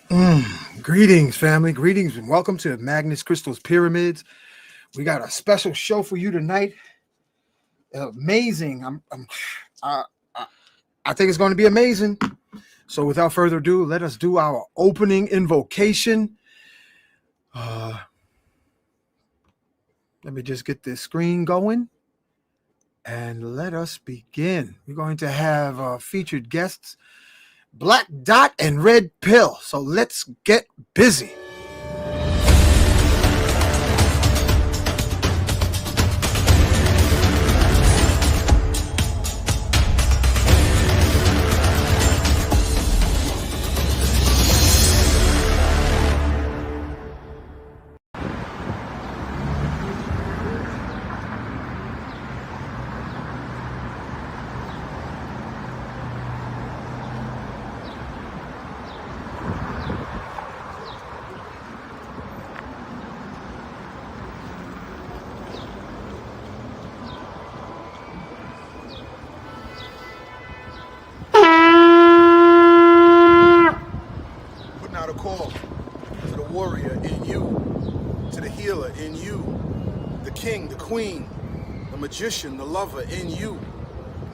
Greetings, family. Greetings, and welcome to Magnus Crystal's Pyramids. We got a special show for you tonight. Amazing. I, I, I think it's going to be amazing. So, without further ado, let us do our opening invocation. Let me just get this screen going, and let us begin. We're going to have featured guests, Black Dot and Red Pill. So, let's get busy. Out a call to the warrior in you, to the healer in you, the king, the queen, the magician, the lover in you.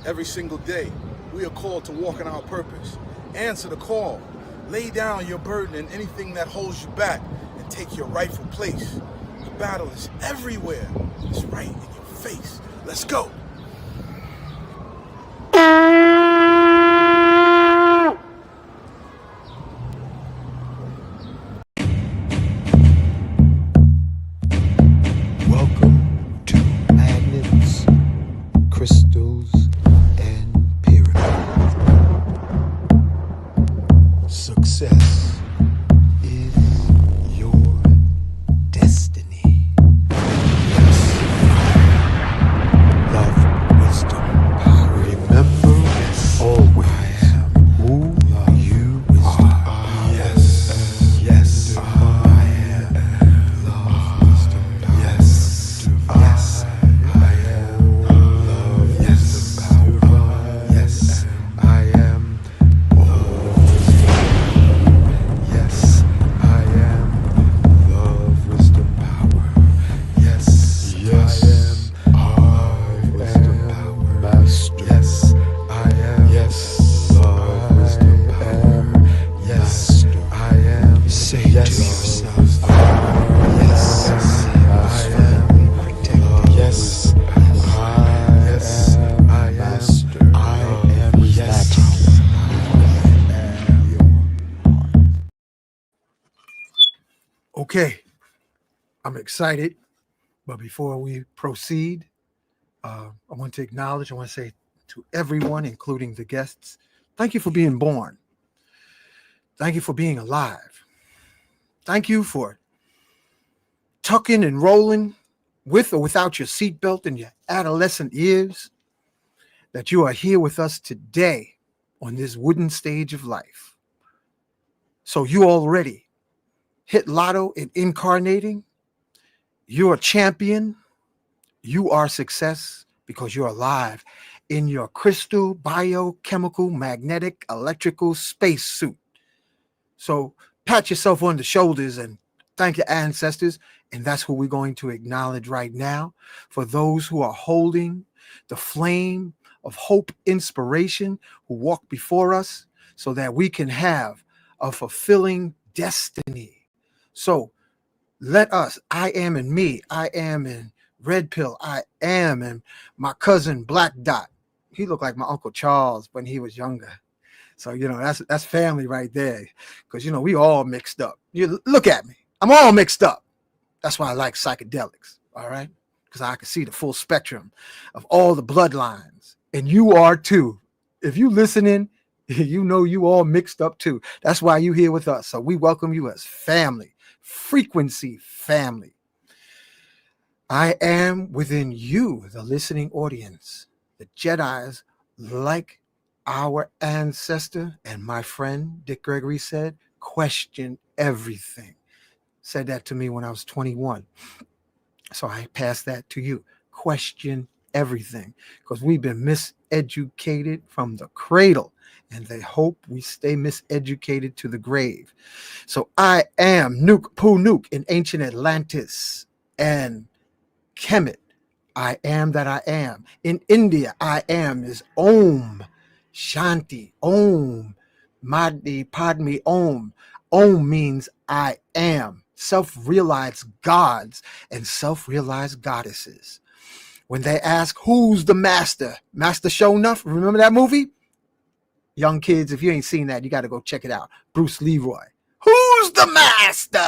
Every single day, we are called to walk in our purpose. Answer the call. Lay down your burden and anything that holds you back and take your rightful place. The battle is everywhere. It's right in your face. Let's go. Okay, I'm excited, but before we proceed, I want to acknowledge, I want to say to everyone, including the guests, thank you for being born. Thank you for being alive. Thank you for tucking and rolling with or without your seatbelt in your adolescent years, that you are here with us today on this wooden stage of life. So you already hit lotto in incarnating. You're a champion. You are success because you're alive in your crystal, biochemical, magnetic, electrical space suit. So pat yourself on the shoulders and thank your ancestors. And that's who we're going to acknowledge right now. For those who are holding the flame of hope, inspiration, who walk before us so that we can have a fulfilling destiny. So let us, I am in me, I am in Red Pill, I am in my cousin Black Dot. He looked like my Uncle Charles when he was younger. So, that's family right there. Because, we all mixed up. You look at me. I'm all mixed up. That's why I like psychedelics. All right. Because I can see the full spectrum of all the bloodlines. And you are too. If you listening, you know you all mixed up too. That's why you here with us. So we welcome you as family, frequency family. I am within you, the listening audience, the Jedis, like our ancestor and my friend Dick Gregory said, question everything. Said that to me when I was 21. So I pass that to you. Question everything, because we've been miseducated from the cradle. and they hope we stay miseducated to the grave. So I am Nuke Poo Nuke in ancient Atlantis and Kemet. I am that I am. In India, I am is Om Shanti. Om Madi Padmi Om. Om means I am. Self-realized gods and self-realized goddesses. When they ask, who's the master? Master Show Enough? Remember that movie? Young kids, if you ain't seen that, you got to go check it out. Bruce Leroy. Who's the master?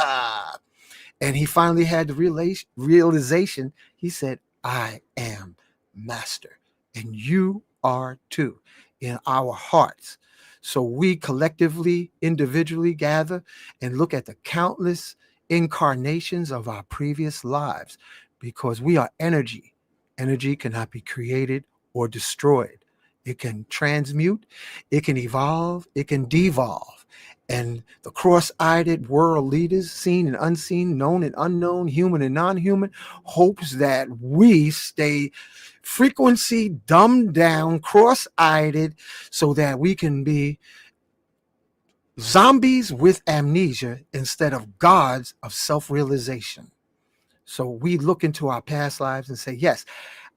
And he finally had the realization. He said, I am master. And you are too in our hearts. So we collectively, individually gather and look at the countless incarnations of our previous lives, because we are energy. Energy cannot be created or destroyed. It can transmute, it can evolve, it can devolve. And the cross-eyed world leaders, seen and unseen, known and unknown, human and non-human, hopes that we stay frequency dumbed down, cross-eyed, so that we can be zombies with amnesia instead of gods of self-realization. So we look into our past lives and say, yes,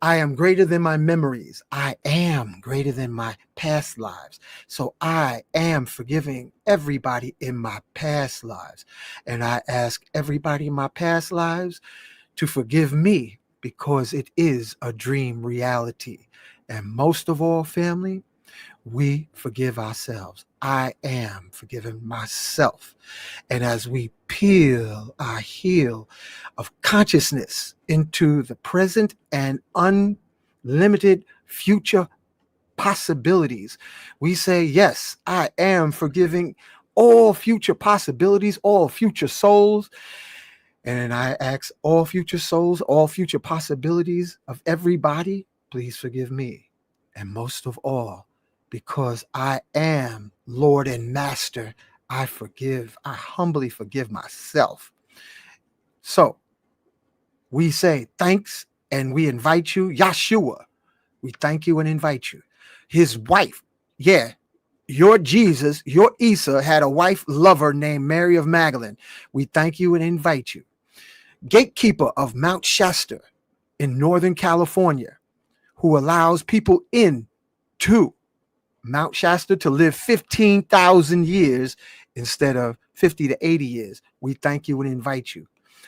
I am greater than my memories. I am greater than my past lives. So I am forgiving everybody in my past lives. And I ask everybody in my past lives to forgive me, because it is a dream reality. And most of all, family, we forgive ourselves. I am forgiving myself. And as we peel our heel of consciousness into the present and unlimited future possibilities, we say, yes, I am forgiving all future possibilities, all future souls. And I ask all future souls, all future possibilities of everybody, please forgive me. And most of all, because I am Lord and Master, I humbly forgive myself. So we say thanks, and we invite you, Yeshua. We thank you and invite you. His wife, yeah, your Jesus, your Isa had a wife lover named Mary of Magdalene. We thank you and invite you. Gatekeeper of Mount Shasta in Northern California, who allows people in to Mount Shasta to live 15,000 years instead of 50 to 80 years. We thank you and invite you.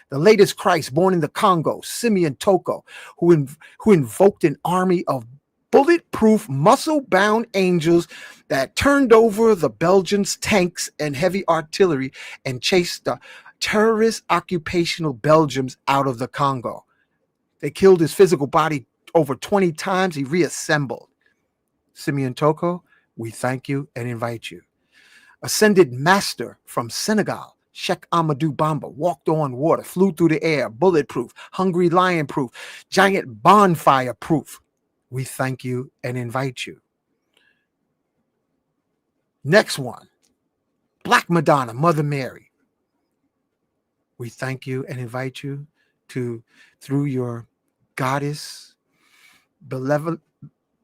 The latest Christ born in the Congo, Simeon Toko, who invoked an army of bulletproof, muscle-bound angels that turned over the Belgians' tanks and heavy artillery and chased the terrorist occupational Belgians out of the Congo. They killed his physical body over 20 times. He reassembled. Simeon Toko, we thank you and invite you. Ascended master from Senegal, Sheikh Amadou Bamba, walked on water, flew through the air, bulletproof, hungry lion proof, giant bonfire proof. We thank you and invite you. Next one, Black Madonna, Mother Mary. We thank you and invite you to, through your goddess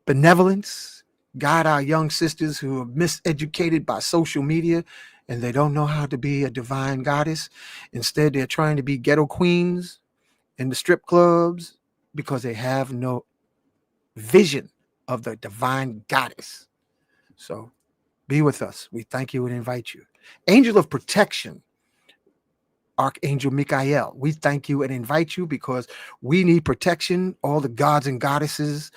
benevolence, guide our young sisters who are miseducated by social media and they don't know how to be a divine goddess. Instead, they're trying to be ghetto queens in the strip clubs because they have no vision of the divine goddess. So be with us. We thank you and invite you. Angel of protection, Archangel Michael, we thank you and invite you because we need protection. All the gods and goddesses,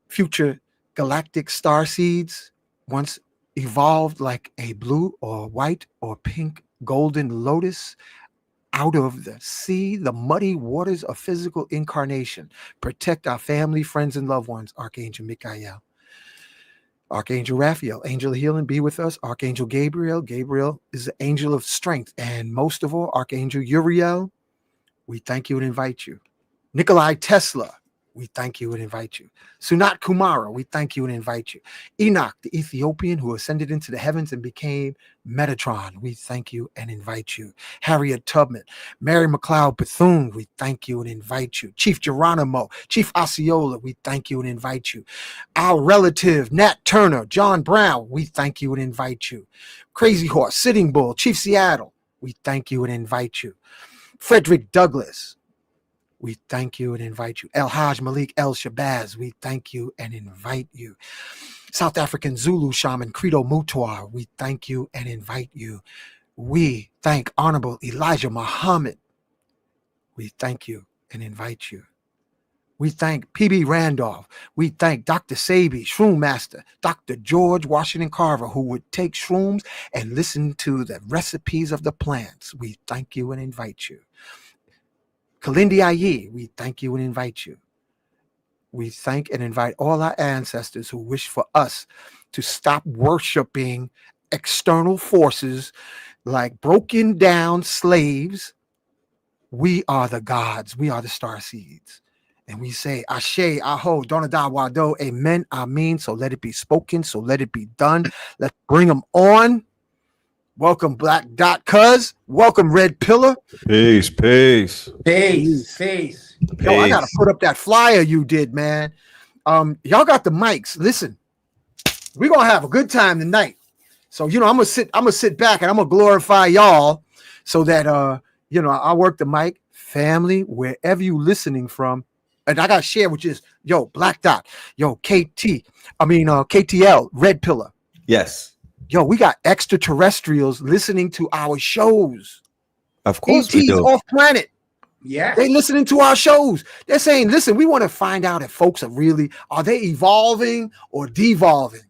future galactic star seeds, once evolved like a blue or white or pink golden lotus out of the sea, the muddy waters of physical incarnation. Protect our family, friends, and loved ones, Archangel Michael. Archangel Raphael, angel of healing, be with us. Archangel Gabriel, Gabriel is the angel of strength. And most of all, Archangel Uriel, we thank you and invite you. Nikolai Tesla, we thank you and invite you. Sunat Kumara, we thank you and invite you. Enoch, the Ethiopian who ascended into the heavens and became Metatron, we thank you and invite you. Harriet Tubman, Mary McLeod Bethune, we thank you and invite you. Chief Geronimo, Chief Osceola, we thank you and invite you. Our relative, Nat Turner, John Brown, we thank you and invite you. Crazy Horse, Sitting Bull, Chief Seattle, we thank you and invite you. Frederick Douglass, we thank you and invite you. El Haj Malik El Shabazz, we thank you and invite you. South African Zulu shaman Credo Mutuar, we thank you and invite you. We thank Honorable Elijah Muhammad. We thank you and invite you. We thank P.B. Randolph. We thank Dr. Sabi, Shroom Master, Dr. George Washington Carver, who would take shrooms and listen to the recipes of the plants. We thank you and invite you. Kalindi Aye, we thank you and invite you. We thank and invite all our ancestors who wish for us to stop worshiping external forces like broken down slaves. We are the gods. We are the star seeds. And we say, Ashe, Aho, Donada, Wado, Amen, Amen. So let it be spoken. So let it be done. Let's bring them on. Welcome, Black Dot Cuz. Welcome, Red Pillar. Peace. Yo, I gotta put up that flyer you did, man. Y'all got the mics. Listen, we're gonna have a good time tonight. So I'm gonna sit back and I'm gonna glorify y'all so that I work the mic, family, wherever you listening from. And I gotta share, which is Black Dot, KTL, Red Pillar. Yes. Yo, we got extraterrestrials listening to our shows. Of course we ETs do. off planet. Yeah. They listening to our shows. They're saying, listen, we want to find out if folks are they evolving or devolving?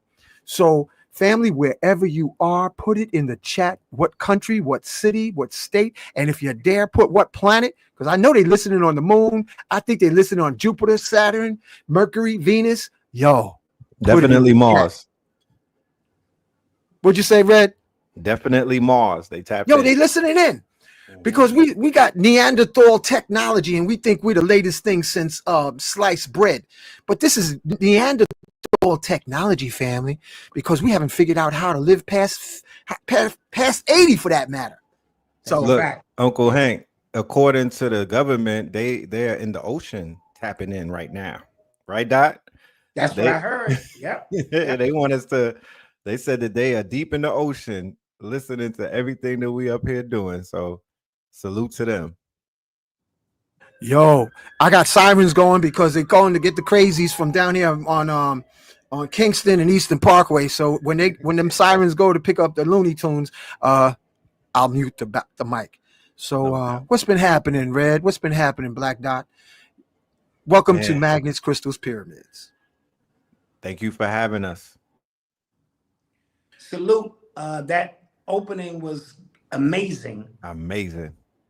So family, wherever you are, put it in the chat. What country, what city, what state, and if you dare put what planet, because I know they listening on the moon. I think they listening on Jupiter, Saturn, Mercury, Venus. Yo. Definitely Mars. What'd you say, Red? Definitely Mars. They tap Yo, in. they listening in. Because we got Neanderthal technology and we think we're the latest thing since sliced bread. But this is Neanderthal technology, family, because we haven't figured out how to live past 80 for that matter. So look, Uncle Hank, according to the government, they're in the ocean tapping in right now. Right, Dot? That's what I heard. Yep. They want us to. They said that they are deep in the ocean listening to everything that we up here doing. So salute to them. Yo, I got sirens going because they're going to get the crazies from down here on Kingston and Eastern Parkway. So when them sirens go to pick up the Looney Tunes, I'll mute the mic. So what's been happening, Red? What's been happening, Black Dot? Welcome to Magnets, Crystals, Pyramids. Thank you for having us. Salute. That opening was amazing.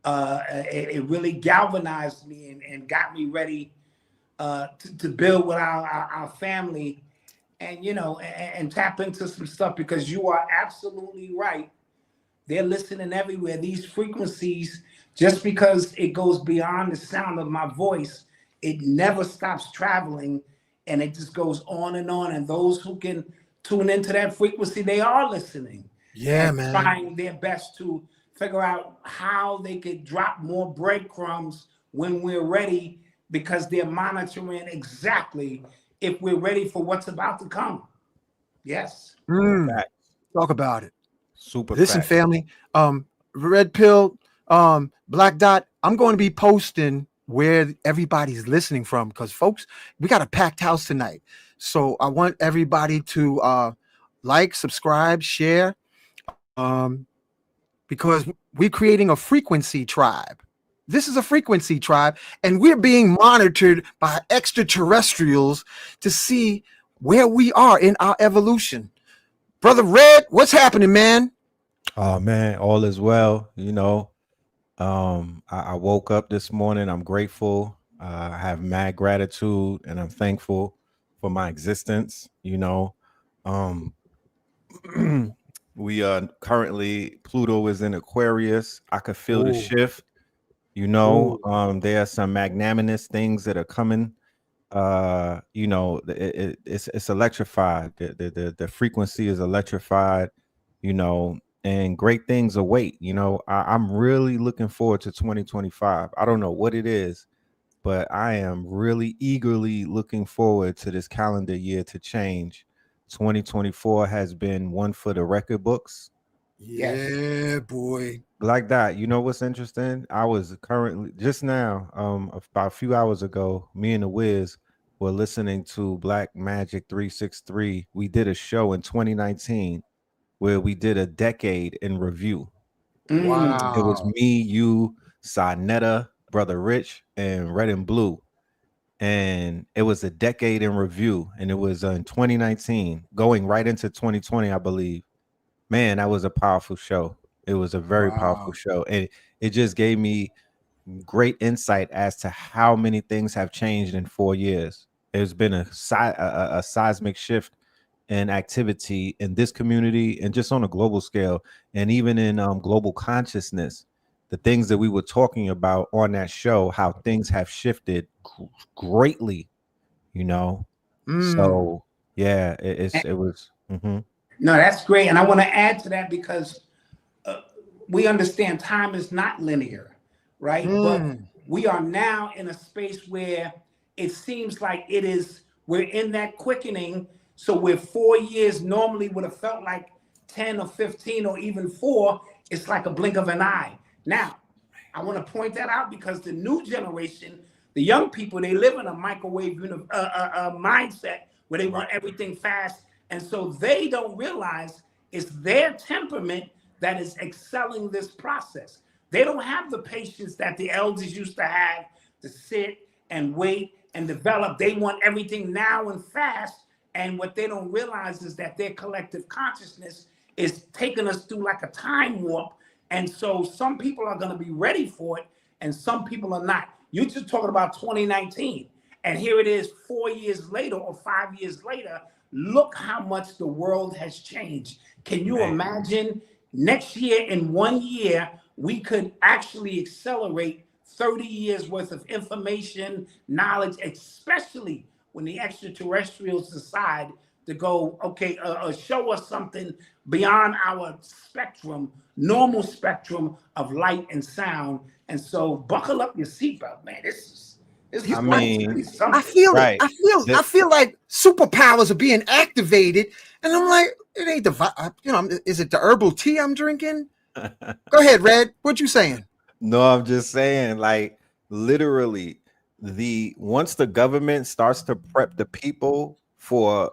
It really galvanized me and got me ready to build with our family and and tap into some stuff, because you are absolutely right. They're listening everywhere. These frequencies, just because it goes beyond the sound of my voice, it never stops traveling, and it just goes on and on. And those who can tune into that frequency, they are listening. Yeah, and man. Trying their best to figure out how they could drop more breadcrumbs when we're ready, because they're monitoring exactly if we're ready for what's about to come. Yes. Talk about it. Super. Listen, family. Red Pill, Black Dot. I'm going to be posting where everybody's listening from, because folks, we got a packed house tonight. So I want everybody to like, subscribe, share, because we're creating a frequency tribe. This is a frequency tribe, and we're being monitored by extraterrestrials to see where we are in our evolution. Brother Red, what's happening, man? Oh man, all is well. I woke up this morning. I'm grateful. I have mad gratitude, and I'm thankful for my existence. We are currently, Pluto is in Aquarius. I could feel the shift. There are some magnanimous things that are coming You know, it's electrified. The frequency is electrified, you know, and great things await. You know, I'm really looking forward to 2025. I don't know what it is, but I am really eagerly looking forward to this calendar year to change. 2024 has been one for the record books. Yes. Yeah, boy. Like that. You know what's interesting? I was currently just now, about a few hours ago, me and the Wiz were listening to Black Magic 363. We did a show in 2019 where we did a decade in review. Mm. It was Wow. me, you, Sinetta, Brother Rich, and Red and Blue. And it was a decade in review. And it was in 2019, going right into 2020, I believe. Man, that was a powerful show. It was a very powerful Wow. show. And it just gave me great insight as to how many things have changed in 4 years. There's been a seismic shift in activity in this community and just on a global scale, and even in global consciousness. The things that we were talking about on that show, how things have shifted greatly, you know. Mm. So yeah, it was. Mhm. No, that's great. And I want to add to that because we understand time is not linear, right? But Mm. we are now in a space where it seems like we're in that quickening. So where 4 years normally would have felt like 10 or 15 or even 4, it's like a blink of an eye. Now, I want to point that out because the new generation, the young people, they live in a microwave mindset where they want everything fast. And so they don't realize it's their temperament that is excelling this process. They don't have the patience that the elders used to have to sit and wait and develop. They want everything now and fast. And what they don't realize is that their collective consciousness is taking us through like a time warp. And so some people are going to be ready for it and some people are not. You're just talking about 2019. And here it is 4 years later or 5 years later. Look how much the world has changed. Can you Man. imagine next year, in 1 year, we could actually accelerate 30 years worth of information, knowledge, especially when the extraterrestrials decide to go, okay, show us something beyond our spectrum, normal spectrum of light and sound. And so buckle up your seatbelt, man. This is I going to mean, be I something. feel it. right. I feel like superpowers are being activated, and I'm like, it ain't is it the herbal tea I'm drinking? Go ahead, Red. What you saying? No, I'm just saying, like, literally, the once the government starts to prep the people for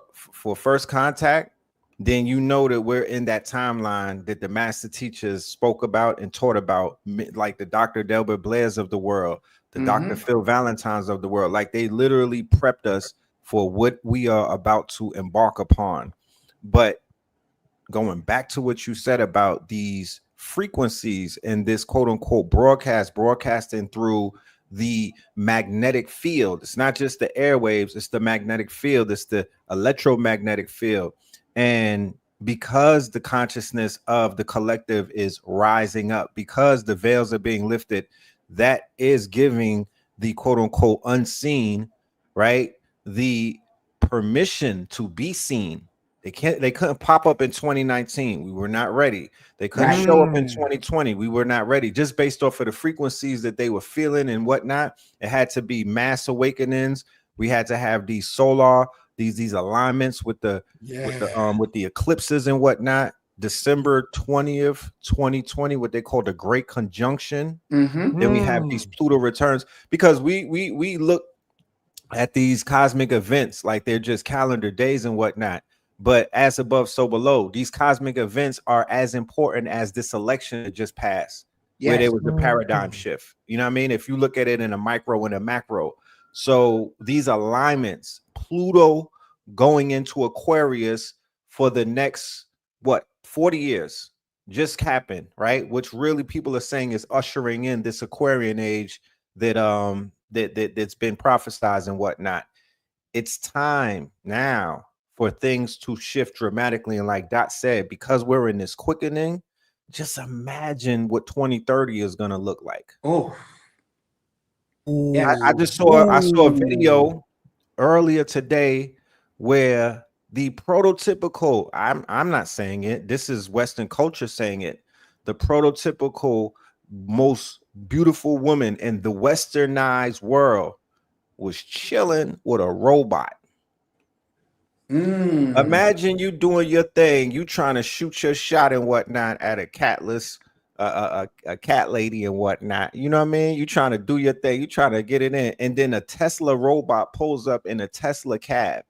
first contact, then you know that we're in that timeline that the master teachers spoke about and taught about, like the Dr. Delbert Blairs of the world, the Dr. Phil Valentines of the world. Like, they literally prepped us for what we are about to embark upon. But going back to what you said about these frequencies and this quote unquote broadcasting through the magnetic field. It's not just the airwaves, it's the magnetic field, it's the electromagnetic field. And because the consciousness of the collective is rising up, because the veils are being lifted, that is giving the quote unquote unseen, right, the permission to be seen. They couldn't pop up in 2019. We were not ready. They couldn't Right. show up in Mm. 2020. We were not ready. Just based off of the frequencies that they were feeling and whatnot. It had to be mass awakenings. We had to have these solar, these alignments with the with the eclipses and whatnot. December 20th, 2020, what they call the Great Conjunction. Then we have these Pluto returns, because we look at these cosmic events like they're just calendar days and whatnot. But as above, so below. These cosmic events are as important as this election that just passed, where there Yes. was a paradigm shift. You know what I mean? If you look at it in a micro and a macro. So these alignments, Pluto going into Aquarius for the next, 40 years just happened, right? Which really people are saying is ushering in this Aquarian age that's been prophesized and whatnot. It's time now for things to shift dramatically. And like Dot said, because we're in this quickening, just imagine what 2030 is going to look like. Oh, I yes. just saw a video earlier today where the prototypical, I'm not saying it, this is Western culture saying it, the prototypical most beautiful woman in the westernized world was chilling with a robot. Imagine you doing your thing, you trying to shoot your shot and whatnot at a catless, a cat lady and whatnot. You know what I mean? You trying to do your thing, you trying to get it in, and then a Tesla robot pulls up in a Tesla cab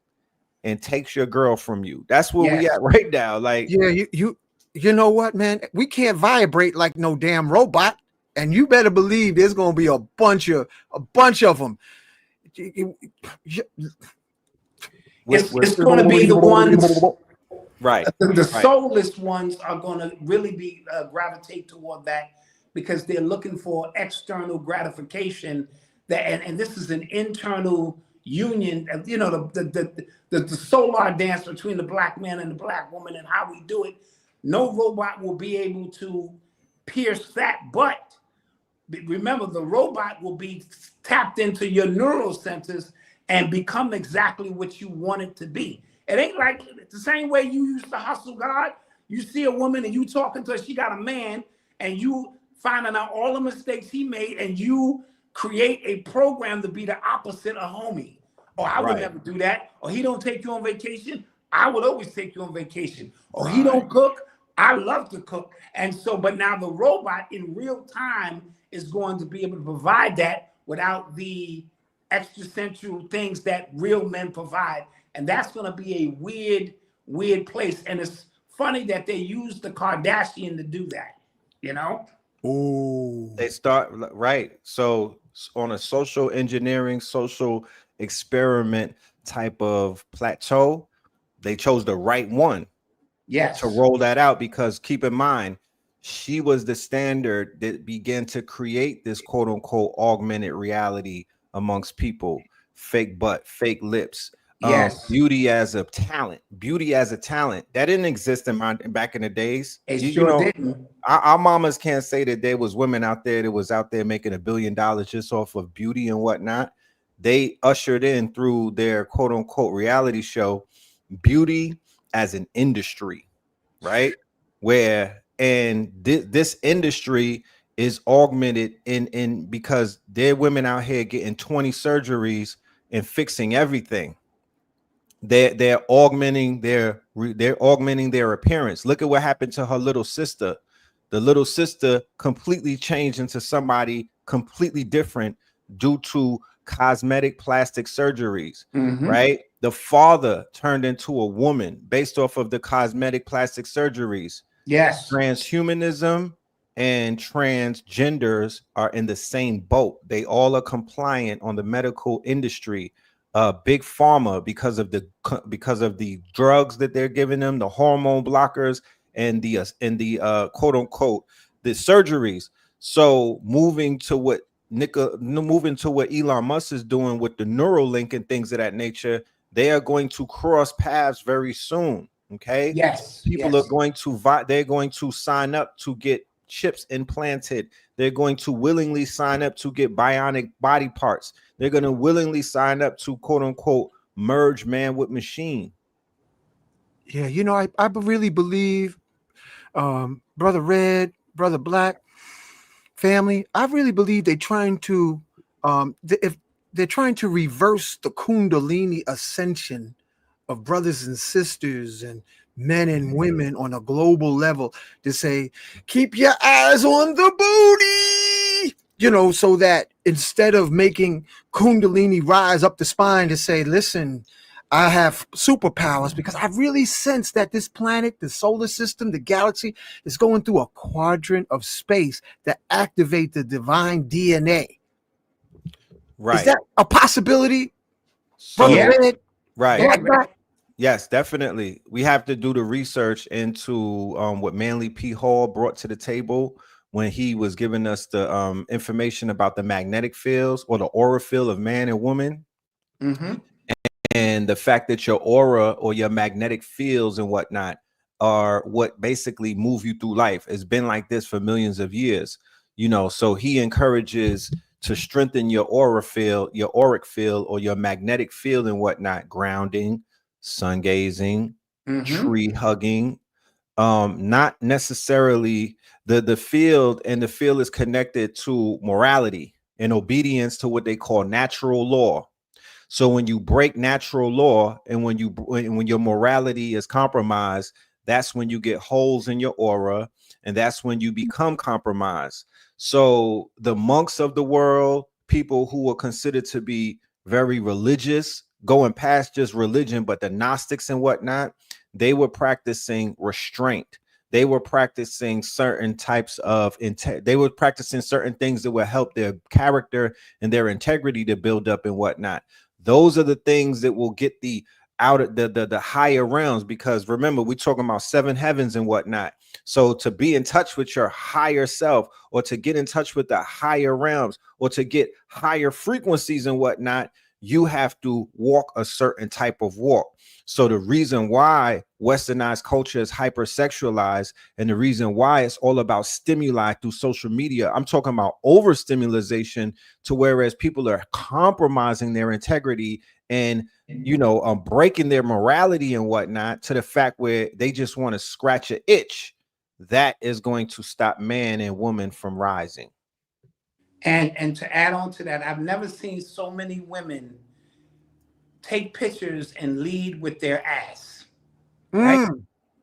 and takes your girl from you. That's where we at right now. Like, yeah, you know what, man? We can't vibrate like no damn robot, and you better believe there's gonna be a bunch of them. It's going to be the ones, right? the soulless ones are going to really be gravitate toward that because they're looking for external gratification. And this is an internal union. You know, the solar dance between the black man and the black woman and how we do it. No robot will be able to pierce that, but remember, the robot will be tapped into your neural centers and become exactly what you want it to be. It ain't like the same way you used to hustle God. You see a woman and you talking to her, she got a man, and you finding out all the mistakes he made, and you create a program to be the opposite of homie. Or I would never do that. Or he don't take you on vacation. I would always take you on vacation. Or he don't cook. I love to cook. And so, but now the robot in real time is going to be able to provide that without the existential things that real men provide. And that's going to be a weird place. And it's funny that they use the Kardashian to do that, you know? Oh, They start right. So on a social engineering, social experiment type of plateau, they chose the right one to roll that out, because keep in mind, she was the standard that began to create this quote unquote augmented reality amongst people. Fake butt, fake lips, beauty as a talent. That didn't exist back in the days. You know, didn't. Our mamas can't say that there was women out there that was out there making $1 billion just off of beauty and whatnot. They ushered in through their quote unquote reality show beauty as an industry, right? Where this industry is augmented in because there are women out here getting 20 surgeries and fixing everything. They're augmenting their appearance. Look at what happened to her little sister. The little sister completely changed into somebody completely different due to cosmetic plastic surgeries, right? The father turned into a woman based off of the cosmetic plastic surgeries. Yes. Transhumanism and transgenders are in the same boat. They all are compliant on the medical industry. Big pharma, because of the drugs that they're giving them, the hormone blockers, and the quote unquote the surgeries. So moving to what Elon Musk is doing with the Neuralink and things of that nature, they are going to cross paths very soon. Okay. Yes. People are going to they're going to sign up to get chips implanted. They're going to willingly sign up to get bionic body parts. They're going to willingly sign up to quote unquote merge man with machine. Yeah, you know, I really believe, Brother Red, Brother Black, family, I really believe they're trying to if they're trying to reverse the Kundalini ascension of brothers and sisters and men and women on a global level, to say, keep your eyes on the booty, you know, so that instead of making Kundalini rise up the spine to say, listen, I have superpowers, because I really sense that this planet, the solar system, the galaxy is going through a quadrant of space that activate the divine DNA. Right. Is that a possibility? So, right. Yes, definitely. We have to do the research into what Manly P. Hall brought to the table when he was giving us the information about the magnetic fields or the aura field of man and woman. And the fact that your aura or your magnetic fields and whatnot are what basically move you through life. It's been like this for millions of years, you know. So he encourages to strengthen your aura field, your auric field, or your magnetic field and whatnot. Grounding, sun gazing, tree hugging. Not necessarily the field, and the field is connected to morality and obedience to what they call natural law. So when you break natural law, and when your morality is compromised, that's when you get holes in your aura, and that's when you become compromised. So the monks of the world, people who were considered to be very religious, going past just religion, but the Gnostics and whatnot, they were practicing restraint. They were practicing certain types of they were practicing certain things that would help their character and their integrity to build up and whatnot. Those are the things that will get the out of the higher realms, because remember, we're talking about 7 heavens and whatnot. So to be in touch with your higher self, or to get in touch with the higher realms, or to get higher frequencies and whatnot, you have to walk a certain type of walk. So the reason why westernized culture is hypersexualized, and the reason why it's all about stimuli through social media, I'm talking about overstimulation, to whereas people are compromising their integrity and breaking their morality and whatnot, to the fact where they just want to scratch an itch. That is going to stop man and woman from rising. And to add on to that, I've never seen so many women take pictures and lead with their ass, right?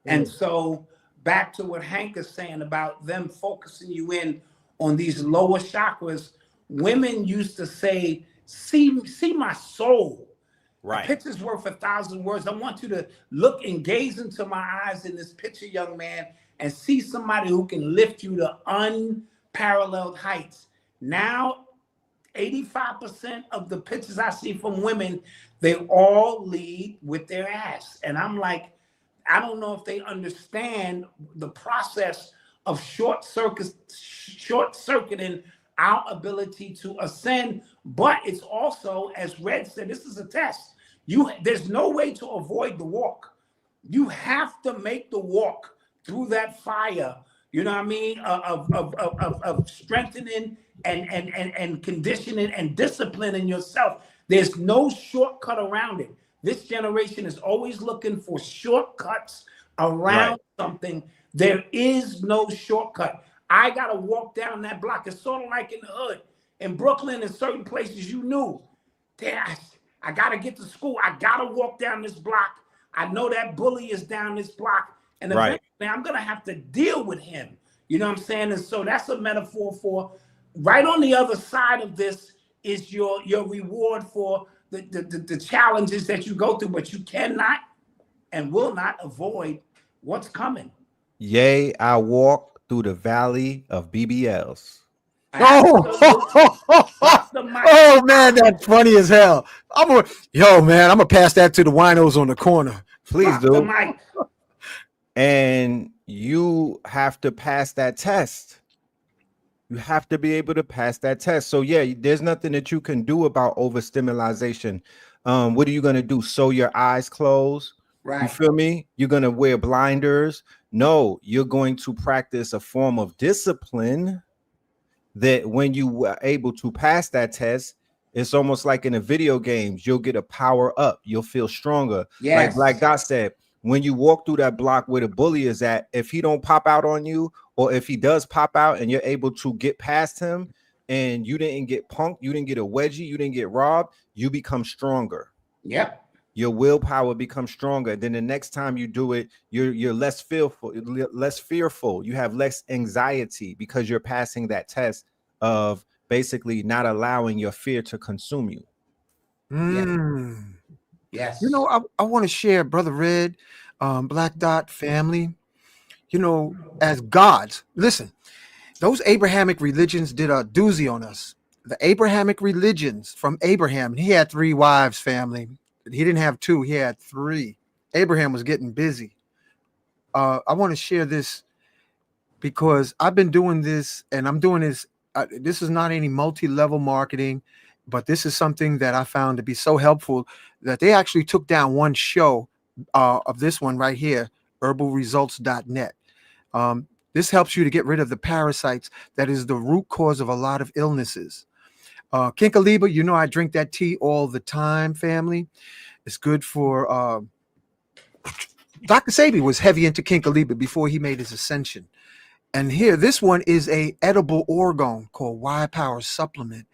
And so back to what Hank is saying about them focusing you in on these lower chakras, women used to say, see my soul. Right. A picture's worth 1,000 words. I want you to look and gaze into my eyes in this picture, young man, and see somebody who can lift you to unparalleled heights. Now, 85% of the pictures I see from women, they all lead with their ass. And I'm like, I don't know if they understand the process of short-circuiting our ability to ascend. But it's also, as Red said, this is a test. There's no way to avoid the walk. You have to make the walk through that fire, you know what I mean, of strengthening and conditioning and disciplining yourself. There's no shortcut around it. This generation is always looking for shortcuts around something. There is no shortcut. I got to walk down that block. It's sort of like in the hood. In Brooklyn, in certain places, you knew, damn, I got to get to school. I got to walk down this block. I know that bully is down this block. And eventually I'm going to have to deal with him. You know what I'm saying? And so that's a metaphor for right on the other side of this is your reward for the challenges that you go through, but you cannot and will not avoid what's coming. Yea, I walk through the valley of BBLs. Oh man, that's funny as hell. I'm gonna pass that to the winos on the corner. Please do. And you have to pass that test. You have to be able to pass that test. So yeah, there's nothing that you can do about overstimulation. What are you gonna do? Sew your eyes closed? Right. You feel me? You're gonna wear blinders? No, you're going to practice a form of discipline that when you are able to pass that test, it's almost like in the video games, you'll get a power up, you'll feel stronger. Yes. Like Doc said, when you walk through that block where the bully is at, if he don't pop out on you, or if he does pop out and you're able to get past him and you didn't get punked, you didn't get a wedgie, you didn't get robbed, you become stronger. Yep. Your willpower becomes stronger. Then the next time you do it, you're less fearful, You have less anxiety because you're passing that test of basically not allowing your fear to consume you. Yes. You know, I want to share, Brother Red, Black Dot family, you know, as gods. Listen, those Abrahamic religions did a doozy on us. The Abrahamic religions from Abraham, he had 3 wives, family. He didn't have 2, he had 3. Abraham was getting busy. I want to share this because I've been doing this, and I'm doing this. This is not any multi-level marketing, but this is something that I found to be so helpful that they actually took down one show of this one right here, herbalresults.net. This helps you to get rid of the parasites that is the root cause of a lot of illnesses. Kinkaliba, you know I drink that tea all the time, family. It's good for Dr. Sabi was heavy into Kinkaliba before he made his ascension. And here, this one is a edible orgone called Y Power Supplement.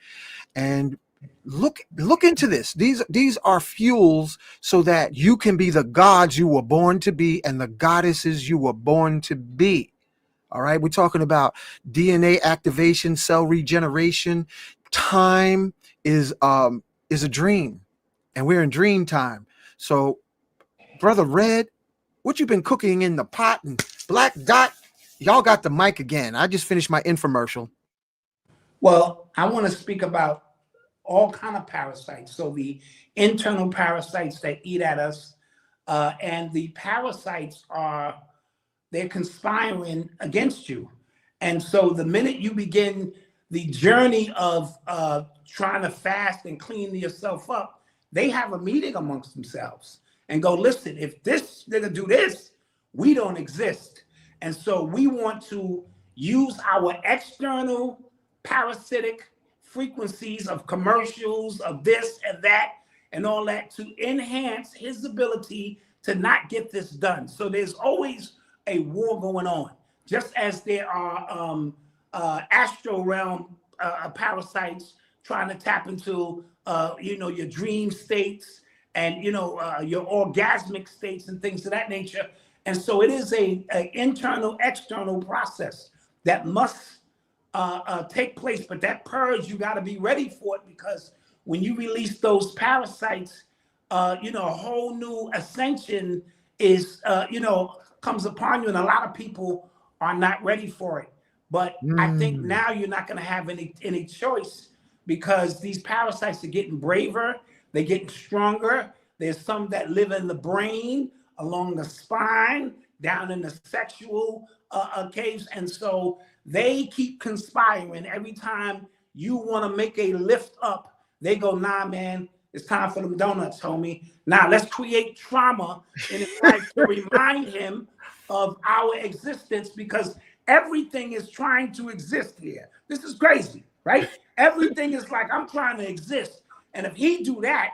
And look into this. These are fuels so that you can be the gods you were born to be and the goddesses you were born to be. All right, we're talking about DNA activation, cell regeneration. Time is a dream, and we're in dream time. So, Brother Red, what you been cooking in the pot? And Black Dot, y'all got the mic again. I just finished my infomercial. Well, I want to speak about all kind of parasites. So the internal parasites that eat at us, and the parasites they're conspiring against you. And so the minute you begin the journey of trying to fast and clean yourself up, they have a meeting amongst themselves and go, listen, if this nigga do this, we don't exist. And so we want to use our external parasitic frequencies of commercials, of this and that, and all that to enhance his ability to not get this done. So there's always a war going on, just as there are astral realm parasites trying to tap into your dream states and your orgasmic states and things of that nature. And so it is a internal external process that must take place, but that purge, you got to be ready for it, because when you release those parasites, a whole new ascension is comes upon you, and a lot of people are not ready for it. But I think now you're not going to have any choice, because these parasites are getting braver, they're getting stronger. There's some that live in the brain, along the spine, down in the sexual caves, and so they keep conspiring. Every time you want to make a lift up, they go, nah, man, it's time for them donuts, homie. Now let's create trauma in his life to remind him of our existence, because everything is trying to exist here. This is crazy, right? Everything is like, I'm trying to exist. And if he do that,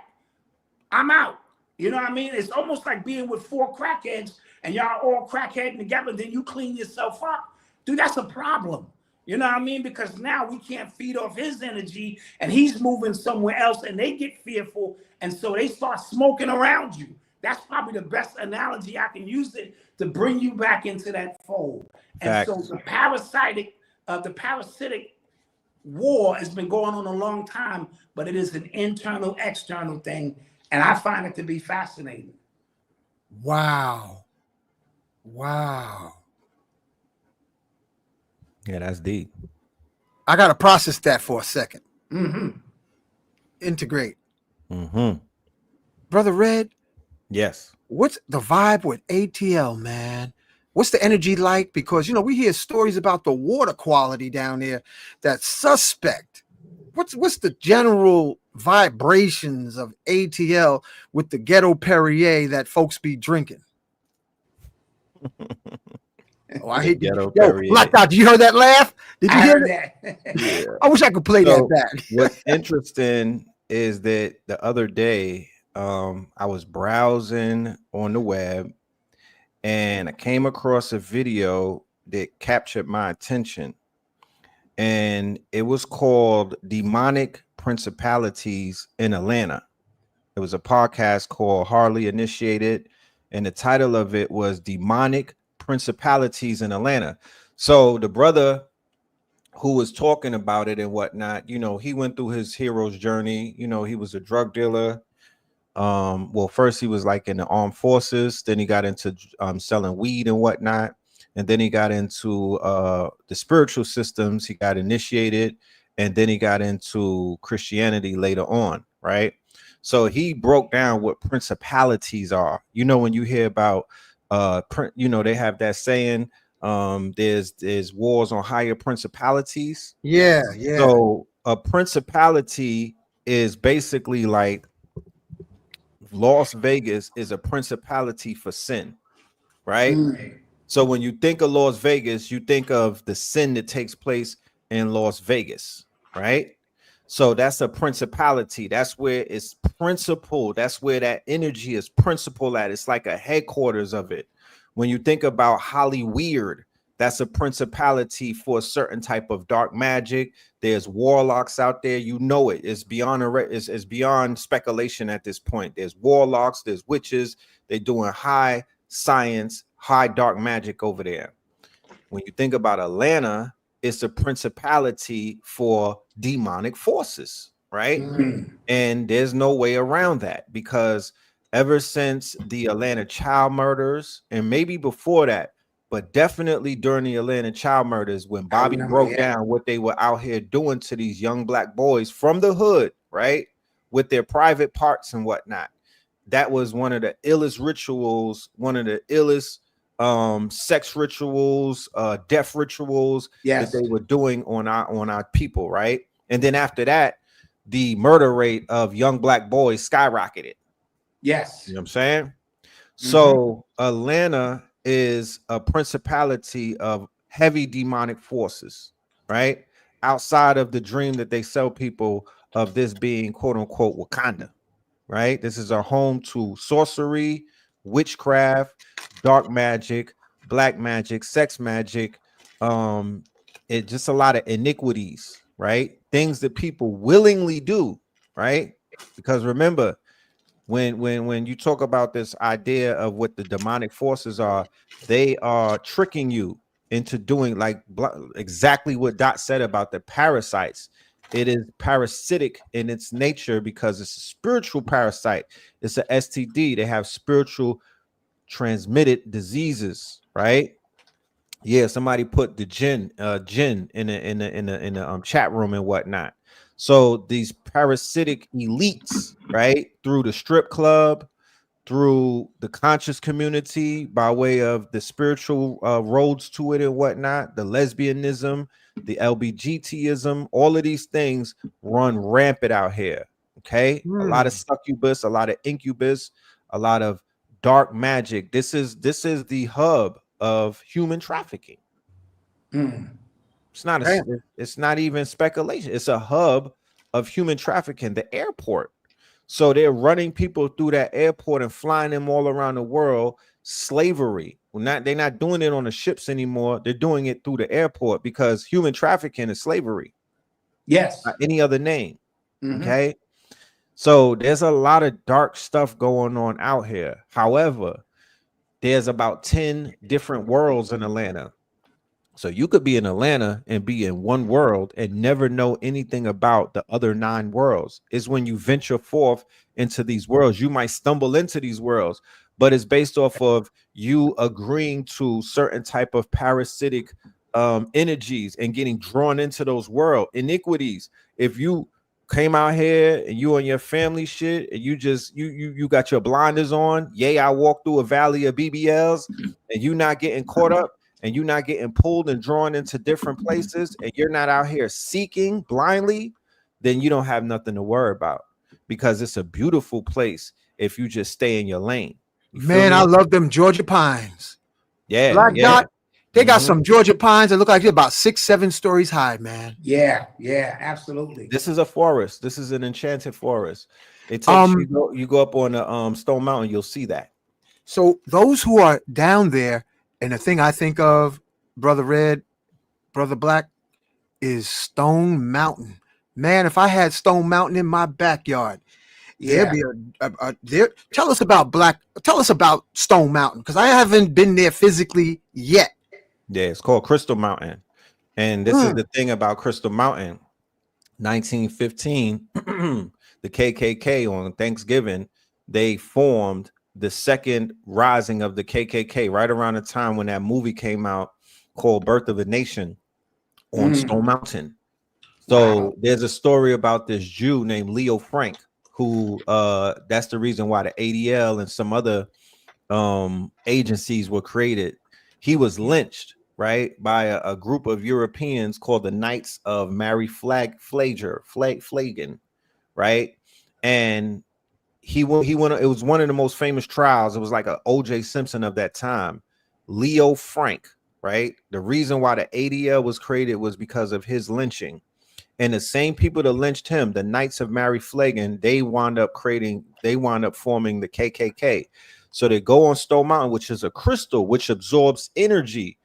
I'm out. You know what I mean? It's almost like being with four crackheads and y'all all crackheading together, then you clean yourself up. Dude, that's a problem. You know what I mean? Because now we can't feed off his energy and he's moving somewhere else and they get fearful. And so they start smoking around you. That's probably the best analogy I can use it to bring you back into that fold. And so the parasitic war has been going on a long time, but it is an internal, external thing. And I find it to be fascinating. Wow. Yeah, that's deep. I got to process that for a second. Mm-hmm. Integrate. Mm-hmm. Brother Red. Yes. What's the vibe with ATL, man? What's the energy like? Because, we hear stories about the water quality down there that's suspect. What's the general vibrations of ATL with the ghetto Perrier that folks be drinking? Oh, I hate ghetto Perrier. Black Out, did you hear that laugh? Did you hear that? Yeah. I wish I could play that back. What's interesting is that the other day, I was browsing on the web and I came across a video that captured my attention. And it was called Demonic Principalities in Atlanta. It was a podcast called Hardly Initiated, and the title of it was Demonic Principalities in Atlanta. So the brother who was talking about it and whatnot, he went through his hero's journey. He was a drug dealer. Well, first he was like in the armed forces, then he got into selling weed and whatnot. And then he got into the spiritual systems. He got initiated, and then he got into Christianity later on, right? So he broke down what principalities are. When you hear about, they have that saying, there's wars on higher principalities. Yeah. So a principality is basically like Las Vegas is a principality for sin, right? Mm. So when you think of Las Vegas, you think of the sin that takes place in Las Vegas, right? So that's a principality. That's where it's principle. That's where that energy is principle at. It's like a headquarters of it. When you think about Hollyweird, that's a principality for a certain type of dark magic. There's warlocks out there. You know it. It's beyond it's beyond speculation at this point. There's warlocks. There's witches. They're doing high science, high dark magic over there. When you think about Atlanta, it's a principality for demonic forces, right? And there's no way around that, because ever since the Atlanta child murders, and maybe before that, but definitely during the Atlanta child murders, when Bobby broke down what they were out here doing to these young black boys from the hood, right, with their private parts and whatnot, that was one of the illest rituals, one of the illest sex rituals, death rituals that they were doing on our people, right? And then after that, the murder rate of young black boys skyrocketed. Yes. You know what I'm saying? So Atlanta is a principality of heavy demonic forces, right? Outside of the dream that they sell people of this being quote unquote Wakanda, right? This is a home to sorcery, witchcraft, dark magic, black magic, sex magic, it just a lot of iniquities, right? Things that people willingly do, right? Because remember, when you talk about this idea of what the demonic forces are, they are tricking you into doing like exactly what Dot said about the parasites. It is parasitic in its nature because it's a spiritual parasite. It's a STD. They have spiritual transmitted diseases, right? Yeah, somebody put the jinn in the chat room and whatnot. So these parasitic elites, right, through the strip club, through the conscious community, by way of the spiritual roads to it and whatnot, the lesbianism, the LBGTism, all of these things run rampant out here. Okay, a lot of succubus, a lot of incubus, a lot of dark magic. This is the hub of human trafficking. It's not even speculation. It's a hub of human trafficking, the airport. So they're running people through that airport and flying them all around the world. Slavery. They're not doing it on the ships anymore. They're doing it through the airport, because human trafficking is slavery. Yes. Not any other name. Okay. So there's a lot of dark stuff going on out here. However, there's about 10 different worlds in Atlanta. So you could be in Atlanta and be in one world and never know anything about the other 9 worlds. It's when you venture forth into these worlds, you might stumble into these worlds, but it's based off of you agreeing to certain type of parasitic energies and getting drawn into those world iniquities. If you came out here and you and your family shit and you got your blinders on, I walk through a valley of BBLs and you not getting caught up, and you're not getting pulled and drawn into different places, and you're not out here seeking blindly, then you don't have nothing to worry about, because it's a beautiful place if you just stay in your lane. Man, I love them Georgia pines. Yeah, Black Dot, they got some Georgia pines that look like they're about 6-7 stories high, man. Yeah, absolutely. This is a forest. This is an enchanted forest. It takes you go up on the Stone Mountain, you'll see that. So those who are down there, and the thing I think of, Brother Red, Brother Black, is Stone Mountain. Man, if I had Stone Mountain in my backyard, there'd be there. Tell us about Stone Mountain, because I haven't been there physically yet. Yeah, it's called Crystal Mountain. And this is the thing about Crystal Mountain. 1915, the KKK on Thanksgiving, they formed the second rising of the KKK right around the time when that movie came out called Birth of a Nation on Stone Mountain. So there's a story about this Jew named Leo Frank, who that's the reason why the ADL and some other agencies were created. He was lynched, right, by a group of Europeans called the Knights of Mary Flagen, right? And he went. It was one of the most famous trials. It was like a O.J. Simpson of that time. Leo Frank, right? The reason why the ADL was created was because of his lynching. And the same people that lynched him, the Knights of Mary Flagan, they wound up forming the KKK. So they go on Stone Mountain, which is a crystal which absorbs energy,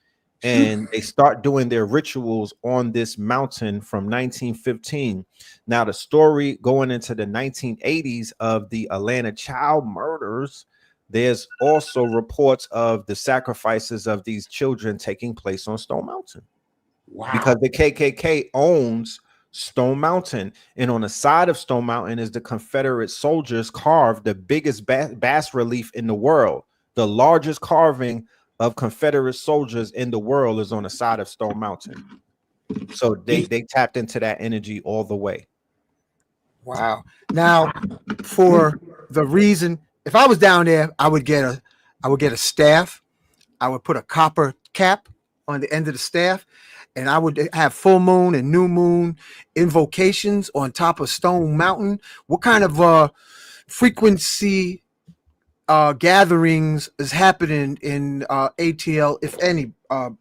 and they start doing their rituals on this mountain from 1915. Now, the story going into the 1980s of the Atlanta child murders, there's also reports of the sacrifices of these children taking place on Stone Mountain. Wow. Because the KKK owns Stone Mountain, and on the side of Stone Mountain is the Confederate soldiers carved the biggest bas relief in the world. The largest carving of Confederate soldiers in the world is on the side of Stone Mountain. So they tapped into that energy all the way. Wow. Now, for the reason, if I was down there, I would get a staff. I would put a copper cap on the end of the staff, and I would have full moon and new moon invocations on top of Stone Mountain. What kind of frequency gatherings is happening in ATL, if any,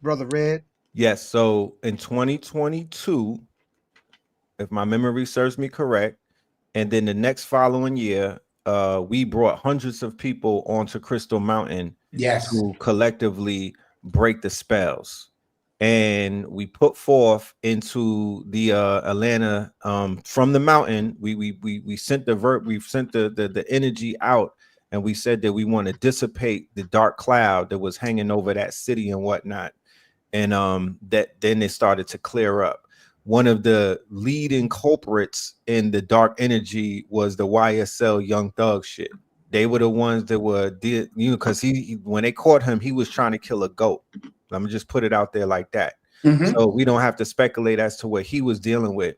Brother Red? Yes. So in 2022, if my memory serves me correct, and then the next following year, we brought hundreds of people onto Crystal Mountain to collectively break the spells. And we put forth into the Atlanta from the mountain. We sent the energy out, and we said that we want to dissipate the dark cloud that was hanging over that city and whatnot. And that then it started to clear up. One of the leading culprits in the dark energy was the YSL Young Thug shit. They were the ones that were, because when they caught him, he was trying to kill a goat. Let me just put it out there like that. So we don't have to speculate as to what he was dealing with.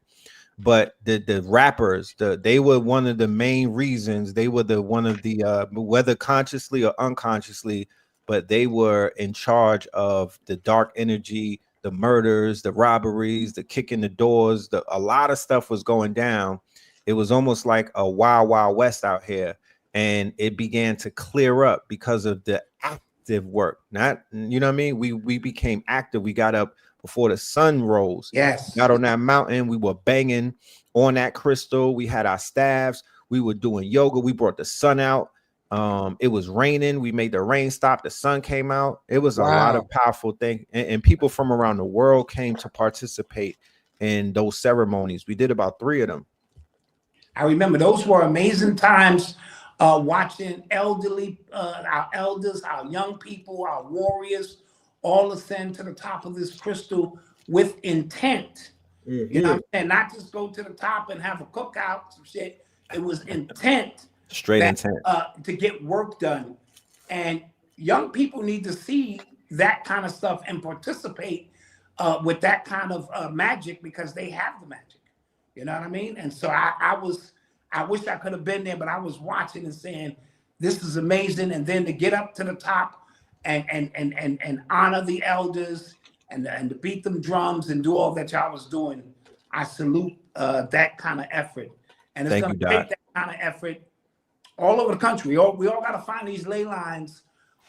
But the rappers, they were one of the main reasons. They were one of the whether consciously or unconsciously, but they were in charge of the dark energy, the murders, the robberies, the kicking the doors. A lot of stuff was going down. It was almost like a wild, wild west out here. And it began to clear up because of the active work. Not, you know what I mean? We became active. We got up before the sun rose. Yes. Got on that mountain. We were banging on that crystal. We had our staffs. We were doing yoga. We brought the sun out. It was raining. We made the rain stop. The sun came out. It was a lot of powerful things. And people from around the world came to participate in those ceremonies. We did about 3 of them. I remember those were amazing times. Watching our elders, our young people, our warriors, all ascend to the top of this crystal with intent. You know what I'm saying? Not just go to the top and have a cookout, some shit. It was intent. Straight intent. To get work done. And young people need to see that kind of stuff and participate with that kind of magic, because they have the magic. You know what I mean? And so I wish I could have been there, but I was watching and saying, this is amazing. And then to get up to the top and honor the elders and to beat them drums and do all that y'all was doing, I salute that kind of effort. And it's going to take that kind of effort all over the country. We all got to find these ley lines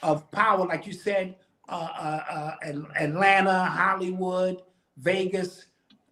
of power, like you said, Atlanta, Hollywood, Vegas.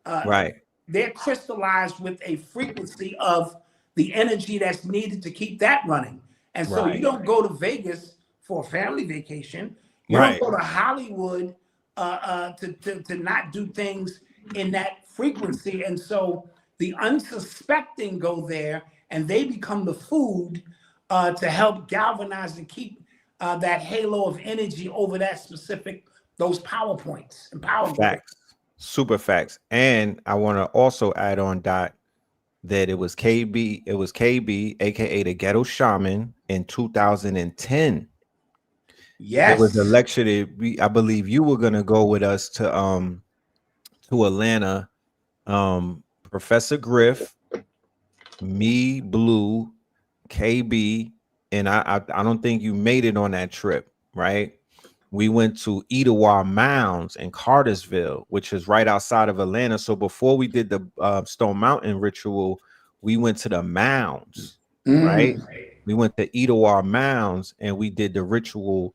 Right. They're crystallized with a frequency of the energy that's needed to keep that running. And so you don't go to Vegas for a family vacation. You don't go to Hollywood to not do things in that frequency. And so the unsuspecting go there, and they become the food to help galvanize and keep that halo of energy over that specific, those power points and power facts. Super facts. And I want to also add on, Dot, that it was KB, aka the Ghetto Shaman, in 2010. Yes. It was a lecture that I believe you were gonna go with us to Atlanta. Professor Griff, me, Blue, KB, and I don't think you made it on that trip, right? We went to Etowah Mounds in Cartersville, which is right outside of Atlanta. So before we did the Stone Mountain ritual, we went to the mounds, right? We went to Etowah Mounds and we did the ritual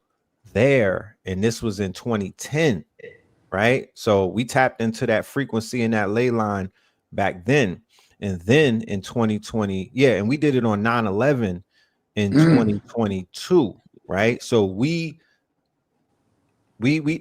there. And this was in 2010, right? So we tapped into that frequency and that ley line back then. And then in 2020, and we did it on 9/11 in Mm. 2022, right? So we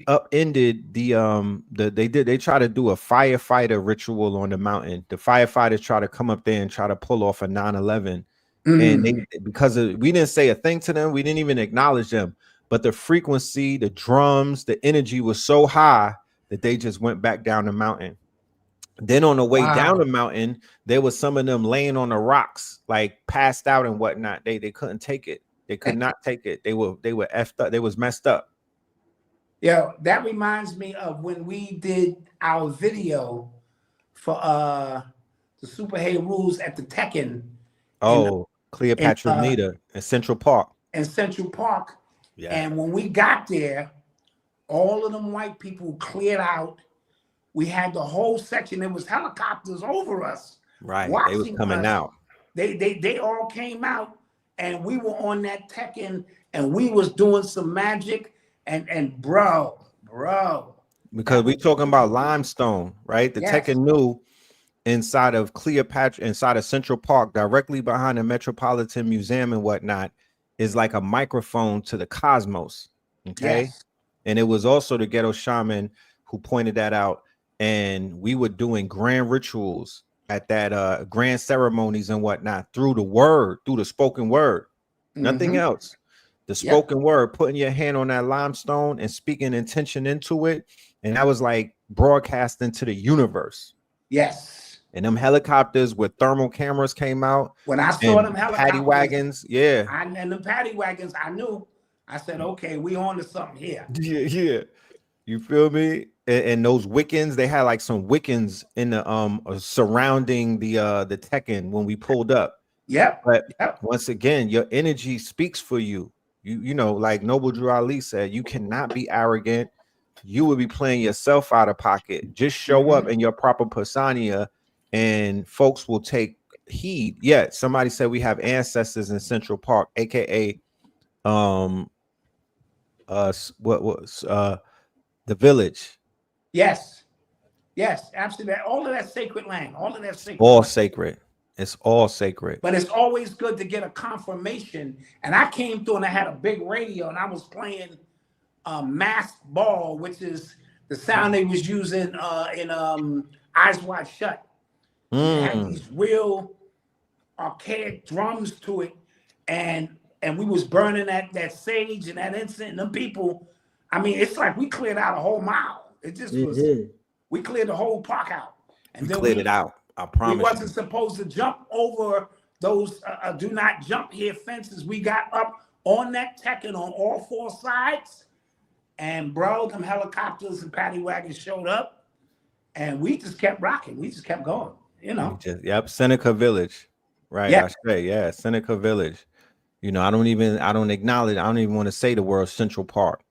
upended they try to do a firefighter ritual on the mountain. The firefighters try to come up there and try to pull off a 9/11. And they, because we didn't say a thing to them, we didn't even acknowledge them, but the frequency, the drums, the energy was so high that they just went back down the mountain. Then on the way down the mountain, there was some of them laying on the rocks, like passed out and whatnot. They couldn't take it. They could not take it. They were effed up. They was messed up. Yeah, that reminds me of when we did our video for the Superhero Rules at the Tekken. Oh, Cleopatra Nita in Central Park. In Central Park. Yeah. And when we got there, all of them white people cleared out. We had the whole section. There was helicopters over us. Right. They was coming out. They all came out, and we were on that Tekken, and we was doing some magic, and bro. Because we talking about limestone, right? The Tekken knew inside of Cleopatra, inside of Central Park, directly behind the Metropolitan Museum and whatnot, is like a microphone to the cosmos. Okay. Yes. And it was also the ghetto shaman who pointed that out. And we were doing grand rituals at that grand ceremonies and whatnot through the word, through the spoken word, nothing else. The spoken word, putting your hand on that limestone and speaking intention into it. And that was like broadcasting to the universe. Yes. And them helicopters with thermal cameras came out. When I saw them helicopters, paddy wagons, and the paddy wagons, I knew. I said, okay, we on to something here. Yeah. You feel me? And those Wiccans, they had like some Wiccans in the surrounding the Tekken when we pulled up. But once again, your energy speaks for you. You know, like Noble Drew Ali said, you cannot be arrogant. You will be playing yourself out of pocket. Just show up in your proper persona, and folks will take heed. Yeah, somebody said we have ancestors in Central Park, aka the village. Yes, absolutely. All of that sacred land, all of that sacred. All sacred. It's all sacred. But it's always good to get a confirmation. And I came through and I had a big radio and I was playing masked ball, which is the sound they was using in Eyes Wide Shut. It had these real archaic drums to it, and we was burning that sage and that incense, and them people. I mean, it's like we cleared out a whole mile. It just was. We cleared the whole park out, and then cleared it out. I promise. We wasn't supposed to jump over those do not jump here fences. We got up on that Tekken on all four sides, and bro, them helicopters and paddy wagons showed up, and we just kept rocking. We just kept going. You know. Seneca Village, right? Yeah. I say, Seneca Village. You know, I don't even want to say the word Central Park.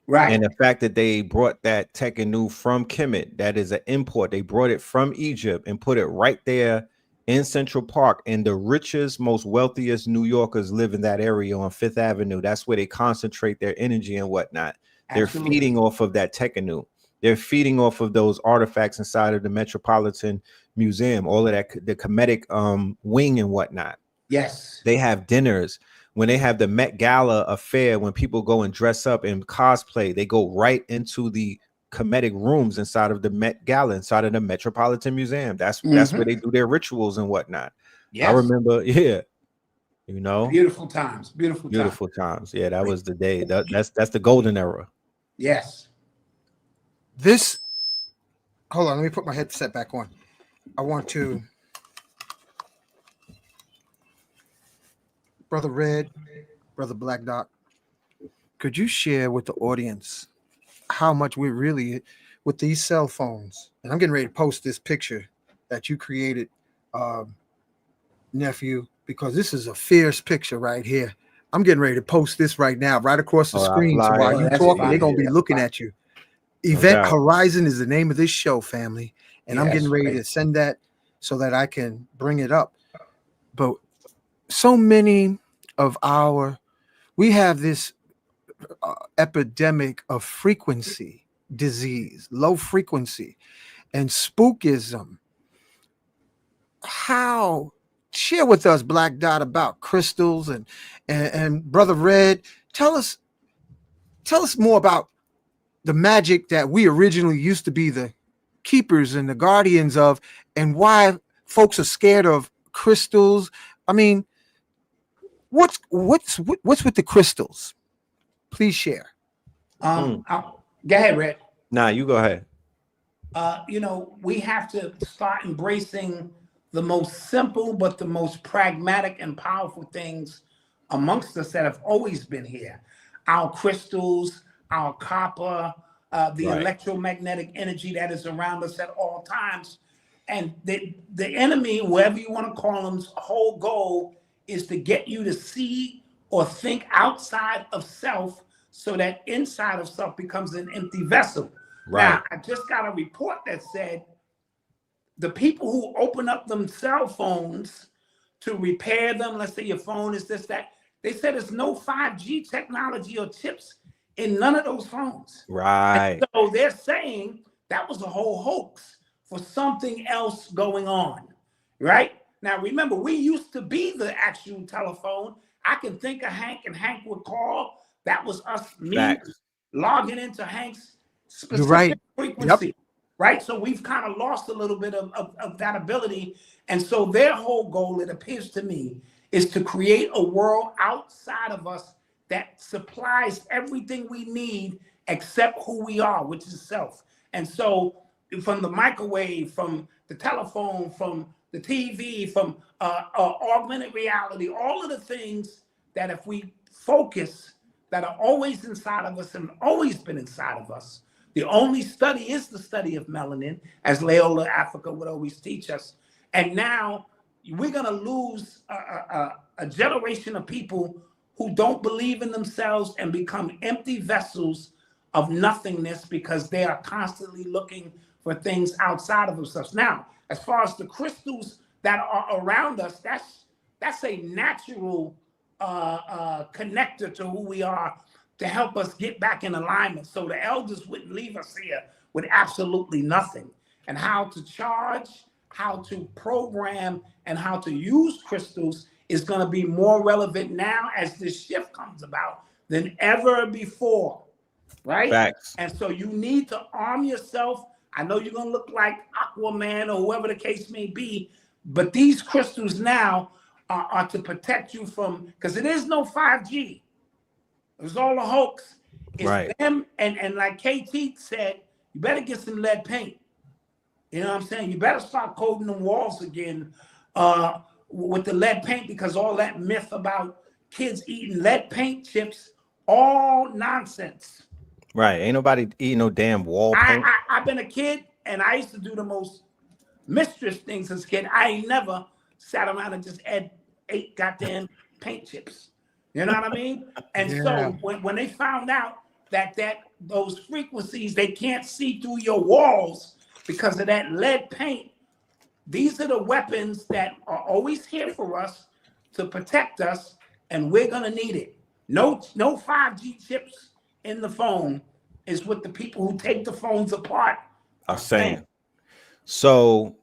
Right. And the fact that they brought that Tekken from Kemet, that is an import. They brought it from Egypt and put it right there in Central Park. And the richest, most wealthiest New Yorkers live in that area on Fifth Avenue. That's where they concentrate their energy and whatnot. Absolutely. They're feeding off of that Tekken. They're feeding off of those artifacts inside of the Metropolitan Museum, all of that, the Kemetic wing and whatnot. Yes. They have dinners. When they have the Met Gala affair, when people go and dress up and cosplay, they go right into the Kemetic rooms inside of the Met Gala, inside of the Metropolitan Museum. That's where they do their rituals and whatnot. Yes. I remember, you know. Beautiful times. Beautiful times. Yeah, that was the day. That's the golden era. Yes. Hold on, let me put my headset back on. I want to, Brother Red, Brother Black Dot, could you share with the audience how much we really, with these cell phones, and I'm getting ready to post this picture that you created, nephew, because this is a fierce picture right here. I'm getting ready to post this right now, right across the screen. So while you're talking, they're going to be looking at you. Event Horizon is the name of this show, family. And I'm getting ready to send that so that I can bring it up. But so many of we have this epidemic of frequency disease, low frequency, and spookism. how share with us, Black Dot, about crystals and Brother Red. Tell us more about the magic that we originally used to be the keepers and the guardians of, and why folks are scared of crystals. I mean, what's with the crystals? Please share. Go ahead, Red. Nah, you go ahead. We have to start embracing the most simple but the most pragmatic and powerful things amongst us that have always been here. Our crystals, our copper, the electromagnetic energy that is around us at all times. And the enemy, whatever you want to call him's whole goal is to get you to see or think outside of self so that inside of self becomes an empty vessel. Right. Now, I just got a report that said the people who open up them cell phones to repair them, let's say your phone is this, that, they said there's no 5G technology or chips in none of those phones. Right. And so they're saying that was a whole hoax for something else going on, right? Now, remember, we used to be the actual telephone. I can think of Hank, and Hank would call. That was us, me, logging into Hank's specific frequency, right? So we've kind of lost a little bit of that ability. And so their whole goal, it appears to me, is to create a world outside of us that supplies everything we need except who we are, which is self. And so from the microwave, from the telephone, from the TV, from augmented reality, all of the things that if we focus, that are always inside of us and always been inside of us. The only study is the study of melanin, as Leola Africa would always teach us. And now we're going to lose a generation of people who don't believe in themselves and become empty vessels of nothingness because they are constantly looking for things outside of themselves. Now, as far as the crystals that are around us, that's a natural connector to who we are to help us get back in alignment. So the elders wouldn't leave us here with absolutely nothing. And how to charge, how to program, and how to use crystals is going to be more relevant now as this shift comes about than ever before, right? Facts. And so you need to arm yourself. I know you're going to look like Aquaman or whoever the case may be, but these crystals now are to protect you from, because it is no 5G. It was all a hoax. It's them, and like KT said, you better get some lead paint. You know what I'm saying? You better start coating them walls again with the lead paint, because all that myth about kids eating lead paint chips, all nonsense. Right. Ain't nobody eating no damn wall paint. I've been a kid, and I used to do the most mischievous things as a kid. I ain't never sat around and just ate goddamn paint chips. You know what I mean? And so when they found out that those frequencies, they can't see through your walls because of that lead paint, these are the weapons that are always here for us to protect us, and we're gonna need it. No 5G chips in the phone is what the people who take the phones apart are saying. So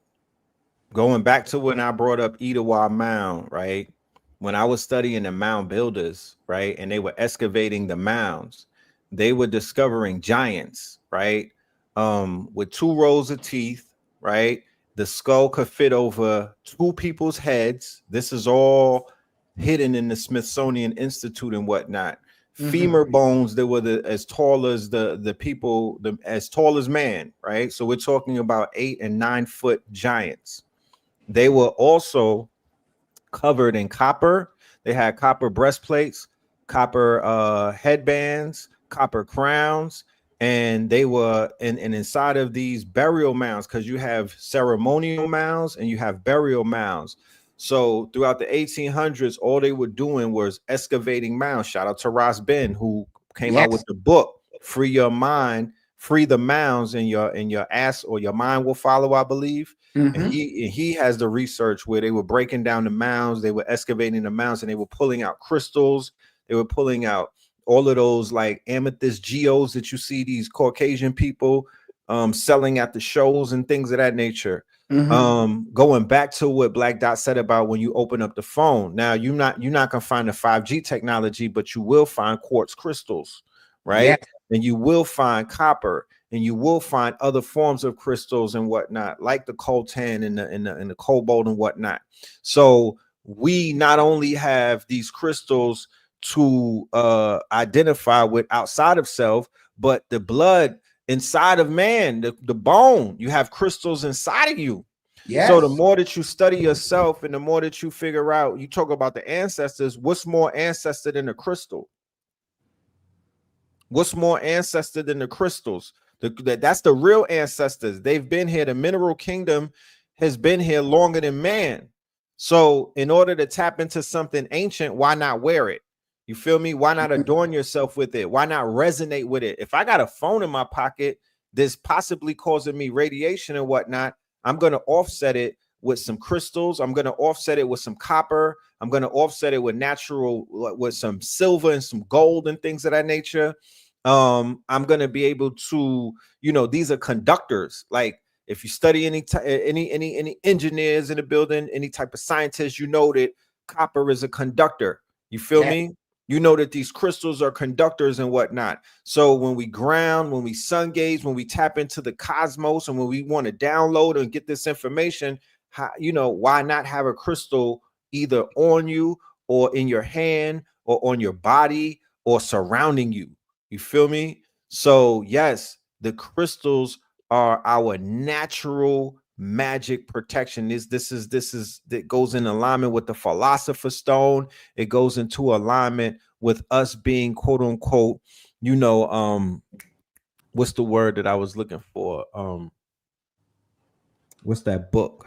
going back to when I brought up Etowah Mound, right? When I was studying the mound builders, right, and they were excavating the mounds, they were discovering giants, right, with 2 rows of teeth, right? The skull could fit over 2 people's heads. This is all hidden in the Smithsonian Institute and whatnot. Femur bones that were as tall as the people, as tall as man, right? So we're talking about 8 and 9 foot giants. They were also covered in copper. They had copper breastplates, copper headbands, copper crowns, and they were and inside of these burial mounds, because you have ceremonial mounds and you have burial mounds. So throughout the 1800s, all they were doing was excavating mounds. Shout out to Ross Ben, who came out with the book Free Your Mind, Free the Mounds, and your ass or your mind will follow, I believe. And he has the research where they were breaking down the mounds, they were excavating the mounds, and they were pulling out crystals. They were pulling out all of those like amethyst geodes that you see these Caucasian people selling at the shows and things of that nature. Mm-hmm. Going back to what Black Dot said about when you open up the phone. Now you're not gonna find the 5G technology, but you will find quartz crystals, right? Yes. And you will find copper, and you will find other forms of crystals and whatnot, like the coltan and the cobalt and whatnot. So we not only have these crystals to identify with outside of self, but the blood inside of man, the bone, you have crystals inside of you. Yes. So the more that you study yourself and the more that you figure out, you talk about the ancestors, what's more ancestor than a crystal? What's more ancestor than the crystals? That's the real ancestors. They've been here. The mineral kingdom has been here longer than man. So in order to tap into something ancient, why not wear it? You feel me? Why not adorn yourself with it? Why not resonate with it? If I got a phone in my pocket that's possibly causing me radiation and whatnot, I'm going to offset it with some crystals. I'm going to offset it with some copper. I'm going to offset it with natural, with some silver and some gold and things of that nature. I'm going to be able to, you know, these are conductors. Like if you study any engineers in the building, any type of scientists, you know that copper is a conductor. You feel me? You know that these crystals are conductors and whatnot. So when we ground, when we sun gaze, when we tap into the cosmos, and when we want to download and get this information, you know, why not have a crystal either on you or in your hand or on your body or surrounding you? You feel me? So yes, the crystals are our natural magic protection. This is that goes in alignment with the philosopher's stone. It goes into alignment with us being quote unquote, you know, what's the word that I was looking for? What's that book?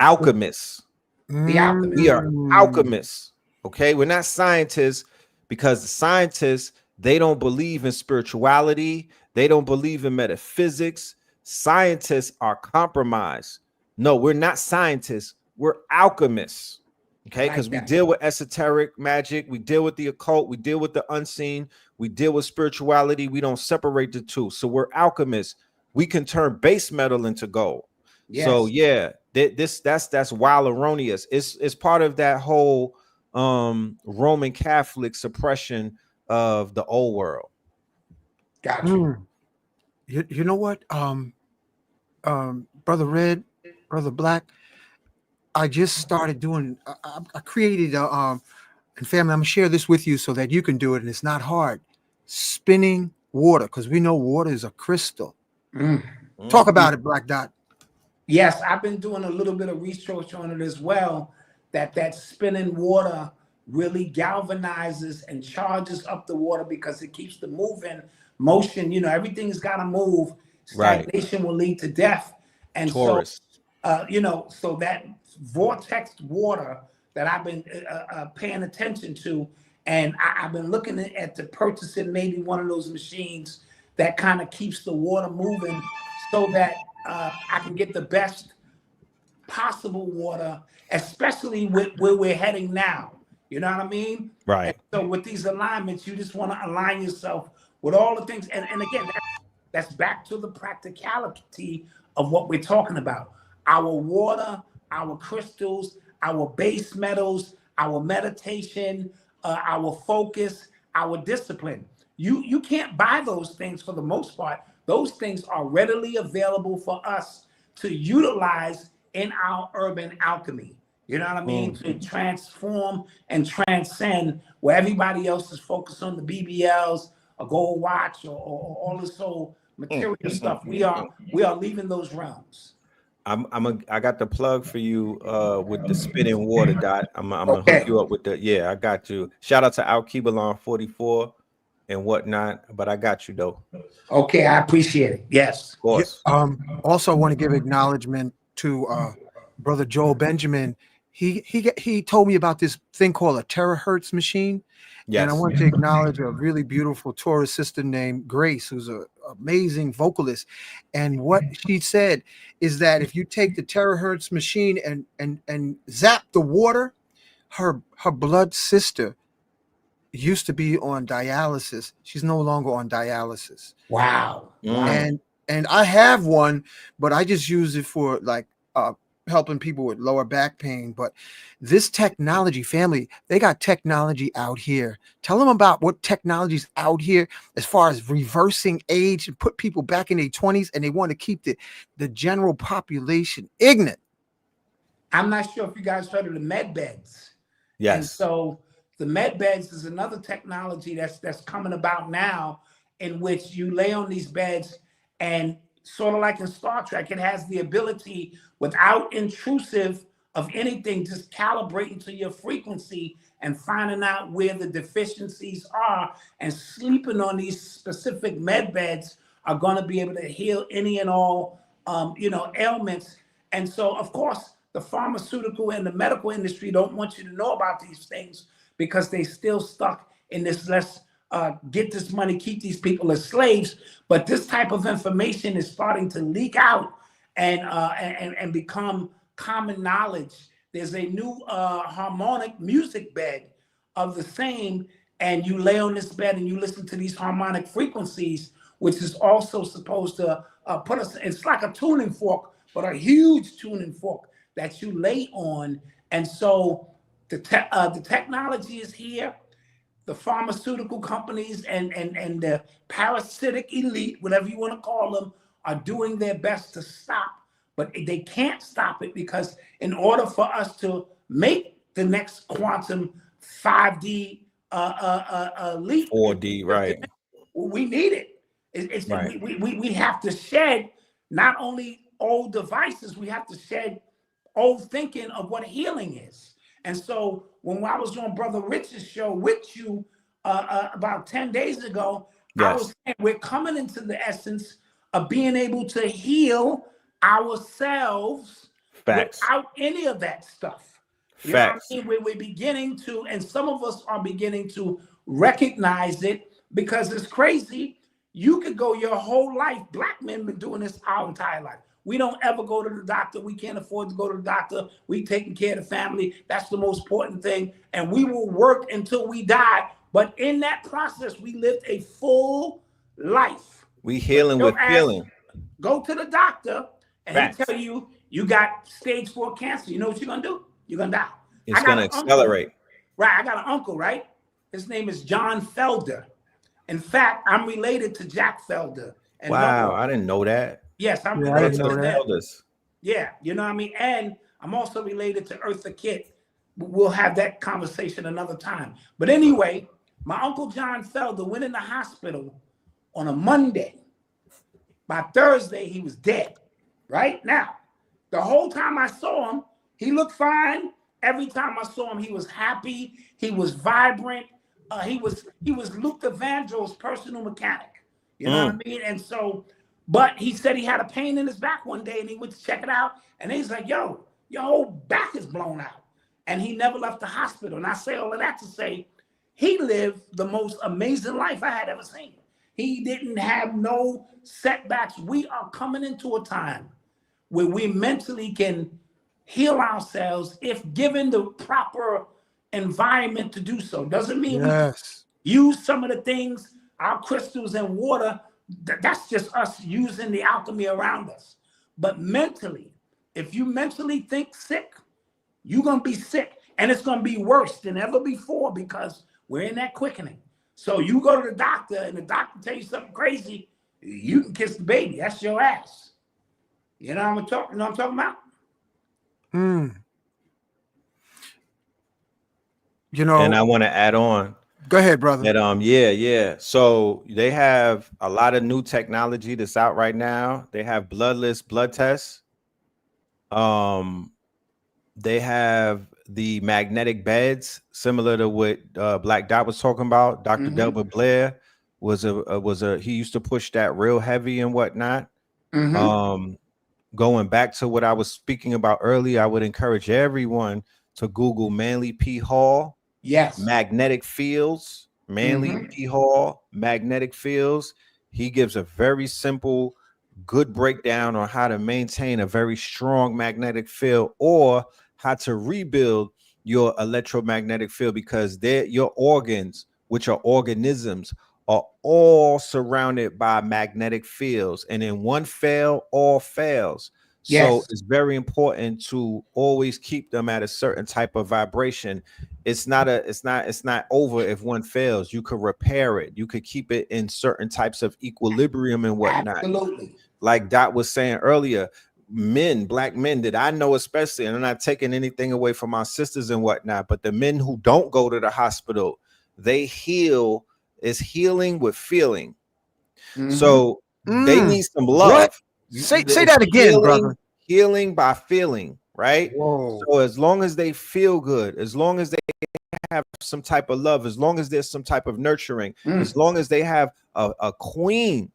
Alchemists. The Alchemist. We are alchemists. Okay, we're not scientists, because the scientists, they don't believe in spirituality. They don't believe in metaphysics. Scientists are compromised. No, we're not scientists. We're alchemists. Okay, because we deal with esoteric magic. We deal with the occult. We deal with the unseen. We deal with spirituality. We don't separate the two. So we're alchemists. We can turn base metal into gold. Yes. So yeah, that's wild erroneous. It's part of that whole Roman Catholic suppression of the old world. Gotcha. You know what, Brother Red, Brother Black, I just started doing. I created and family, I'm gonna share this with you so that you can do it, and it's not hard. Spinning water, because we know water is a crystal. Talk about it, Black Dot. Yes, I've been doing a little bit of research on it as well. That spinning water really galvanizes and charges up the water because it keeps the motion. You know, everything's got to move. Stagnation will lead to death. And Taurus. So, you know, so that vortex water that I've been paying attention to, and I've been looking at purchasing maybe one of those machines that kind of keeps the water moving, so that I can get the best possible water, especially with where we're heading now. You know what I mean? Right. And so with these alignments, you just want to align yourself with all the things. And again, that's back to the practicality of what we're talking about. Our water, our crystals, our base metals, our meditation, our focus, our discipline. You can't buy those things for the most part. Those things are readily available for us to utilize in our urban alchemy. You know what I mean? To transform and transcend where everybody else is focused on the BBLs, a gold watch, or all this whole material stuff. We are leaving those realms. I got the plug for you with the spinning water, Dot. I'm gonna hook you up with the I got you. Shout out to Alkebalon 44 and whatnot, but I got you though. Okay, I appreciate it. Yes. Of course. Also, I want to give acknowledgement to Brother Joel Benjamin. He told me about this thing called a terahertz machine. Yes. And I want to acknowledge a really beautiful Taurus sister named Grace, who's an amazing vocalist. And what she said is that if you take the terahertz machine and zap the water, her blood sister used to be on dialysis. She's no longer on dialysis. Wow. Wow. And I have one, but I just use it for like helping people with lower back pain. But this technology, family, they got technology out here. Tell them about what technology's out here as far as reversing age and put people back in their 20s, and they want to keep the general population ignorant. I'm not sure if you guys heard of the med beds. Yes. And so the med beds is another technology that's coming about now, in which you lay on these beds, and sort of like in Star Trek, it has the ability, without intrusive of anything, just calibrating to your frequency and finding out where the deficiencies are, and sleeping on these specific med beds are going to be able to heal any and all, ailments. And so, of course, the pharmaceutical and the medical industry don't want you to know about these things, because they still stuck in this let's get this money, keep these people as slaves. But this type of information is starting to leak out and become common knowledge. There's a new harmonic music bed of the same, and you lay on this bed and you listen to these harmonic frequencies, which is also supposed to put us, it's like a tuning fork, but a huge tuning fork that you lay on. And so the technology is here. The pharmaceutical companies and the parasitic elite, whatever you want to call them, are doing their best to stop, but they can't stop it, because in order for us to make the next quantum 5D leap, 4D, right? We need it. It's right. We have to shed not only old devices, we have to shed old thinking of what healing is. And so when I was on Brother Rich's show with you about 10 days ago, yes, I was saying we're coming into the essence of being able to heal ourselves. Facts. Without any of that stuff. You Facts. Know what I mean? We're beginning to, and some of us are beginning to recognize it, because it's crazy. You could go your whole life. Black men been doing this our entire life. We don't ever go to the doctor. We can't afford to go to the doctor. We taking care of the family. That's the most important thing. And we will work until we die. But in that process, we lived a full life. We healing with feeling. Go to the doctor and he tell you, you got stage 4 cancer. You know what you're going to do? You're going to die. It's going to accelerate. Right. I got an uncle, right? His name is John Felder. In fact, I'm related to Jack Felder. And wow. I didn't know that. Yes, I'm related to that. Yeah, you know what I mean? And I'm also related to Eartha Kitt. We'll have that conversation another time. But anyway, my Uncle John Felder went in the hospital on a Monday. By Thursday, he was dead. Right? Now, the whole time I saw him, he looked fine. Every time I saw him, he was happy. He was vibrant. He was Luke the Vandro's personal mechanic. You know what I mean? And so, but he said he had a pain in his back one day, and he went to check it out. And he's like, yo, your whole back is blown out. And he never left the hospital. And I say all of that to say, he lived the most amazing life I had ever seen. He didn't have no setbacks. We are coming into a time where we mentally can heal ourselves if given the proper environment to do so. Doesn't mean we use some of the things, our crystals and water, that's just us using the alchemy around us. But mentally, if you mentally think sick, you're going to be sick. And it's going to be worse than ever before, because we're in that quickening. So you go to the doctor and the doctor tells you something crazy, you can kiss the baby. That's your ass. You know what I'm talking about? You know, and I want to add on. Go ahead, brother. That So they have a lot of new technology that's out right now. They have bloodless blood tests. They have the magnetic beds, similar to what Black Dot was talking about. Dr. Delbert Blair was he used to push that real heavy and whatnot. Going back to what I was speaking about earlier, I would encourage everyone to Google Manly P. Hall. Yes. Magnetic fields. Manly P. Hall, magnetic fields. He gives a very simple, good breakdown on how to maintain a very strong magnetic field, or how to rebuild your electromagnetic field, because your organs which are organisms, are all surrounded by magnetic fields, and in one fail, all fails. So Yes. it's very important to always keep them at a certain type of vibration. It's not over if one fails. You could repair it. You could keep it in certain types of equilibrium and whatnot. Absolutely. Like Dot was saying earlier, black men that I know, especially, and I'm not taking anything away from my sisters and whatnot, but the men who don't go to the hospital, they heal. Is healing with feeling. So they need some love. What? Say that again, brother. Healing by feeling, right? Whoa. So as long as they feel good, as long as they have some type of love, as long as there's some type of nurturing, as long as they have a queen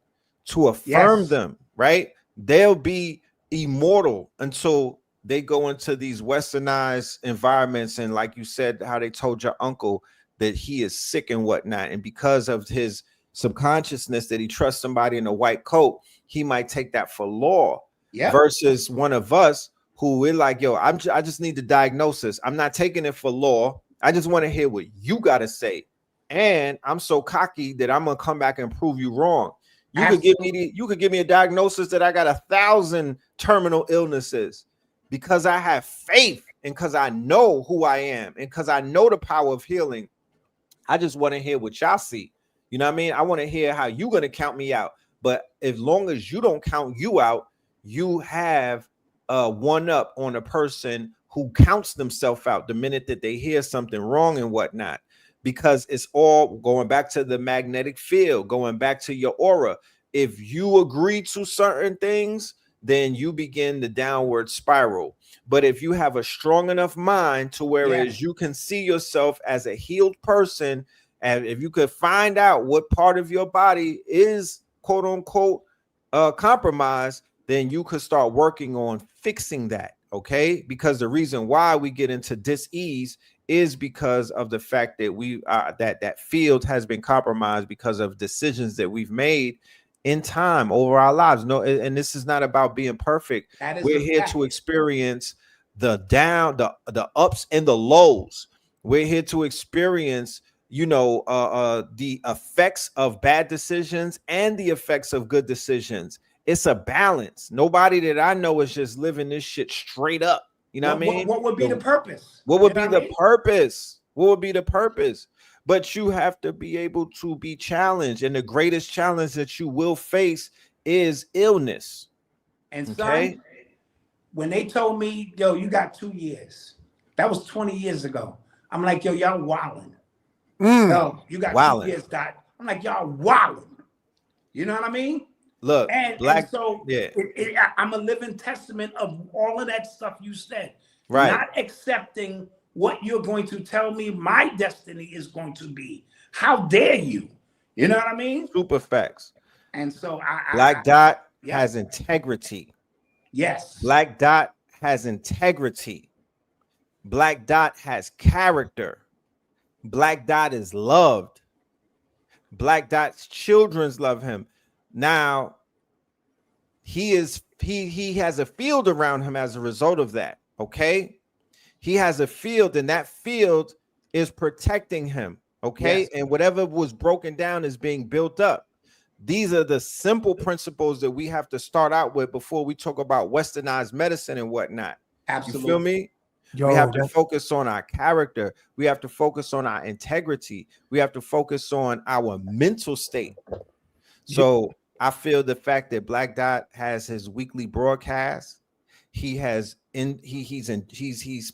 to affirm them, right? They'll be immortal until they go into these westernized environments. And like you said, how they told your uncle that he is sick and whatnot. And because of his subconsciousness that he trusts somebody in a white coat, he might take that for law. Versus one of us who we're like, yo, I just need the diagnosis. I'm not taking it for law. I just want to hear what you got to say. And I'm so cocky that I'm going to come back and prove you wrong. You could give me a diagnosis that I got 1,000 terminal illnesses, because I have faith and because I know who I am and because I know the power of healing. I just want to hear what y'all see. You know what I mean? I want to hear how you're going to count me out. But as long as you don't count you out, you have one up on a person who counts themselves out the minute that they hear something wrong and whatnot, because it's all going back to the magnetic field, going back to your aura. If you agree to certain things, then you begin the downward spiral. But if you have a strong enough mind to whereas you can see yourself as a healed person, and if you could find out what part of your body is quote unquote compromised, then you could start working on fixing that. Okay, because the reason why we get into dis-ease is because of the fact that we that field has been compromised because of decisions that we've made in time over our lives. No, and this is not about being perfect. We're here to experience the ups and the lows. We're here to experience, the effects of bad decisions and the effects of good decisions. It's a balance. Nobody that I know is just living this shit straight up. You know what I mean? What would be the purpose? What would be the purpose? What would be the purpose? But you have to be able to be challenged. And the greatest challenge that you will face is illness. And son, when they told me, yo, you got 2 years, that was 20 years ago. I'm like, yo, y'all wilding. Yo, you got 2 years, Dot. I'm like, y'all wilding. You know what I mean? Look, and so I'm a living testament of all of that stuff you said. Right. Not accepting what you're going to tell me my destiny is going to be. How dare you? You know what I mean? Super facts. And so Black Dot has integrity. Yes. Black Dot has integrity. Black Dot has character. Black Dot is loved. Black Dot's children love him. Now, he has a field around him as a result of that. Okay, he has a field, and that field is protecting him. Okay, and whatever was broken down is being built up. These are the simple principles that we have to start out with before we talk about westernized medicine and whatnot. Absolutely. You feel me? We have to focus on our character. We have to focus on our integrity. We have to focus on our mental state. So I feel the fact that Black Dot has his weekly broadcast, he's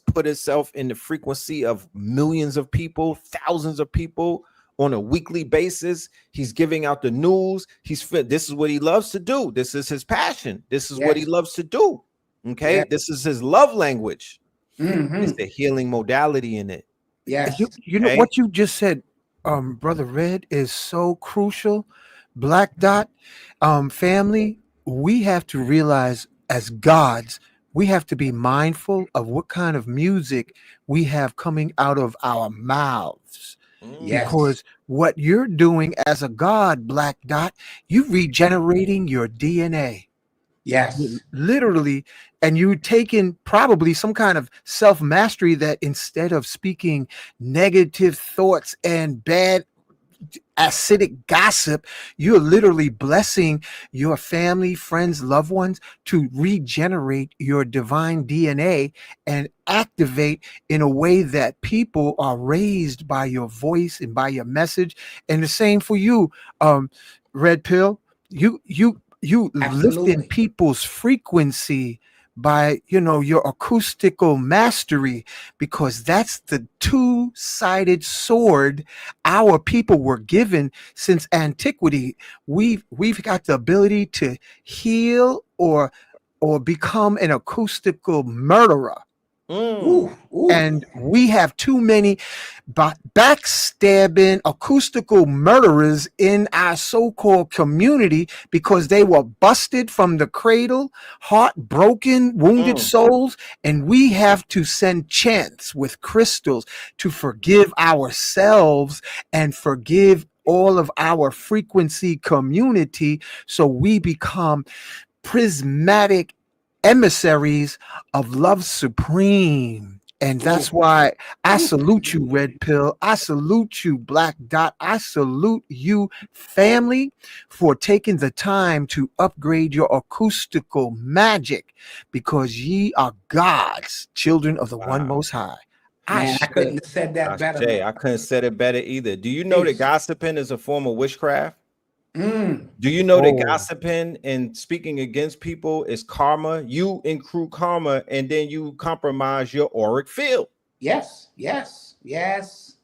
put himself in the frequency of millions of people, thousands of people on a weekly basis. He's giving out the news. This is what he loves to do. This is his passion. This is what he loves to do. Okay, this is his love language. It's the healing modality in it. Yes, you know what you just said, Brother Red, is so crucial. Black Dot family, we have to realize as gods, we have to be mindful of what kind of music we have coming out of our mouths. Because what you're doing as a god, Black Dot, you're regenerating your DNA. Yes. Literally. And you taking probably some kind of self-mastery that instead of speaking negative thoughts and bad acidic gossip, you're literally blessing your family, friends, loved ones to regenerate your divine DNA and activate in a way that people are raised by your voice and by your message. And the same for you, Red Pill. You lifting Absolutely. people's frequency by, you know, your acoustical mastery, because that's the two-sided sword our people were given since antiquity. We've got the ability to heal or become an acoustical murderer. Mm. Ooh, ooh. And we have too many backstabbing acoustical murderers in our so-called community because they were busted from the cradle, heartbroken, wounded Mm. souls. And we have to send chants with crystals to forgive ourselves and forgive all of our frequency community, so we become prismatic emissaries of love supreme. And Ooh. that's why I Ooh. salute you, Red Pill. I salute you, Black Dot. I salute you, family, for taking the time to upgrade your acoustical magic, because ye are God's children of the One Wow. Most High. Man, I Ashe. couldn't have said that better, Jay, man. I couldn't have said it better either. Do you know that Peace. gossiping is a form of witchcraft? Mm. Do you know that Oh, gossiping and speaking against people is karma? You accrue karma and then you compromise your auric field. Yes, yes, yes,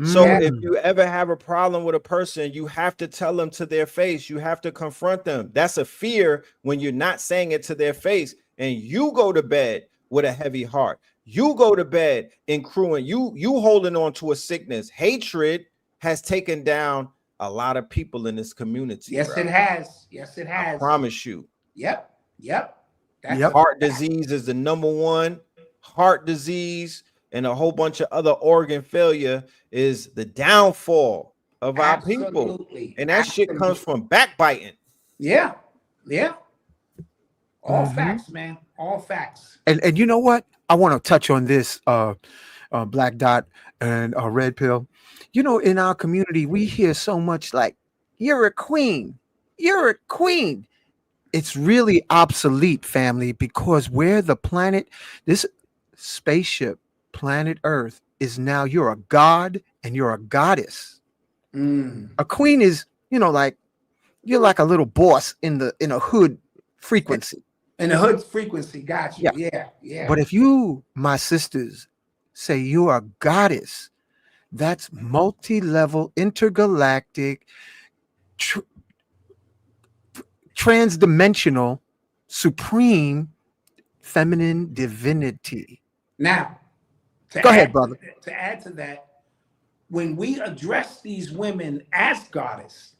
So yes. if mm, you ever have a problem with a person, you have to tell them to their face. You have to confront them. That's a fear when you're not saying it to their face, and you go to bed with a heavy heart. You go to bed in crewing. You holding on to a sickness. Hatred has taken down a lot of people in this community, Yes, bro. it has. Yes, it I has. promise you. Yep, yep. That's a yep. Heart disease is the number one. Heart disease and a whole bunch of other organ failure is the downfall of our people. absolutely, And that shit comes absolutely. from backbiting. Yeah, yeah. All Hmm. facts, man. All facts. And you know what? I want to touch on this, Black Dot and Red Pill. You know, in our community, we hear so much like, "You're a queen, you're a queen." It's really obsolete, family, because where the planet, this spaceship, planet Earth, is now, you're a god and you're a goddess. Mm. A queen is, you know, like you're like a little boss in a hood frequency. And the hood frequency, got you. Yeah. Yeah, yeah. But if you, my sisters, say you are a goddess, that's multi-level, intergalactic, tr- transdimensional, supreme feminine divinity. Now, Go ahead, brother. to add to that, when we address these women as goddess,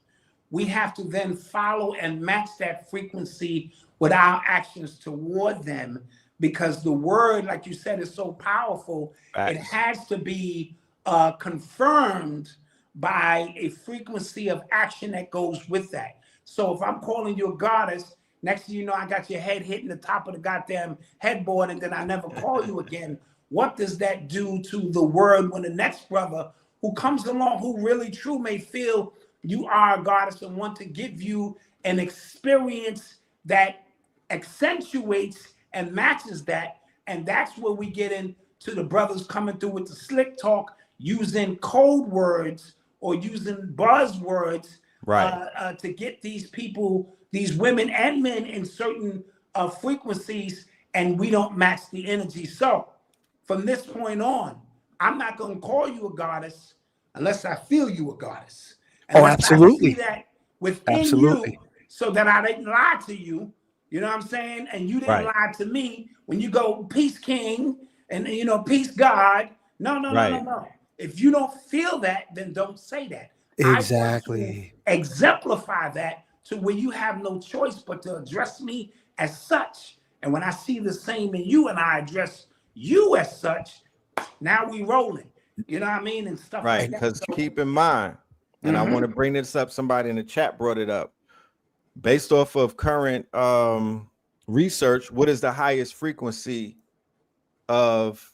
we have to then follow and match that frequency with our actions toward them, because the word, like you said, is so powerful. It Facts. has to be confirmed by a frequency of action that goes with that. So if I'm calling you a goddess, next thing you know, I got your head hitting the top of the goddamn headboard, and then I never call you again. What does that do to the word when the next brother who comes along, who really true may feel you are a goddess and want to give you an experience that accentuates and matches that? And that's where we get into the brothers coming through with the slick talk, using code words or using buzzwords Right. to get these people, these women and men, in certain frequencies, and we don't match the energy. So from this point on, I'm not going to call you a goddess unless I feel you a goddess, Oh, unless I see absolutely. that within you, Absolutely. so that I didn't lie to you. You know what I'm saying? And you didn't Right. lie to me when you go, peace, King, and you know, peace, God. No, no, no, no, Right. no. If you don't feel that, then don't say that. I want to Exactly. exemplify that to where you have no choice but to address me as such. And when I see the same in you and I address you as such, now we rolling. You know what I mean? And stuff Right. like that. Because So, keep in mind, and I want to bring this up, somebody in the chat brought it up. Based off of current research, what is the highest frequency of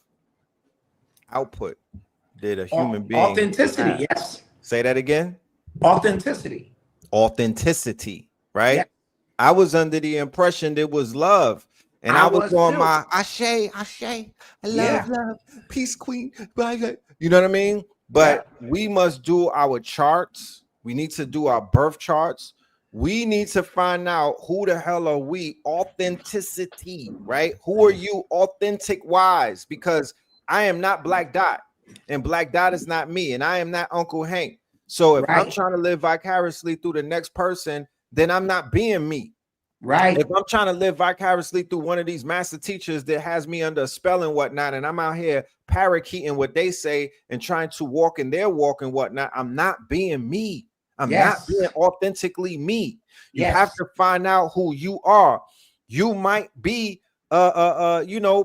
output that a human being will authenticity, have? yes. Say that again. Authenticity. Authenticity, Yeah. right? I was under the impression it was love. And I I was was on too. my Ashe, I Yeah. love, peace, queen. You know what I mean? Yeah. But we must do our charts. We need to do our birth charts. We need to find out who the hell are we? Authenticity, right? Who are you authentic wise? Because I am not Black Dot, and Black Dot is not me, and I am not Uncle Hank. So if I'm Right. trying to live vicariously through the next person, then I'm not being me. Right. If I'm trying to live vicariously through one of these master teachers that has me under a spell and whatnot, and I'm out here parakeeting what they say and trying to walk in their walk and whatnot, I'm not being me. I'm not Yes. being authentically me. You have Yes. to find out who you are. You might be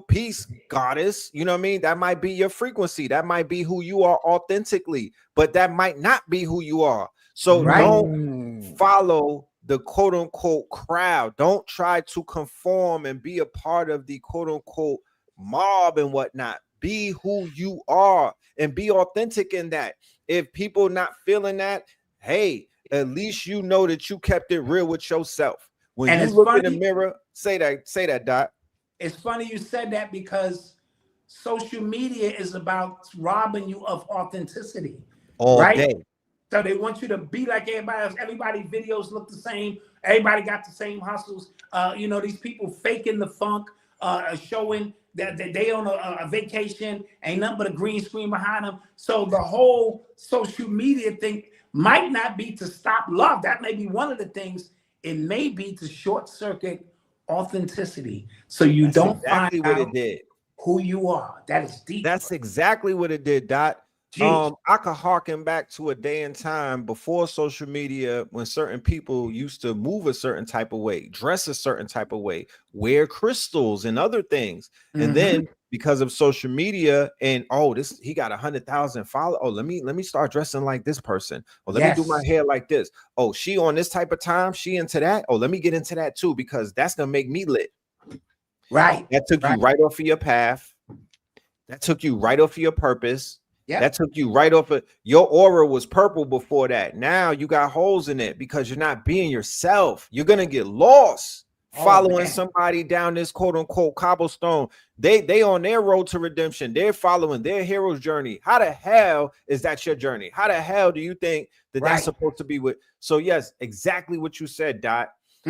peace goddess. You know what I mean? That might be your frequency. That might be who you are authentically, but that might not be who you are. So Right. don't follow the quote unquote crowd. Don't try to conform and be a part of the quote unquote mob and whatnot. Be who you are and be authentic in that. If people not feeling that, hey, at least you know that you kept it real with yourself. When And you it's look in the funny. mirror, say that, Dot. It's funny you said that because social media is about robbing you of authenticity, All right? day. So they want you to be like everybody else. Everybody's videos look the same. Everybody got the same hustles. These people faking the funk, showing that they on a vacation, ain't nothing but a green screen behind them. So the whole social media thing might not be to stop love. That may be one of the things. It may be to short circuit authenticity, so you That's don't find exactly what out it did. who you are. That is deep. That's exactly what it did, Dot. Jeez. I could harken back to a day and time before social media when certain people used to move a certain type of way, dress a certain type of way, wear crystals and other things. And then because of social media and he got 100,000 followers. Oh, let me start dressing like this person. Oh, let me do my hair like this. Oh, she on this type of time, she into that. Oh, let me get into that too, because that's gonna make me lit. Right. That took you right off of your path. That took you right off of your purpose. Yep. That took you right off of your aura was purple before that. Now you got holes in it because you're not being yourself. You're gonna get lost following somebody down this quote unquote cobblestone. They on their road to redemption. They're following their hero's journey. How the hell is that your journey? How the hell do you think that that's supposed to be with? So yes, exactly what you said, Dot.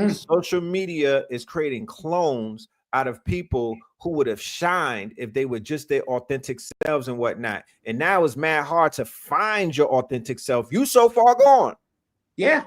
Social media is creating clones out of people who would have shined if they were just their authentic selves and whatnot. And now it's mad hard to find your authentic self. You so far gone. Yeah.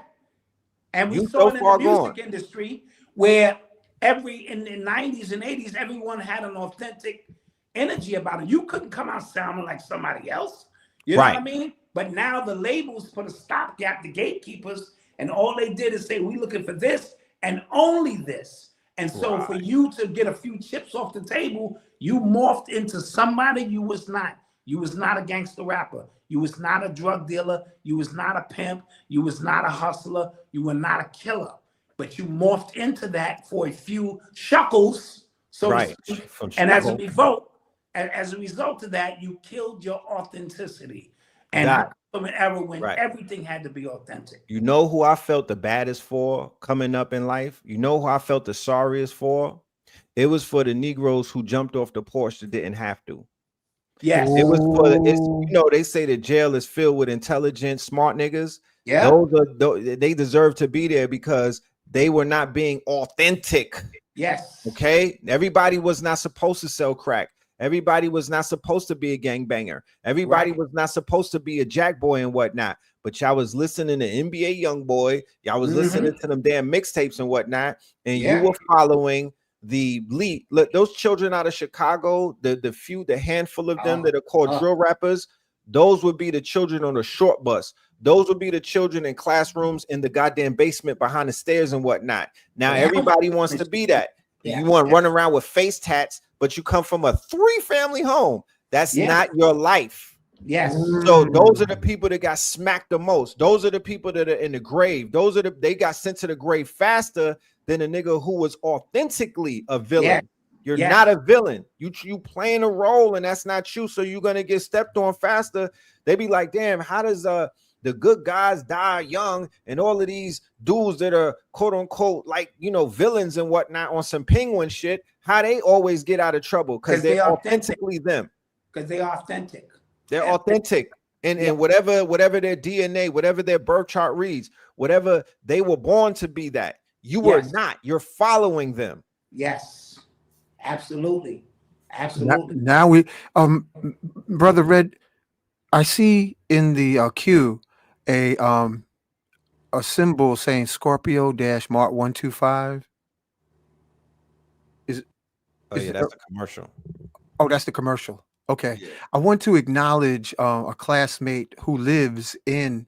And we You saw so it in far the music gone. industry where in the 90s and 80s, everyone had an authentic energy about it. You couldn't come out sounding like somebody else. You know what I mean? But now the labels put a stopgap, the gatekeepers, and all they did is say, we looking for this and only this. And so for you to get a few chips off the table, you morphed into somebody you was not. You was not a gangster rapper. You was not a drug dealer. You was not a pimp. You was not a hustler. You were not a killer. But you morphed into that for a few shekels, so to speak. And as a result of that, you killed your authenticity. And how come an era when everything had to be authentic? You know who I felt the baddest for coming up in life? You know who I felt the sorriest for? It was for the Negroes who jumped off the porch that didn't have to. Yes. It was for they say the jail is filled with intelligent, smart niggas. Yeah. They deserve to be there because they were not being authentic. Yes. Okay. Everybody was not supposed to sell crack. Everybody was not supposed to be a gangbanger. Everybody was not supposed to be a jack boy and whatnot. But y'all was listening to NBA Youngboy. Y'all was listening to them damn mixtapes and whatnot. And you were following the lead. Look, those children out of Chicago, the handful of them that are called drill rappers, those would be the children on the short bus. Those would be the children in classrooms in the goddamn basement behind the stairs and whatnot. Now everybody wants to be that. You want to run around with face tats, but you come from a 3-family home. That's not your life. Yes. So those are the people that got smacked the most. Those are the people that are in the grave. They got sent to the grave faster than a nigga who was authentically a villain. You're not a villain. You playing a role and that's not you. So you're gonna get stepped on faster. They be like, damn, how does the good guys die young, and all of these dudes that are quote unquote like, you know, villains and whatnot on some penguin shit, how they always get out of trouble? Because they're authentically them. Because they're authentic. They're authentic. And whatever their DNA, whatever their birth chart reads, whatever they were born to be, that you were not. You're following them. Yes, absolutely, absolutely. Now we, Brother Red, I see in the queue a symbol saying Scorpio - Mart 125. Oh yeah, that's a commercial. Oh, that's the commercial. Okay. Yeah. I want to acknowledge a classmate who lives in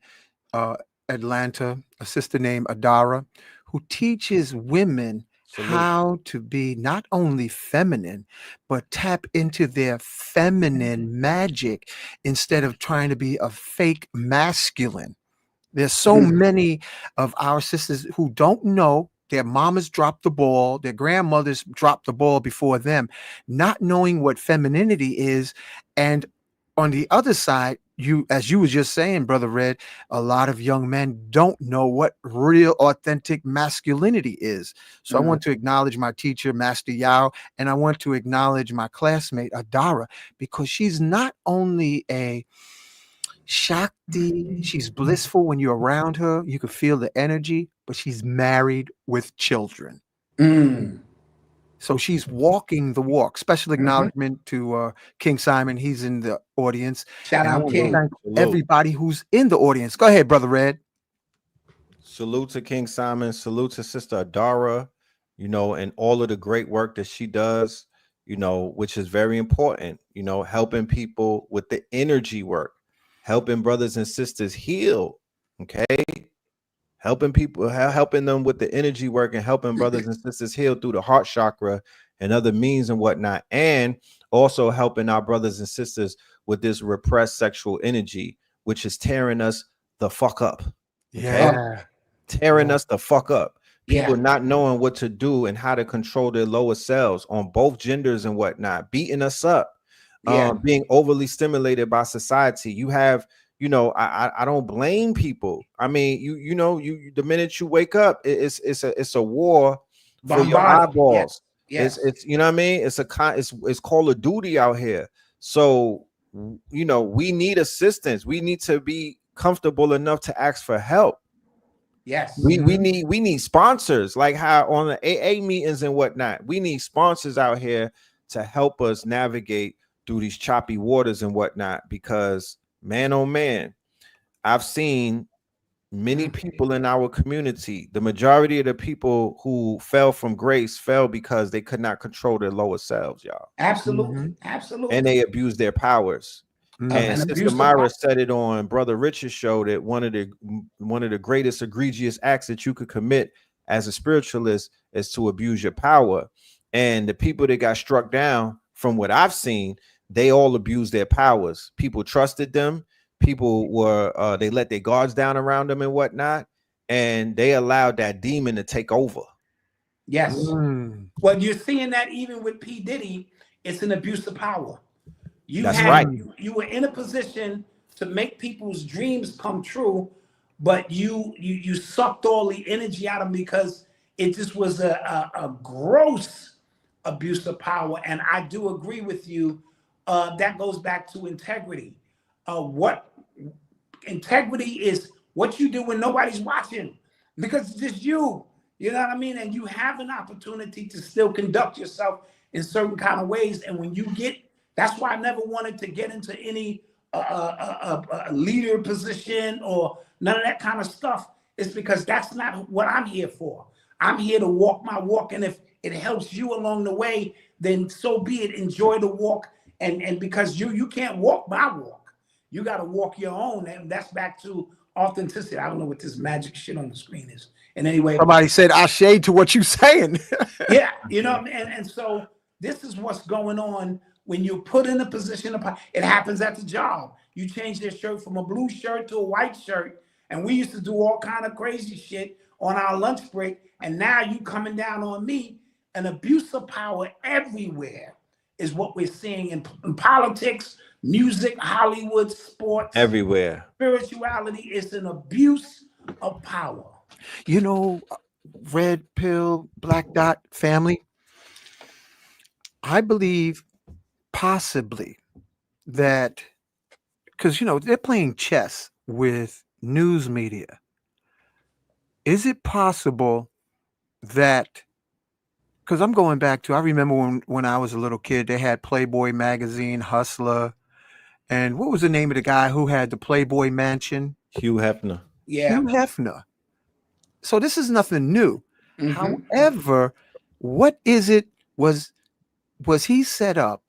Atlanta, a sister named Adara, who teaches women how to be not only feminine, but tap into their feminine magic instead of trying to be a fake masculine. There's so many of our sisters who don't know. Their mamas dropped the ball. Their grandmothers dropped the ball before them, not knowing what femininity is. And on the other side, as you were just saying, Brother Red, a lot of young men don't know what real authentic masculinity is. So I want to acknowledge my teacher, Master Yao, and I want to acknowledge my classmate, Adara, because she's not only a Shakti, she's blissful when you're around her. You can feel the energy, but she's married with children. So she's walking the walk. Special acknowledgement to King Simon. He's in the audience. Shout out, King. Thank everybody who's in the audience. Go ahead, Brother Red. Salute to King Simon. Salute to Sister Adara, you know, and all of the great work that she does, you know, which is very important, you know, helping people with the energy work, helping brothers and sisters heal. Okay. Helping people, helping them with the energy work, and helping brothers and sisters heal through the heart chakra and other means and whatnot. And also helping our brothers and sisters with this repressed sexual energy, which is tearing us the fuck up. Yeah. Tearing us the fuck up. People not knowing what to do and how to control their lower selves on both genders and whatnot, beating us up, being overly stimulated by society. You have, you know, I don't blame people. I mean, you know, the minute you wake up, it's a war for your eyeballs. Yes. It's you know what I mean? It's Call of Duty out here. So, you know, we need assistance. We need to be comfortable enough to ask for help. Yes. We need sponsors, like how on the AA meetings and whatnot. We need sponsors out here to help us navigate through these choppy waters and whatnot, because man, oh man, I've seen many people in our community. The majority of the people who fell from grace fell because they could not control their lower selves, y'all. Absolutely. Absolutely. And they abused their powers. And Sister Myra said it on Brother Richard's show that one of the greatest egregious acts that you could commit as a spiritualist is to abuse your power. And the people that got struck down, from what I've seen, they all abused their powers. People trusted them. People were they let their guards down around them and whatnot, and they allowed that demon to take over. Yes. Well, you're seeing that even with P. Diddy, it's an abuse of power. That's right. You were in a position to make people's dreams come true, but you sucked all the energy out of them because it just was a gross abuse of power. And I do agree with you. That goes back to integrity. What integrity is, what you do when nobody's watching, because it's just you. You know what I mean? And you have an opportunity to still conduct yourself in certain kind of ways. And when you get, that's why I never wanted to get into any leader position or none of that kind of stuff. It's because that's not what I'm here for. I'm here to walk my walk. And if it helps you along the way, then so be it. Enjoy the walk. And because you can't walk my walk, you got to walk your own. And that's back to authenticity. I don't know what this magic shit on the screen is. And anyway, somebody said I shade to what you saying. Yeah, you know, and so this is what's going on when you're put in a position of power. It happens at the job. You change their shirt from a blue shirt to a white shirt, and we used to do all kind of crazy shit on our lunch break. And now you coming down on me, an abuse of power everywhere. is what we're seeing in politics, music, Hollywood, sports, Everywhere. spirituality. Is an abuse of power. You know, red pill, black dot family, I believe possibly that because, you know, they're playing chess with news media. Is it possible that, because I'm going back to, I remember when I was a little kid, they had Playboy magazine, Hustler, and what was the name of the guy who had the Playboy mansion? Hugh Hefner. Yeah. Hugh Hefner. So this is nothing new. Mhm. However, what is it, was he set up,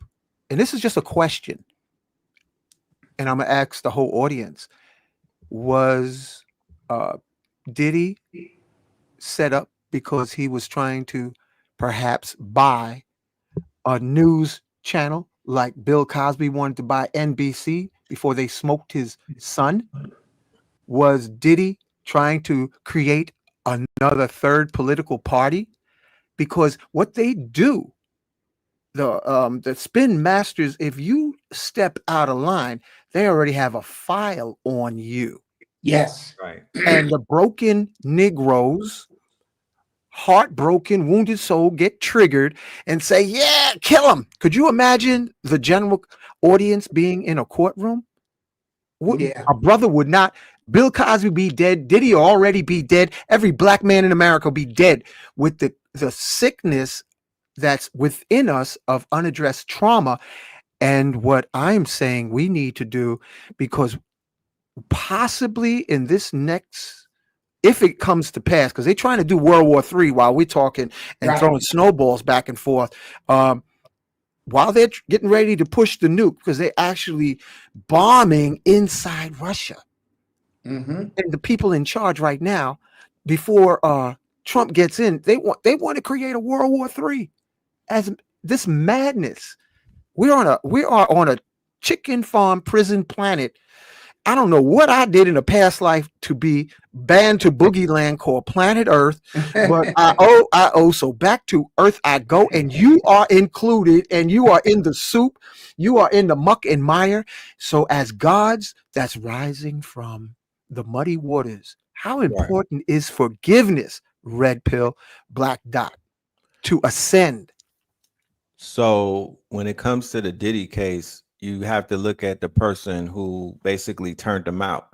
and this is just a question, and I'm gonna ask the whole audience, was Diddy set up because he was trying to perhaps buy a news channel like Bill Cosby wanted to buy NBC before they smoked his son? Was Diddy trying to create another third political party? Because what they do, the spin masters, if you step out of line, they already have a file on you. Yes. Right. And the broken Negroes, heartbroken, wounded soul, get triggered and say, yeah, kill him. Could you imagine the general audience being in a courtroom? Yeah. A brother would not. Bill Cosby be dead. Diddy already be dead. Every black man in America be dead with the sickness that's within us of unaddressed trauma. And what I'm saying we need to do, because possibly in this next, if it comes to pass, because they're trying to do World War III while we're talking and Right. throwing snowballs back and forth, while they're getting ready to push the nuke, because they're actually bombing inside Russia. Mhm. And the people in charge right now, before Trump gets in, they want to create a World War III as this madness. We are on a chicken farm prison planet. I don't know what I did in a past life to be banned to boogie land called planet Earth, but I owe. So back to Earth I go, and you are included, and you are in the soup, you are in the muck and mire. So as gods that's rising from the muddy waters, how important is forgiveness, red pill, black dot, to ascend? So when it comes to the Diddy case, you have to look at the person who basically turned him out.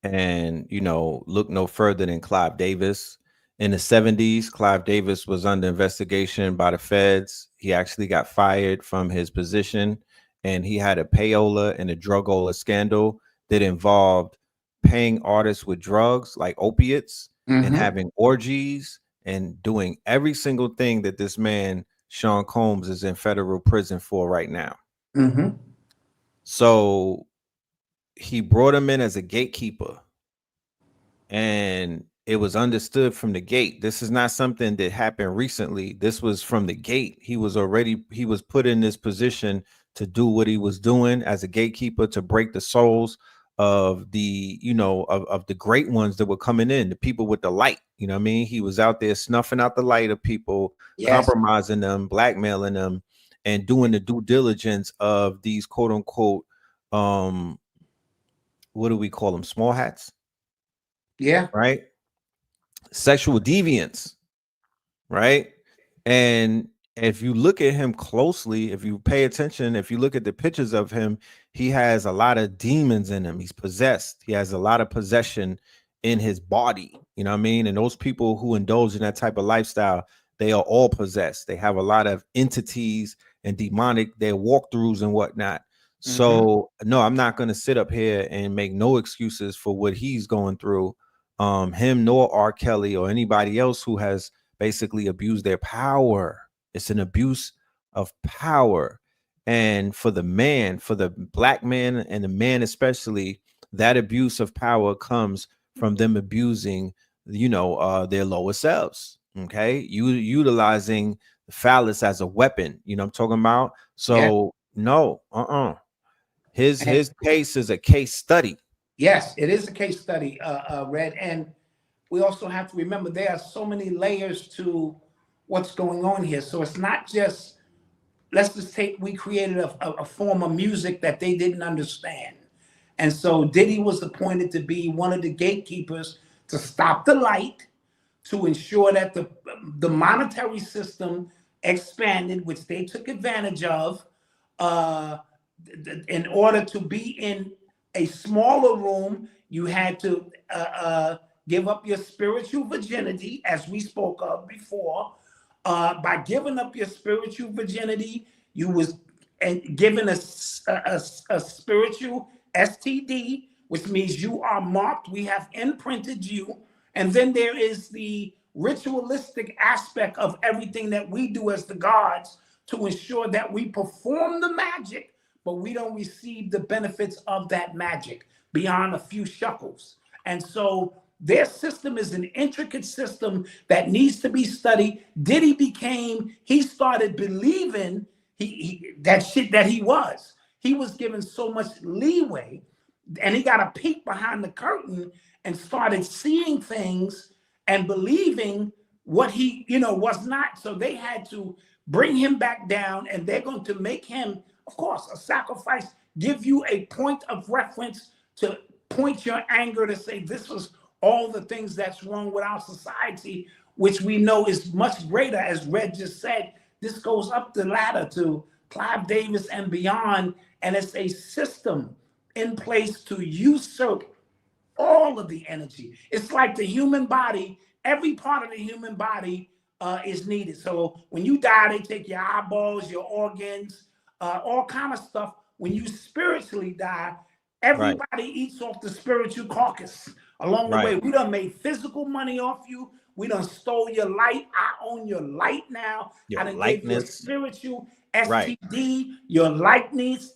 And, you know, look no further than Clive Davis. In the 70s, Clive Davis was under investigation by the feds. He actually got fired from his position, and he had a payola and a drugola scandal that involved paying artists with drugs like opiates and Mhm. having orgies and doing every single thing that this man, Sean Combs, is in federal prison for right now. Mhm. So he brought him in as a gatekeeper, and it was understood from the gate. This is not something that happened recently. This was from the gate. He was put in this position to do what he was doing as a gatekeeper, to break the souls of the, you know, of the great ones that were coming in, the people with the light. You know what I mean? He was out there snuffing out the light of people, Yes. compromising them, blackmailing them, and doing the due diligence of these quote unquote what do we call them? Small hats, Yeah. right? Sexual deviants, right? And if you look at him closely, if you pay attention, if you look at the pictures of him, he has a lot of demons in him. He's possessed. He has a lot of possession in his body. You know what I mean? And those people who indulge in that type of lifestyle, they are all possessed. They have a lot of entities and demonic, their walkthroughs and whatnot. So no, I'm not going to sit up here and make no excuses for what he's going through. Him nor R. Kelly or anybody else who has basically abused their power. It's an abuse of power. And for the man, for the black man and the man especially, that abuse of power comes from them abusing, you know, their lower selves. Okay, utilizing the phallus as a weapon. You know what I'm talking about? So no, his case is a case study. Yes, it is a case study, Red. And we also have to remember there are so many layers to what's going on here. So it's not just let's just take, we created a form of music that they didn't understand. And so Diddy was appointed to be one of the gatekeepers to stop the light, to ensure that the monetary system expanded, which they took advantage of, in order to be in a smaller room. You had to give up your spiritual virginity, as we spoke of before. By giving up your spiritual virginity, you was given a spiritual STD, which means you are marked. We have imprinted you. And then there is the ritualistic aspect of everything that we do as the gods to ensure that we perform the magic, but we don't receive the benefits of that magic beyond a few shekels. And so their system is an intricate system that needs to be studied. He started believing that shit that he was. He was given so much leeway, and he got a peek behind the curtain and started seeing things and believing what he, was not. So they had to bring him back down, and they're going to make him, of course, a sacrifice, give you a point of reference to point your anger to say this was all the things that's wrong with our society, which we know is much greater. As Red just said, this goes up the ladder to Clive Davis and beyond, and it's a system in place to usurp all of the energy. It's like the human body, every part of the human body is needed. So when you die, they take your eyeballs, your organs, all kind of stuff. When you spiritually die, everybody eats off the spiritual carcass. Along the way, we done made physical money off you. We done stole your light. I own your light now. I done gave you a spiritual STD, your likeness,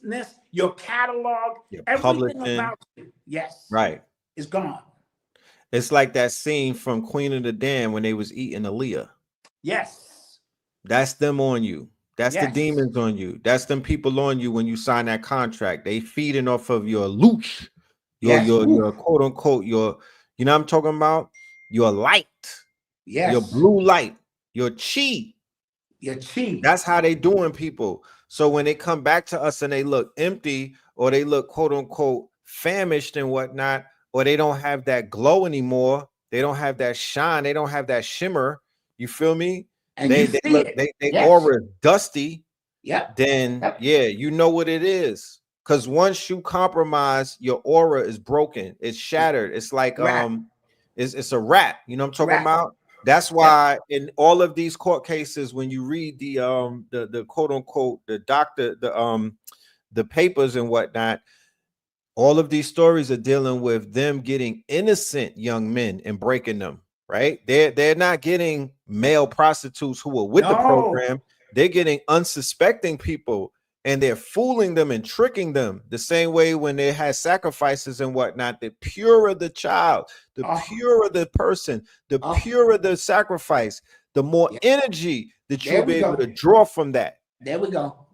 your catalog, everything about you. Yes. Right. Is gone. It's like that scene from Queen of the Damned when they was eating Aaliyah. Yes. That's them on you. That's the demons on you. That's them people on you when you sign that contract. They feeding off of your looch, your quote unquote, you know what I'm talking about? Your light, your blue light, your chi. Your chi. That's how they doing people. So when they come back to us and they look empty, or they look quote unquote famished and whatnot, or they don't have that glow anymore, they don't have that shine, they don't have that shimmer. You feel me? And they aura dusty. Then you know what it is. Because once you compromise, your aura is broken, it's shattered. It's like it's a wrap. You know what I'm talking about? That's why in all of these court cases, when you read the quote unquote the doctor, the papers and whatnot, all of these stories are dealing with them getting innocent young men and breaking them. Right? They're not getting male prostitutes who are with the program. They're getting unsuspecting people, and they're fooling them and tricking them the same way when they had sacrifices and whatnot. The purer the child, the purer the person, the purer the sacrifice, the more energy that you'll be able to draw from that. There we go.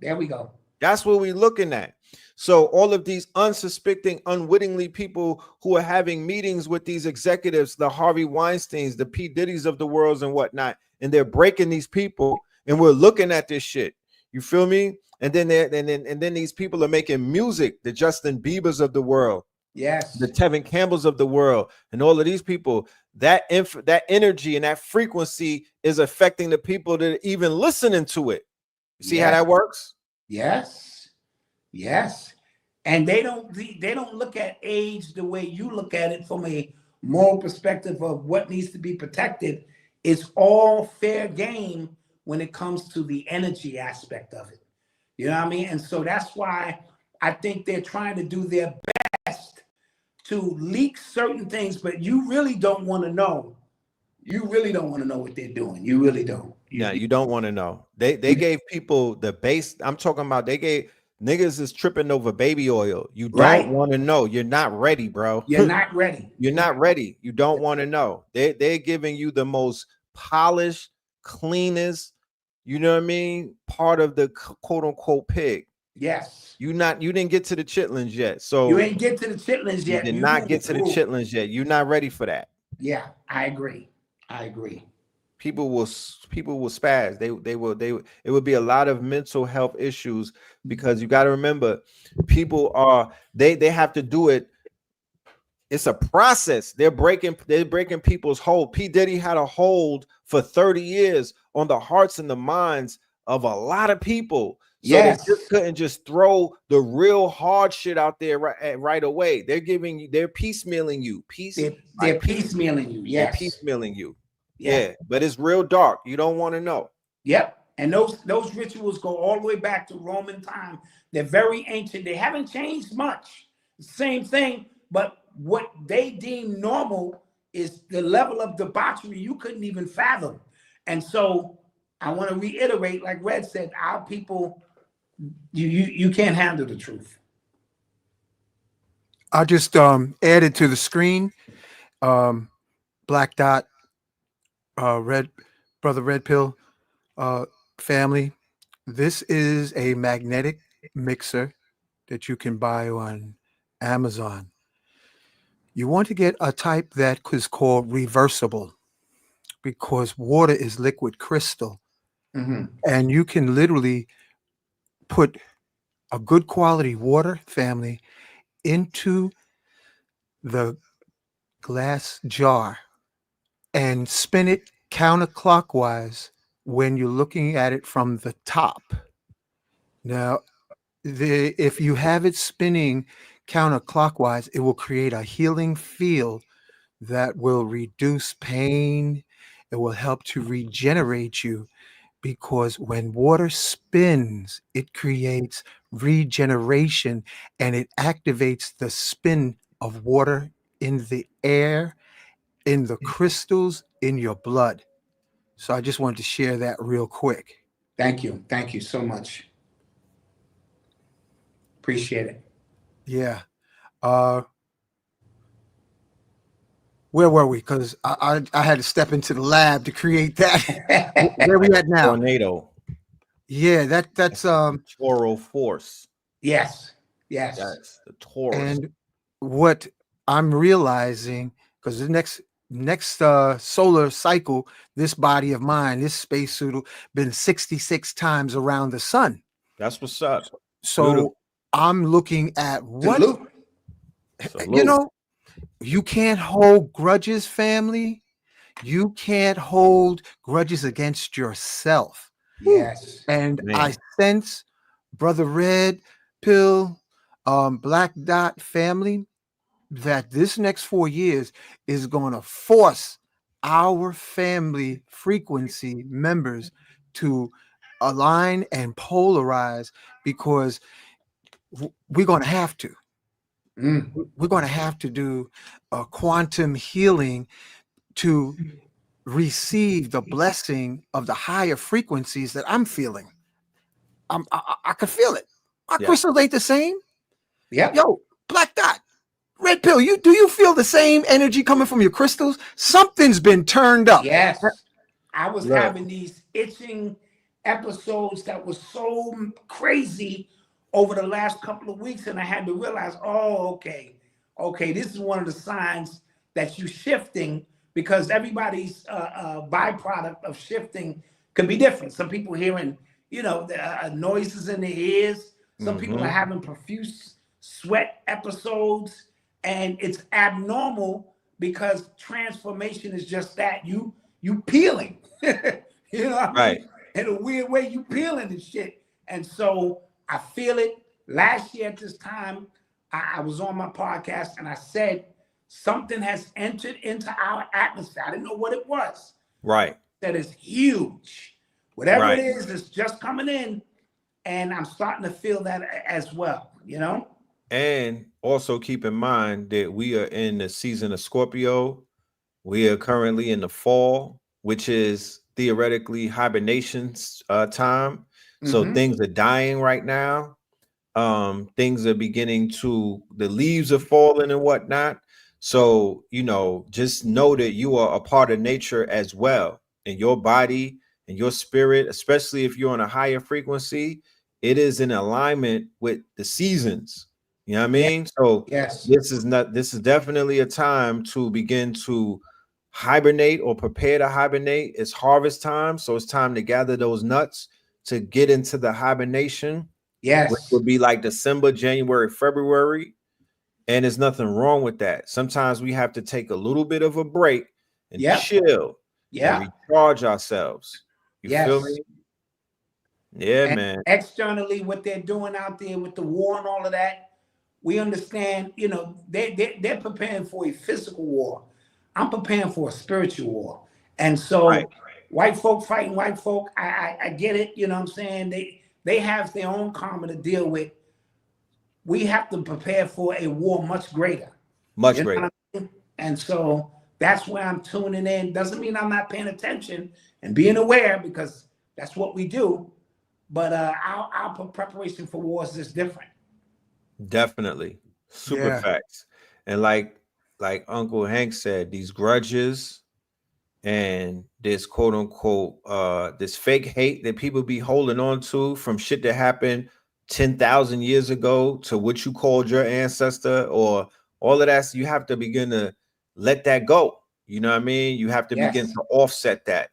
That's what we're looking at. So all of these unsuspecting, unwittingly people who are having meetings with these executives, the Harvey Weinsteins, the P. Diddy's of the world and whatnot, and they're breaking these people, and we're looking at this shit. You feel me? And then these people are making music, the Justin Biebers of the world, the Tevin Campbells of the world, and all of these people. That energy and that frequency is affecting the people that are even listening to it. You see how that works? Yes. And they don't look at age the way you look at it from a moral perspective of what needs to be protected. It's all fair game when it comes to the energy aspect of it. You know what I mean? And so that's why I think they're trying to do their best to leak certain things, but you really don't want to know. You really don't want to know what they're doing. You really don't. You don't want to know. They gave people the base. I'm talking about niggas is tripping over baby oil. You don't want to know. You're not ready, bro. You're not ready. You're not ready. You don't want to know. They're giving you the most polished, cleanest, you know what I mean, part of the quote unquote pig. Yes. You didn't get to the chitlins yet. So you ain't get to the chitlins yet. You did not get to the chitlins yet. You're not ready for that. Yeah, I agree. people will spaz. It would be a lot of mental health issues, because you got to remember, people are they have to do it. It's a process. They're breaking people's hold. P. Diddy had a hold for 30 years on the hearts and the minds of a lot of people. So Yes. they just couldn't just throw the real hard shit out there right away. They're piecemealing you. They're piecemealing you. Yes. They're piecemealing you. Yeah. Yeah, but it's real dark. You don't want to know. Yep. And those rituals go all the way back to Roman time. They're very ancient. They haven't changed much. Same thing, but what they deem normal is the level of debauchery you couldn't even fathom. And so I want to reiterate, like Red said, our people, you can't handle the truth. I just added to the screen, Black Dot, Red Pill family. This is a magnetic mixer that you can buy on Amazon. You want to get a type that is called reversible, because water is liquid crystal, and you can literally put a good quality water, family, into the glass jar and spin it counterclockwise when you're looking at it from the top. Now, if you have it spinning counterclockwise, it will create a healing field that will reduce pain. It will help to regenerate you, because when water spins, it creates regeneration, and it activates the spin of water in the air, in the crystals, in your blood. So I just wanted to share that real quick. Thank you. Thank you so much. Appreciate it. Yeah. Where were we? Because I had to step into the lab to create that. Where are we at now? Tornado. Yeah, that's Toro force. Yes. Yes. That's the Taurus. And what I'm realizing, because the next solar cycle, this body of mine, this spacesuit, been 66 times around the sun. That's what's up. So Beautiful. I'm looking at what Salute. you know. You can't hold grudges, family. You can't hold grudges against yourself. Yes. And Man. I sense, Brother Red Pill, Black Dot family, that this next 4 years is going to force our family frequency members to align and polarize, because we're going to have to. We're going to have to do a quantum healing to receive the blessing of the higher frequencies that I'm feeling. I can feel it. My crystals ain't the same. Yeah. Yo, Black Dot, Red Pill, do you feel the same energy coming from your crystals? Something's been turned up. Yes. I was having these itching episodes that was so crazy over the last couple of weeks, and I had to realize, okay, this is one of the signs that you're shifting, because everybody's byproduct of shifting can be different. Some people hearing, noises in their ears. Some people are having profuse sweat episodes, and it's abnormal, because transformation is just that. You peeling, you know what I mean? In a weird way, you peeling and shit. And so I feel it. Last year at this time, I was on my podcast and I said, something has entered into our atmosphere. I didn't know what it was. Right. That is huge. Whatever it is, it's just coming in. And I'm starting to feel that as well, And also keep in mind that we are in the season of Scorpio. We are currently in the fall, which is theoretically hibernation time. So things are dying right now. Things are beginning the leaves are falling and whatnot. So, just know that you are a part of nature as well. And your body and your spirit, especially if you're on a higher frequency, it is in alignment with the seasons. You know what I mean? So yes, this is definitely a time to begin to hibernate or prepare to hibernate. It's harvest time, so it's time to gather those nuts to get into the hibernation, which Yes. would be like December, January, February. And there's nothing wrong with that. Sometimes we have to take a little bit of a break and Yeah. chill and Yeah. recharge ourselves. You feel Yes. me? Yeah, And man. externally, what they're doing out there with the war and all of that, we understand, you know, they're preparing for a physical war. I'm preparing for a spiritual war. And Right. so white folk fighting white folk, I get it, you know what I'm saying? They have their own karma to deal with. We have to prepare for a war much greater. Much You know greater. what I mean? And so that's where I'm tuning in. Doesn't mean I'm not paying attention and being aware, because that's what we do. But our preparation for wars is different. Definitely. Super Yeah. facts. And like Uncle Hank said, these grudges and this quote unquote this fake hate that people be holding on to from shit that happened 10,000 years ago to what you called your ancestor or all of that. So you have to begin to let that go. You know what I mean? You have to begin Yes. to offset that.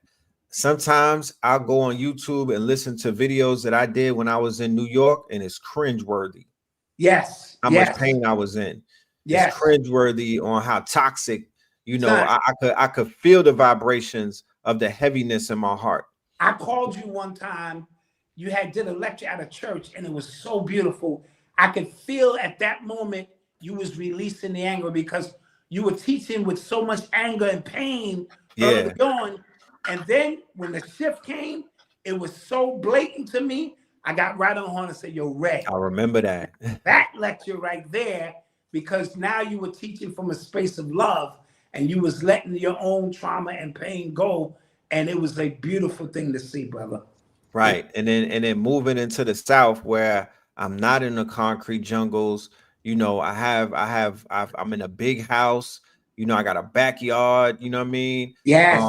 Sometimes I'll go on YouTube and listen to videos that I did when I was in New York, and it's cringeworthy Yes. how much Yes. pain I was in. It's Yes. cringeworthy on how toxic, you know, Son, I could feel the vibrations of the heaviness in my heart. I called you one time. You had did a lecture at a church, and it was so beautiful. I could feel at that moment you was releasing the anger, because you were teaching with so much anger and pain early Yeah, on. And then when the shift came, it was so blatant to me. I got right on horn and said, "Yo, Ray, I remember that. that lecture right there," because now you were teaching from a space of love, and you was letting your own trauma and pain go. And it was a beautiful thing to see, brother. Right. And then moving into the South where I'm not in the concrete jungles, you know, I'm in a big house, you know, I got a backyard, you know what I mean? Yes.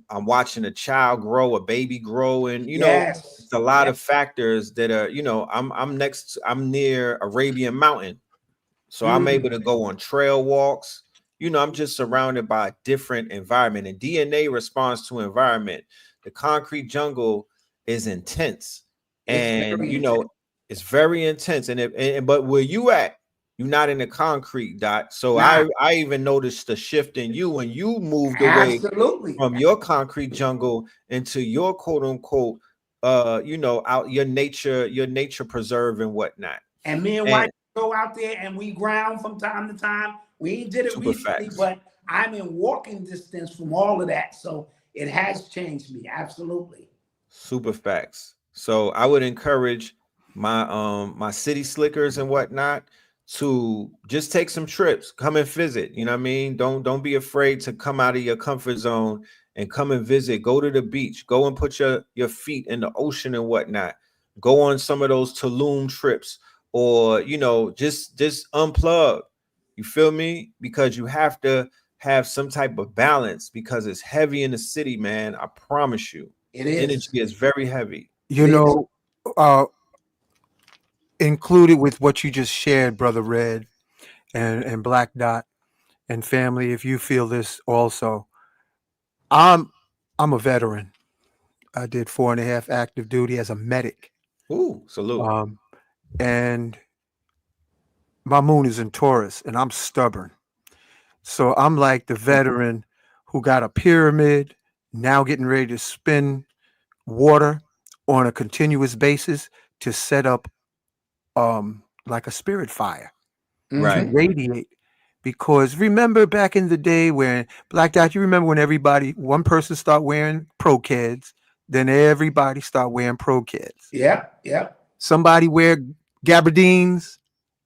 I'm watching a child grow, a baby grow, and you know, Yes. it's a lot Yes. of factors that are, you know, I'm near Arabian Mountain. So I'm Mm. able to go on trail walks. You know, I'm just surrounded by a different environment, and DNA responds to environment. The concrete jungle is intense, It's and very you intense. know, it's very intense. But where you at, you're not in the concrete, Dot. So Nah, I even noticed the shift in you when you moved away absolutely. from your concrete jungle into your quote unquote you know, out your nature preserve and whatnot. And me and And wife go out there and we ground from time to time. We ain't did it super recently, facts. but I'm in walking distance from all of that. So it has changed me. Absolutely. Super facts. So I would encourage my city slickers and whatnot to just take some trips, come and visit. You know what I mean? Don't be afraid to come out of your comfort zone and come and visit. Go to the beach, go and put your feet in the ocean and whatnot. Go on some of those Tulum trips, or you know, just unplug. You feel me? Because you have to have some type of balance because it's heavy in the city, man. I promise you. It The energy is. is very heavy. It You is. know, uh, included with what you just shared, Brother Red and Black Dot and family, if you feel this also, I'm I'm a veteran. I did 4.5 active duty as a medic. Ooh, salute. Um, and my moon is in Taurus and I'm stubborn. So I'm like the veteran who got a pyramid, now getting ready to spin water on a continuous basis to set up like a spirit fire to Right. Mhm. radiate. Because remember back in the day when Black Dot, you remember when one person start wearing pro kids, then everybody start wearing pro kids. Yep. Yep. Somebody wear gabardines,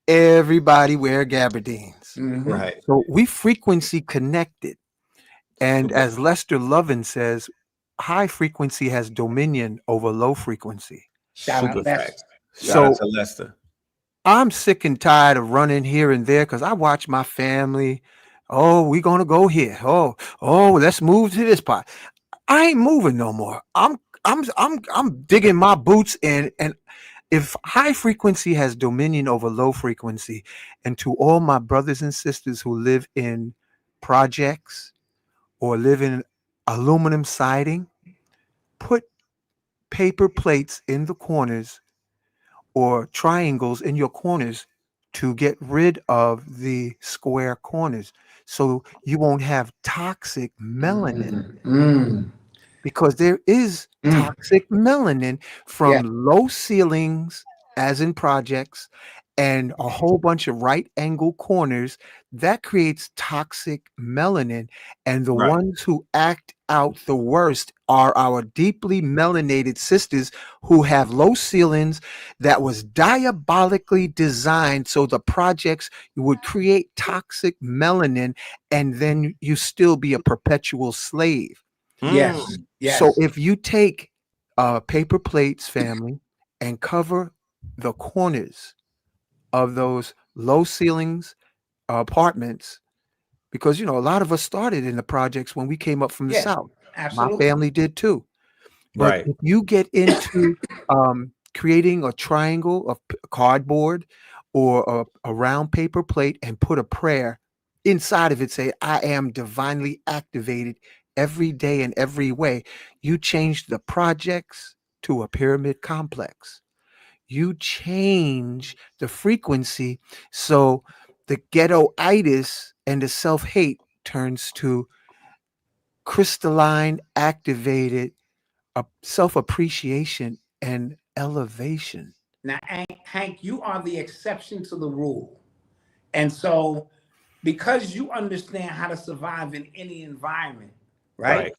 everybody wear gabardines. Hmm. Right. So we frequency connected. And Super as Lester Lovin says, high frequency has dominion over low frequency. Shout super out Lester. facts. Shout out So to Lester. I'm sick and tired of running here and there because I watch my family. Oh, we gonna go here. Oh, let's move to this part. I ain't moving no more. I'm digging my boots in. And if high frequency has dominion over low frequency, and to all my brothers and sisters who live in projects or live in aluminum siding, put paper plates in the corners or triangles in your corners to get rid of the square corners so you won't have toxic melanin, because there is toxic melanin Yeah. from low ceilings, as in projects, and a whole bunch of right angle corners that creates toxic melanin. And the Right. ones who act out the worst are our deeply melanated sisters who have low ceilings that was diabolically designed so the projects would create toxic melanin, and then you still be a perpetual slave. Yes. So Yes. if you take paper plates, family, and cover the corners of those low ceilings apartments, because a lot of us started in the projects when we came up from the Yeah. South. My Absolutely. family did too. But Right. if you get into creating a triangle of cardboard or a round paper plate and put a prayer inside of it, say, I am divinely activated every day in every way, you change the projects to a pyramid complex. You change the frequency so the ghettoitis and the self-hate turns to crystalline, activated self-appreciation and elevation. Now, Hank, you are the exception to the rule. And so, because you understand how to survive in any environment, right? Right.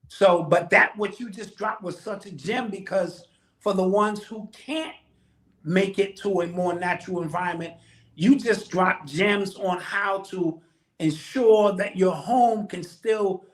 So, but that what you just dropped was such a gem, because for the ones who can't make it to a more natural environment, you just drop gems on how to ensure that your home can still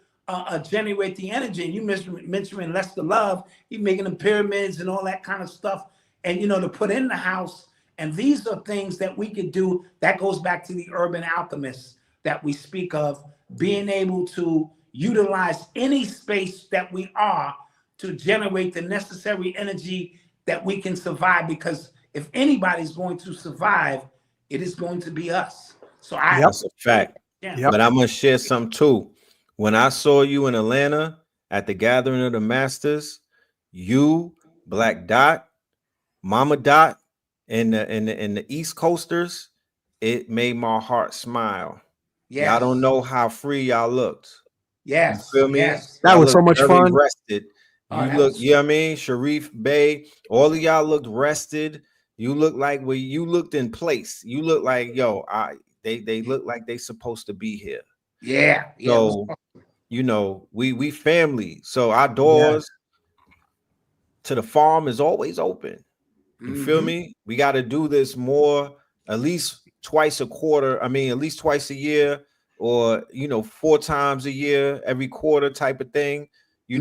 generate the energy. And you mentioning Lester Love, he's making the pyramids and all that kind of stuff, and to put in the house. And these are things that we could do. That goes back to the urban alchemists that we speak of, being able to utilize any space that we are to generate the necessary energy that we can survive. Because if anybody's going to survive, it is going to be us. So That's a fact. Yep. But I'm gonna share some too. When I saw you in Atlanta at the Gathering of the Masters, you, Black Dot, Mama Dot, and the East Coasters, it made my heart smile. Yes. Y'all don't know how free y'all looked. Yes. You feel me? Yes. That Y'all was so looked much very fun. rested. Oh, You that look, was- you know what I mean? Sharif Bey, all of y'all looked rested. You look like you looked in place. You look like, they look like they supposed to be here. Yeah. So, we family. So our doors to the farm is always open. You feel me? We got to do this more, at least twice a quarter. I mean, at least twice a year, or 4 times a year, every quarter type of thing. We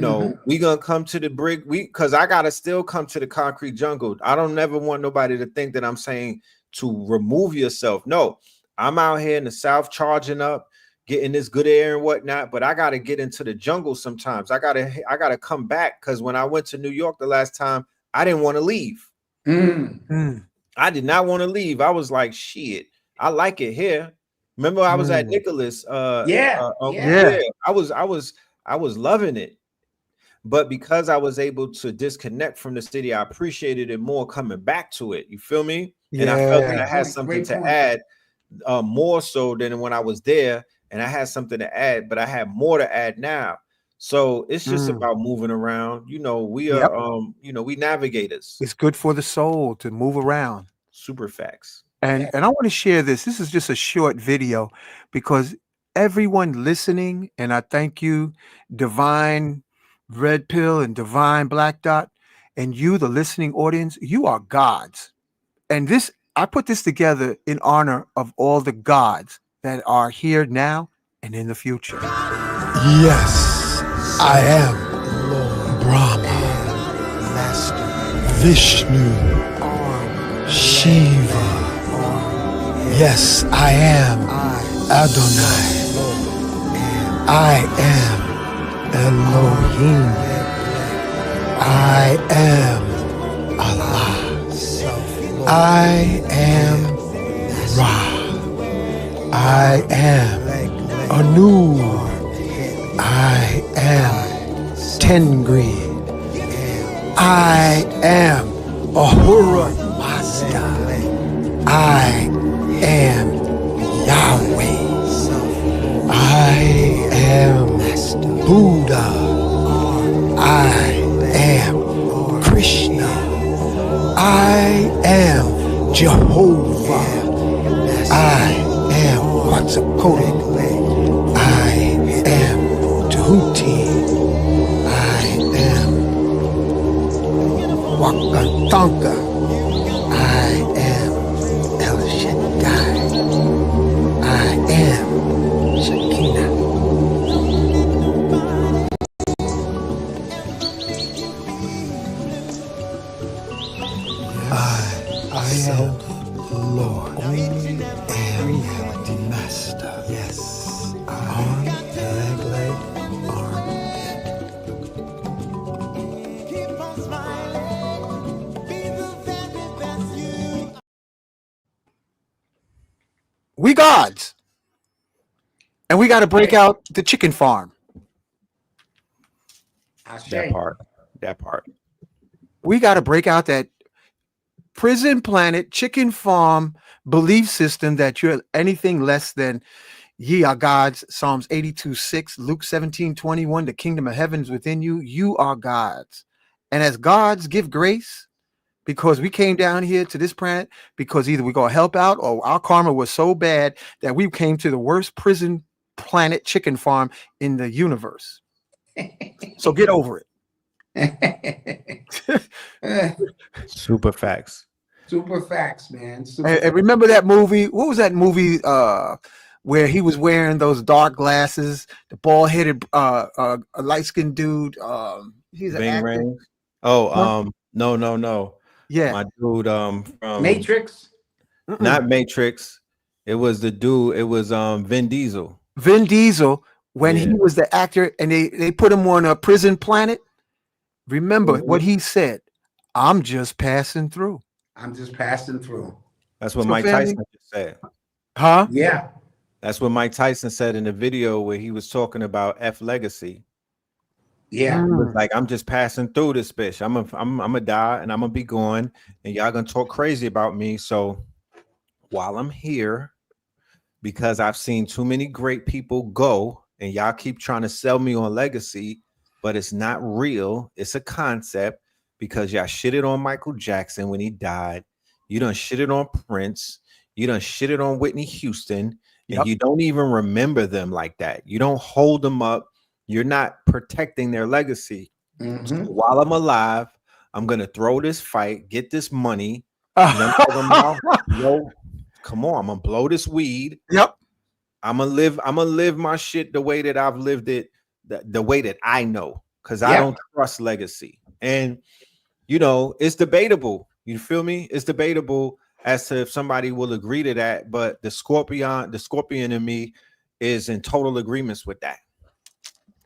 gonna come to the brick. Because I gotta still come to the concrete jungle. I don't never want nobody to think that I'm saying to remove yourself. No, I'm out here in the South charging up, getting this good air and whatnot. But I gotta get into the jungle sometimes. I gotta come back, because when I went to New York the last time, I didn't want to leave. I did not want to leave. I was like, shit, I like it here. Remember, I was at Nicholas. Yeah. I was loving it. But because I was able to disconnect from the city, I appreciated it more coming back to it. You feel me? And I felt that I had something to add, more so than when I was there. And I had something to add, but I have more to add now. So it's just about moving around. We are, we navigators. It's good for the soul to move around. Super facts. And I want to share this. This is just a short video, because everyone listening, and I thank you, Divine Red Pill and Divine Black Dot, and you, the listening audience, you are gods. And I put this together in honor of all the gods that are here now and in the future. Yes, I am Lord Brahma, Master Vishnu, Shiva. Yes, I am Adonai. I am Elohim. I am Allah. I am Ra. I am Anu. I am Tengri. I am Ahura Mazda. I am Yahweh. I am Buddha. I am Krishna. I am Jehovah. I am Quetzalcoatl. I am Tahuti. I am Wakantanka. I am El Shaddai. I am Shekinah. I am Lord. I am the Master. Yes. Arm, leg, arm. We gods. And we got to break out the chicken farm. That part. That part. We got to break out that prison planet chicken farm belief system that you're anything less than ye are gods. Psalms 82:6, Luke 17:21, the kingdom of heaven is within you. You are gods. And as gods give grace, because we came down here to this planet because either we're going to help out or our karma was so bad that we came to the worst prison planet chicken farm in the universe. So get over it. Super facts. Super facts, man. Super And remember that movie? What was that movie where he was wearing those dark glasses, the bald-headed a light-skinned dude? He's an Bing actor. Rames. Oh, no. Yeah. My dude from Matrix. not Matrix. It was the dude, it was Vin Diesel. Vin Diesel, when he Yeah. was the actor and they put him on a prison planet. Remember what he said, I'm just passing through. I'm just passing through. That's what So Mike family- Tyson just said. Huh? Yeah. That's what Mike Tyson said in the video where he was talking about F legacy. Yeah. He was like, I'm just passing through this bitch. I'm gonna die and I'm gonna be gone, and y'all gonna talk crazy about me. So while I'm here, because I've seen too many great people go, and y'all keep trying to sell me on legacy, but it's not real. It's a concept because y'all shitted on Michael Jackson when he died. You done shitted on Prince. You done shitted on Whitney Houston, and you don't even remember them like that. You don't hold them up. You're not protecting their legacy. So while I'm alive, I'm gonna throw this fight, get this money. You know what I'm talking about? Yo, come on, I'm gonna blow this weed. Yep. I'm gonna live my shit the way that I've lived it, the way that I know, because I don't trust legacy. And you know, it's debatable. You feel me? It's debatable as to if somebody will agree to that, but the scorpion in me is in total agreements with that.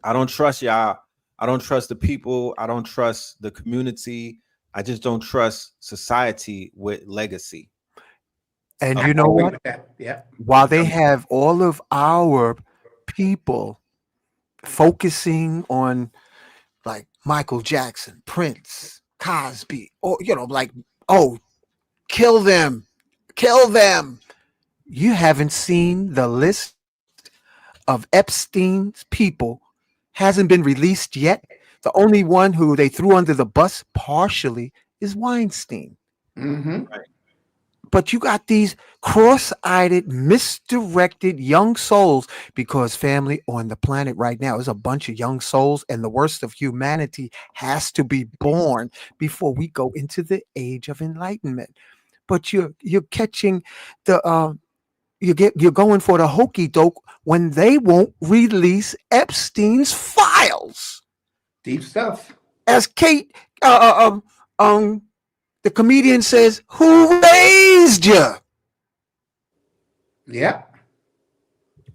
I don't trust y'all. I don't trust the people. I don't trust the community. I just don't trust society with legacy. And you know what? Yeah. While they have all of our people focusing on like Michael Jackson, Prince, Cosby, or like, oh, kill them. You haven't seen the list of Epstein's people hasn't been released yet. The only one who they threw under the bus partially is Weinstein. But you got these cross-eyed, misdirected young souls, because family on the planet right now is a bunch of young souls, and the worst of humanity has to be born before we go into the age of enlightenment. But you're catching the you're going for the hokey doke when they won't release Epstein's files. Deep stuff. As Kate, the comedian says, "Who raised you?" Yeah.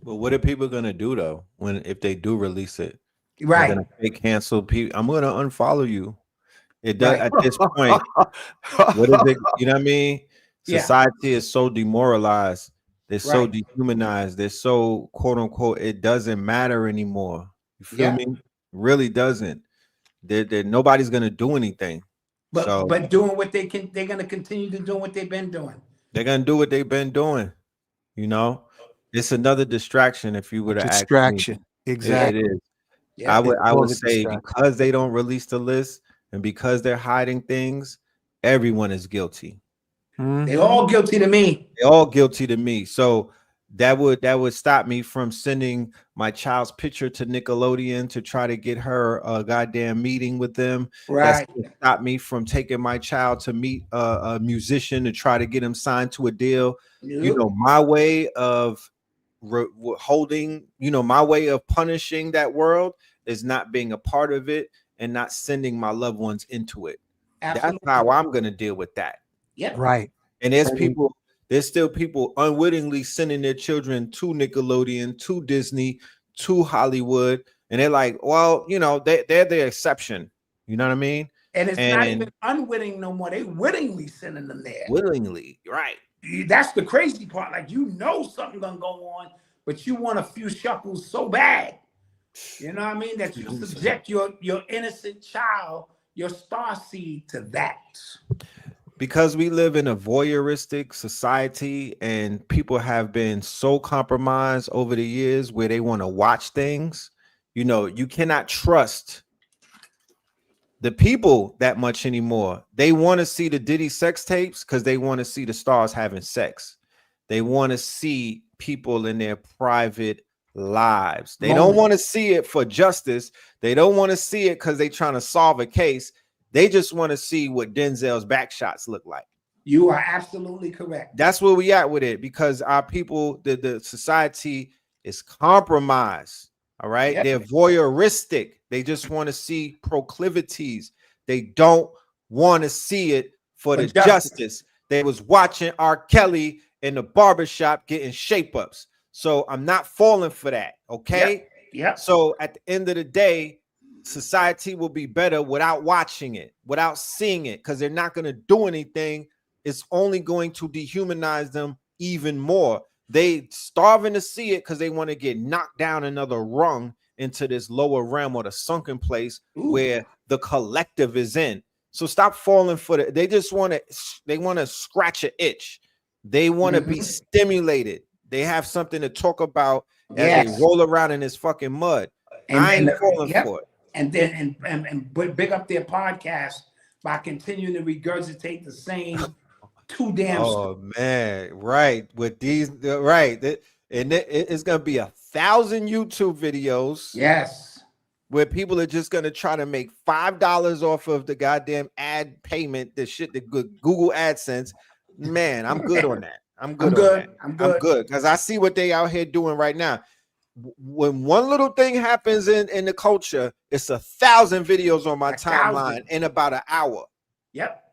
But what are people gonna do though if they do release it? Right. They're gonna cancel people. I'm gonna unfollow you. It does at this point. What is it? You know what I mean? Society is so demoralized. They're so dehumanized. They're so quote unquote. It doesn't matter anymore. You feel me? Really doesn't. Nobody's gonna do anything. But doing what they can, they're gonna continue to do what they've been doing. They're gonna do what they've been doing. You know, it's another distraction. If you were to ask me, Distraction. Exactly. it is. Yeah. I would a say distraction. because they don't release the list and because they're hiding things, everyone is guilty. They're all guilty to me. They're all guilty to me. So that would stop me from sending my child's picture to Nickelodeon to try to get her a goddamn meeting with them. Right. That's stop me from taking my child to meet a musician to try to get him signed to a deal. Yep. You know, my way of holding, you know, my way of punishing that world is not being a part of it and not sending my loved ones into it. Absolutely. That's how I'm going to deal with that. Yep. Right. And there's still people unwittingly sending their children to Nickelodeon, to Disney, to Hollywood. And they're like, well, you know, they're the exception. You know what I mean? And it's not even unwitting no more. They wittingly sending them there. Willingly, right. That's the crazy part. Like, you know something gonna go on, but you want a few shekels so bad. You know what I mean? That you subject your innocent child, your star seed, to that. Because we live in a voyeuristic society and people have been so compromised over the years where they want to watch things. You know, you cannot trust the people that much anymore. They want to see the Diddy sex tapes because they want to see the stars having sex. They want to see people in their private lives. They don't want to see it for justice. They don't want to see it because they're trying to solve a case. They just want to see what Denzel's back shots look like. You are absolutely correct. That's where we at with it, because our people, the society is compromised. All right. Yep. They're voyeuristic. They just want to see proclivities. They don't want to see it for the justice. They was watching R. Kelly in the barbershop getting shape-ups. So I'm not falling for that. Okay. Yeah. So at the end of the day, society will be better without watching it, without seeing it, because they're not going to do anything. It's only going to dehumanize them even more. They starving to see it because they want to get knocked down another rung into this lower realm or the sunken place where the collective is in. So stop falling for it. They just want to scratch an itch. They want to be stimulated. They have something to talk about as they roll around in this fucking mud. I ain't falling for it. And then and big up their podcast by continuing to regurgitate the same two damn. Oh man, right. With these, right. And it's gonna be 1,000 YouTube videos. Yes. Where people are just gonna try to make $5 off of the goddamn ad payment, the shit, the Google AdSense. Man, I'm good on that. I'm good. I'm good because I see what they out here doing right now. When one little thing happens in the culture, it's 1,000 videos on my timeline in about an hour. Yep.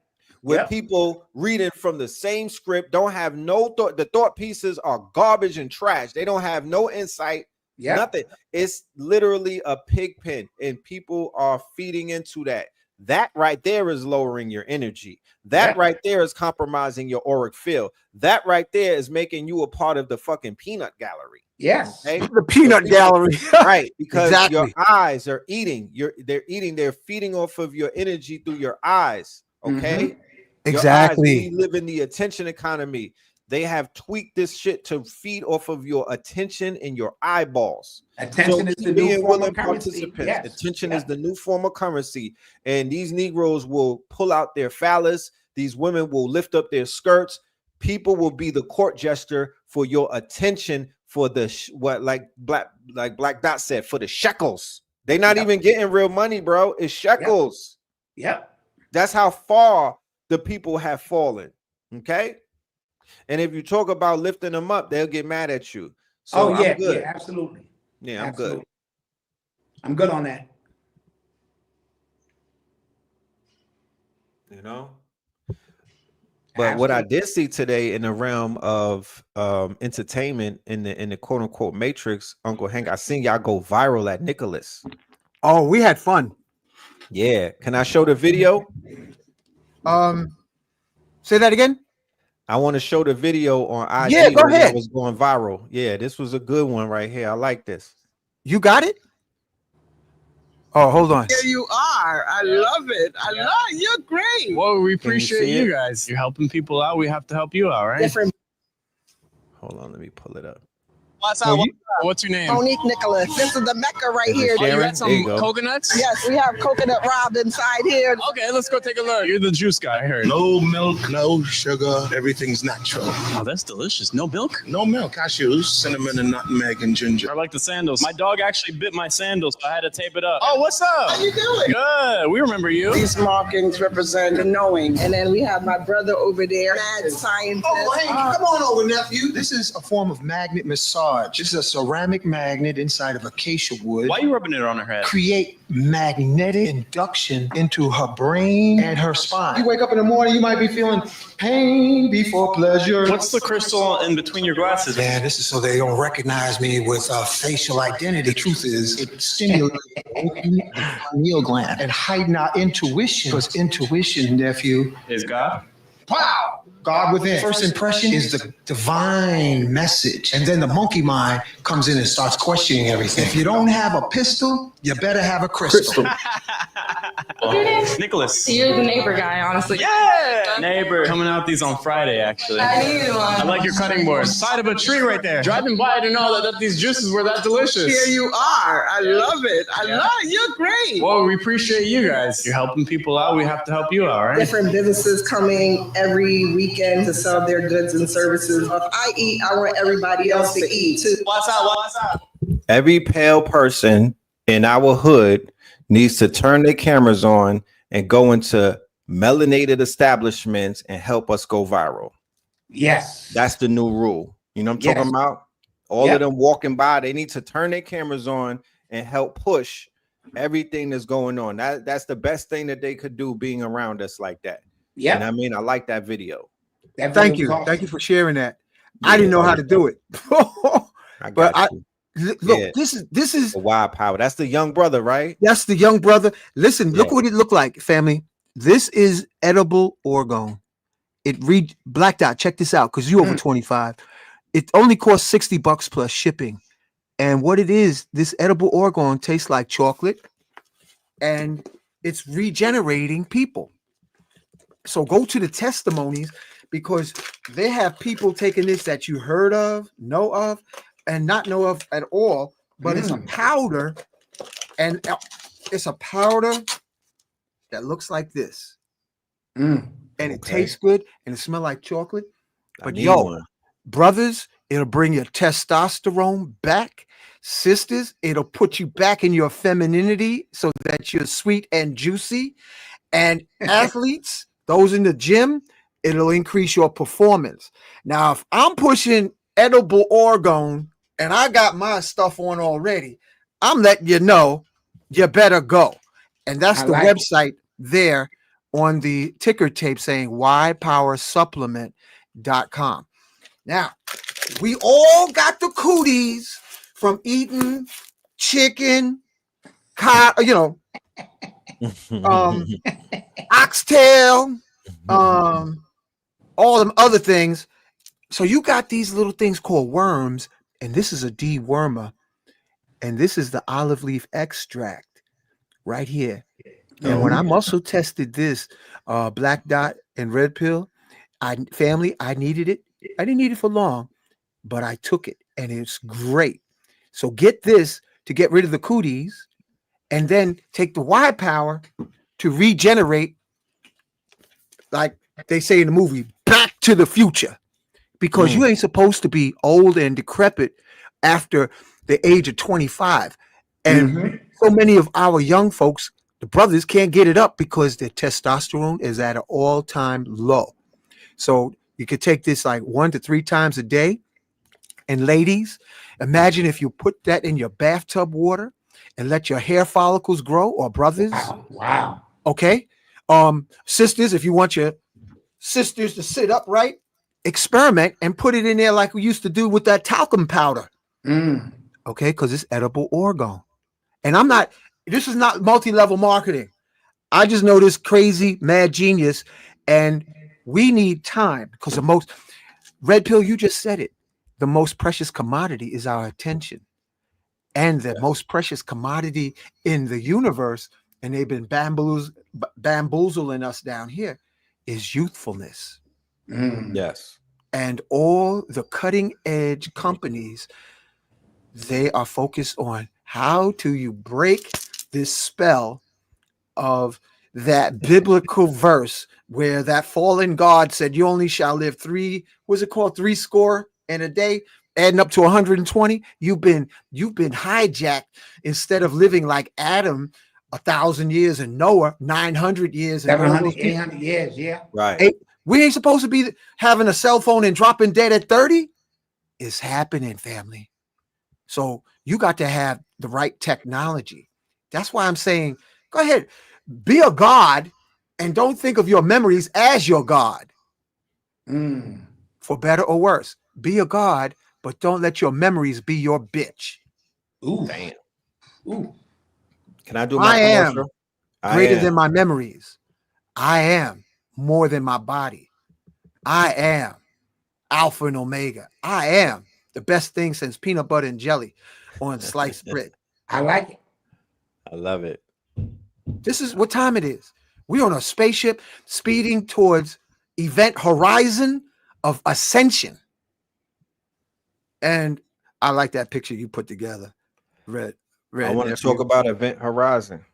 With people reading from the same script, don't have no thought. The thought pieces are garbage and trash. They don't have no insight. Nothing. It's literally a pig pen, and people are feeding into that. That right there is lowering your energy. That right there is compromising your auric field. That right there is making you a part of the fucking peanut gallery. Yes. Okay? The peanut gallery. Right. Because your eyes are eating. They're feeding off of your energy through your eyes. Okay. Exactly. We live in the attention economy. They have tweaked this shit to feed off of your attention and your eyeballs. Attention is the new form of currency. Yes. Attention is the new form of currency. And these Negroes will pull out their phallus. These women will lift up their skirts. People will be the court jester for your attention, for the like Black Dot said, for the shekels. They're not even getting real money, bro. It's shekels. Yep. That's how far the people have fallen. Okay. And if you talk about lifting them up, they'll get mad at you. So I'm good. Yeah, absolutely. Yeah, I'm good. I'm good on that. You know. But what I did see today in the realm of entertainment in the quote unquote matrix, Uncle Hank, I seen y'all go viral at Nicholas. Oh, we had fun. Yeah. Can I show the video? Say that again. I want to show the video on IG. Yeah, go ahead. It was going viral. Yeah, this was a good one right here. I like this. You got it? Oh, hold on. Here you are. I love it. I love it. You're great. Well, we Can you appreciate see you it? guys. You're helping people out. We have to help you out, right? Different. Hold on, let me pull it up. What's Well, up? you- What's your name? Monique Nicholas. This is the Mecca right Is it here. Oh, you Sharon? got some There you go. coconuts? Yes, we have coconut robbed inside here. Okay, let's go take a look. You're the juice guy, I heard. No milk, no sugar, everything's natural. Oh, that's delicious. No milk? No milk, cashews, cinnamon and nutmeg and ginger. I like the sandals. My dog actually bit my sandals, so I had to tape it up. Oh, what's up? How you doing? Good. We remember you. These markings represent the knowing. And then we have my brother over there, mad scientist. Oh, hey, come on over, nephew. This is a form of magnet massage. This is a ceramic magnet inside of acacia wood. Why are you rubbing it on her head? Create magnetic induction into her brain and her spine. You wake up in the morning, you might be feeling pain before pleasure. What's the crystal in between your glasses? Man, this is so they don't recognize me with facial identity. The truth is, it stimulates the pineal gland and heighten our intuition. Because intuition, nephew, Is God? wow, God within. First impression is the divine message. And then the monkey mind comes in and starts questioning everything. If you don't have a pistol, you better have a crystal. Nicholas. You're the neighbor guy, honestly. Yeah! Neighbor. Coming out these on Friday, actually. I needed one. I like your cutting board. Side of a tree right there. Driving by, I didn't know that these juices were that delicious. Here you are. I love it. I love it. You're great. Well, we appreciate you guys. You're helping people out. We have to help you out, right? Different businesses coming every weekend to sell their goods and services. If I eat, I want everybody else to eat too. What's up? Every pale person in our hood needs to turn their cameras on and go into melanated establishments and help us go viral. Yes. That's the new rule. You know what I'm Yes. talking about? All Yep. of them walking by, they need to turn their cameras on and help push everything that's going on. That's the best thing that they could do, being around us like that. Yeah. And I mean, I like that video. Thank you. Thank you for sharing that. I didn't know how to do it. I But got you. Look, Yeah. this is The wild power. That's the young brother, right? that's the young brother. Listen, look Yeah. what it looked like, family. This is edible orgone. It read Black Dot. Check this out, because you over 25. It only costs $60 plus shipping. And what it is, this edible orgone tastes like chocolate, and it's regenerating people. So go to the testimonies, because they have people taking this that you heard of, know of, and not know of at all. But it's a powder, and it's a powder that looks like this, and it Okay. tastes good, and it smells like chocolate. I But need yo, one. brothers, it'll bring your testosterone back. Sisters, it'll put you back in your femininity so that you're sweet and juicy. And athletes, those in the gym, it'll increase your performance. Now, if I'm pushing edible orgone and I got my stuff on already, I'm letting you know you better go. And that's I the like it. website there on the ticker tape saying ypowersupplement.com. Now, we all got the cooties from eating chicken, oxtail, all them other things. So you got these little things called worms, and this is a dewormer, and this is the olive leaf extract right here. And when I muscle tested this Black Dot and Red Pill, I needed it. I didn't need it for long, but I took it, and it's great. So get this to get rid of the cooties, and then take the Y power to regenerate, like they say in the movie, Back to the Future, because you ain't supposed to be old and decrepit after the age of 25. And so many of our young folks, the brothers, can't get it up because their testosterone is at an all-time low. So you could take this like 1 to 3 times a day. And ladies, imagine if you put that in your bathtub water and let your hair follicles grow, or brothers. Wow. Okay. Sisters, if you want your sisters to sit upright, experiment and put it in there like we used to do with that talcum powder. Okay, because it's edible orgone. And this is not multi-level marketing. I just know this crazy mad genius, and we need time, because the most Red Pill, you just said it, the most precious commodity is our attention. and the most precious commodity in the universe, and they've been bamboozling us down here, is youthfulness. Yes. And all the cutting edge companies, they are focused on how do you break this spell of that biblical verse where that fallen God said you only shall live three score and a day, adding up to 120. You've been hijacked. Instead of living like Adam 1,000 years and Noah 900 years and all 700, those people, 800 years, yeah. Right. we ain't supposed to be having a cell phone and dropping dead at 30. It's happening, family. So you got to have the right technology. That's why I'm saying, go ahead, be a God and don't think of your memories as your God. For better or worse, be a God, but don't let your memories be your bitch. Ooh. Damn. Ooh. Can I do my commercial? Greater than my memories. I am more than my body. I am Alpha and Omega. I am the best thing since peanut butter and jelly on sliced bread. I like it. I love it. This is what time it is. We're on a spaceship speeding towards event horizon of ascension. And I like that picture you put together. Red. I want to talk about Event Horizon.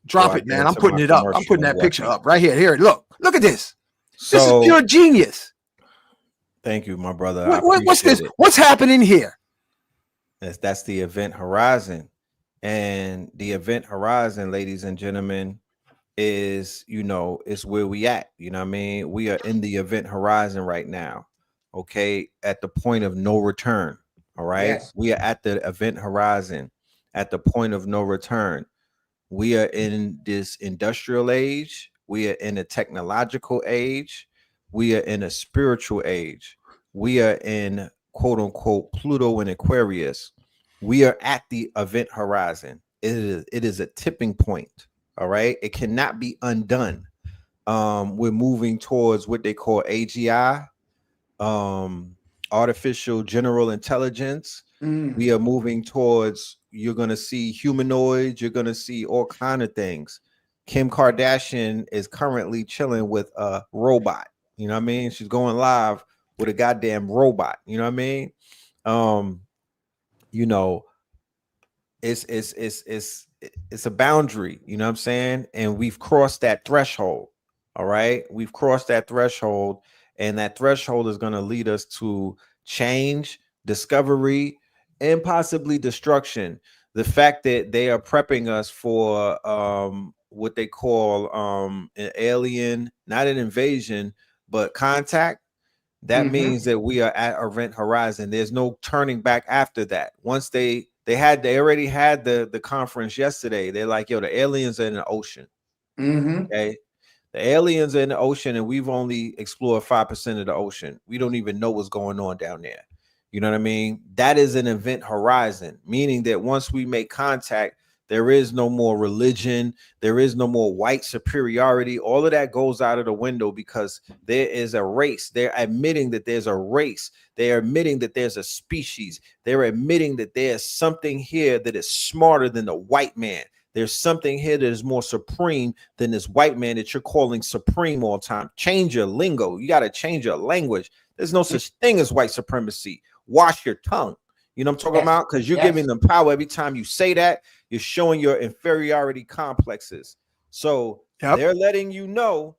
Drop it, man. I'm putting it up. I'm putting that picture up right here. Here, look at this. This is pure genius. Thank you, my brother. What's this? What's happening here? That's the Event Horizon. And the Event Horizon, ladies and gentlemen, is, is where we at. You know what I mean? We are in the Event Horizon right now. Okay. At the point of no return. All right. Yes. We are at the Event Horizon at the point of no return. We are in this industrial age. We are in a technological age. We are in a spiritual age. We are in quote unquote Pluto and Aquarius. We are at the Event Horizon. It is a tipping point. All right. It cannot be undone. We're moving towards what they call AGI, artificial general intelligence. We are moving towards, you're going to see humanoids. You're going to see all kind of things. Kim Kardashian is currently chilling with a robot. You know what I mean? She's going live with a goddamn robot. You know what I mean? It's a boundary, you know what I'm saying? And we've crossed that threshold. All right. We've crossed that threshold, and that threshold is going to lead us to change, discovery, and possibly destruction. The fact that they are prepping us for what they call an alien, not an invasion, but contact. That means that we are at Event Horizon. There's no turning back after that. Once they already had the conference yesterday. They're like, yo, the aliens are in the ocean. Okay. The aliens are in the ocean, and we've only explored 5% of the ocean. We don't even know what's going on down there. You know what I mean? That is an Event Horizon, meaning that once we make contact, there is no more religion. There is no more white superiority. All of that goes out of the window because there is a race. They're admitting that there's a race. They're admitting that there's a species. They're admitting that there's something here that is smarter than the white man. There's something here that is more supreme than this white man that you're calling supreme all the time. Change your lingo. You got to change your language. There's no such thing as white supremacy. Wash your tongue. You know what I'm talking about? Because you're giving them power every time you say that. You're showing your inferiority complexes. So they're letting you know,